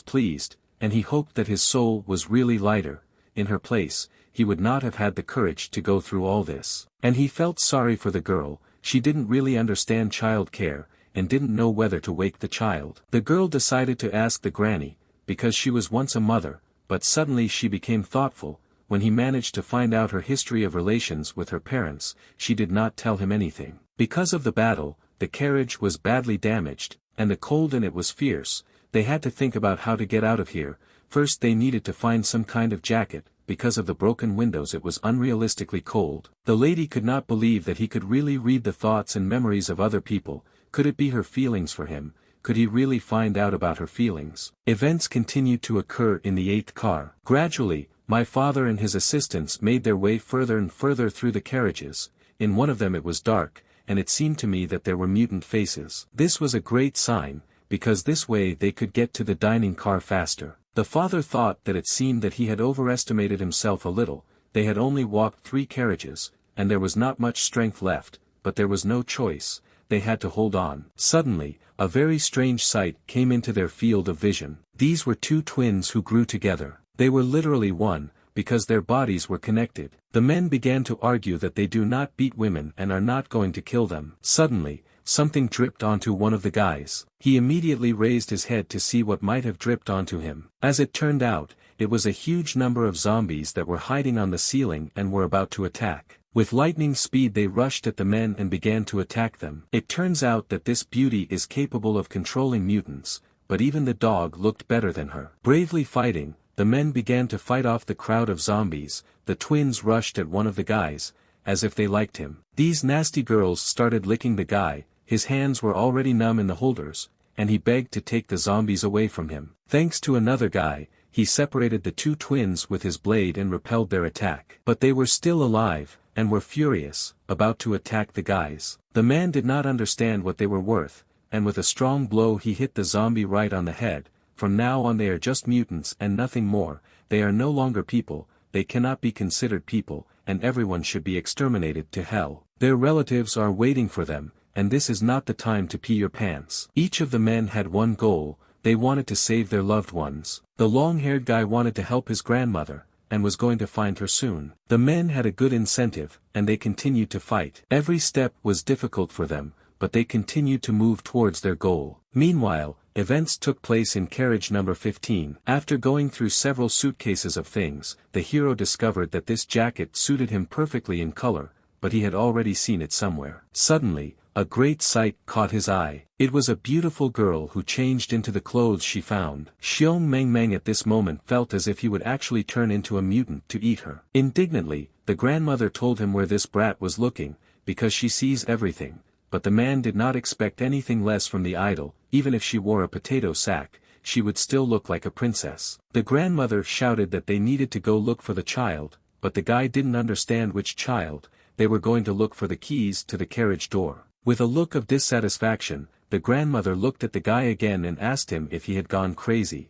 pleased, and he hoped that his soul was really lighter. In her place, he would not have had the courage to go through all this. And he felt sorry for the girl. She didn't really understand child care, and didn't know whether to wake the child. The girl decided to ask the granny, because she was once a mother, but suddenly she became thoughtful. When he managed to find out her history of relations with her parents, she did not tell him anything. Because of the battle, the carriage was badly damaged, and the cold in it was fierce. They had to think about how to get out of here. First they needed to find some kind of jacket. Because of the broken windows it was unrealistically cold. The lady could not believe that he could really read the thoughts and memories of other people. Could it be her feelings for him? Could he really find out about her feelings? Events continued to occur in the 8th car. Gradually, my father and his assistants made their way further and further through the carriages. In one of them it was dark, and it seemed to me that there were mutant faces. This was a great sign, because this way they could get to the dining car faster. The father thought that it seemed that he had overestimated himself a little. They had only walked 3 carriages, and there was not much strength left, but there was no choice. They had to hold on. Suddenly, a very strange sight came into their field of vision. These were 2 twins who grew together. They were literally one, because their bodies were connected. The men began to argue that they do not beat women and are not going to kill them. Suddenly, something dripped onto one of the guys. He immediately raised his head to see what might have dripped onto him. As it turned out, it was a huge number of zombies that were hiding on the ceiling and were about to attack. With lightning speed they rushed at the men and began to attack them. It turns out that this beauty is capable of controlling mutants, but even the dog looked better than her. Bravely fighting, the men began to fight off the crowd of zombies. The twins rushed at one of the guys, as if they liked him. These nasty girls started licking the guy. His hands were already numb in the holders, and he begged to take the zombies away from him. Thanks to another guy, he separated the 2 twins with his blade and repelled their attack. But they were still alive, and were furious, about to attack the guys. The man did not understand what they were worth, and with a strong blow he hit the zombie right on the head. From now on they are just mutants and nothing more. They are no longer people, they cannot be considered people, and everyone should be exterminated to hell. Their relatives are waiting for them, and this is not the time to pee your pants. Each of the men had one goal. They wanted to save their loved ones. The long-haired guy wanted to help his grandmother, and was going to find her soon. The men had a good incentive, and they continued to fight. Every step was difficult for them, but they continued to move towards their goal. Meanwhile, events took place in carriage number 15. After going through several suitcases of things, the hero discovered that this jacket suited him perfectly in color, but he had already seen it somewhere. Suddenly, a great sight caught his eye. It was a beautiful girl who changed into the clothes she found. Xiong Mengmeng at this moment felt as if he would actually turn into a mutant to eat her. Indignantly, the grandmother told him where this brat was looking, because she sees everything, but the man did not expect anything less from the idol. Even if she wore a potato sack, she would still look like a princess. The grandmother shouted that they needed to go look for the child, but the guy didn't understand which child. They were going to look for the keys to the carriage door. With a look of dissatisfaction, the grandmother looked at the guy again and asked him if he had gone crazy.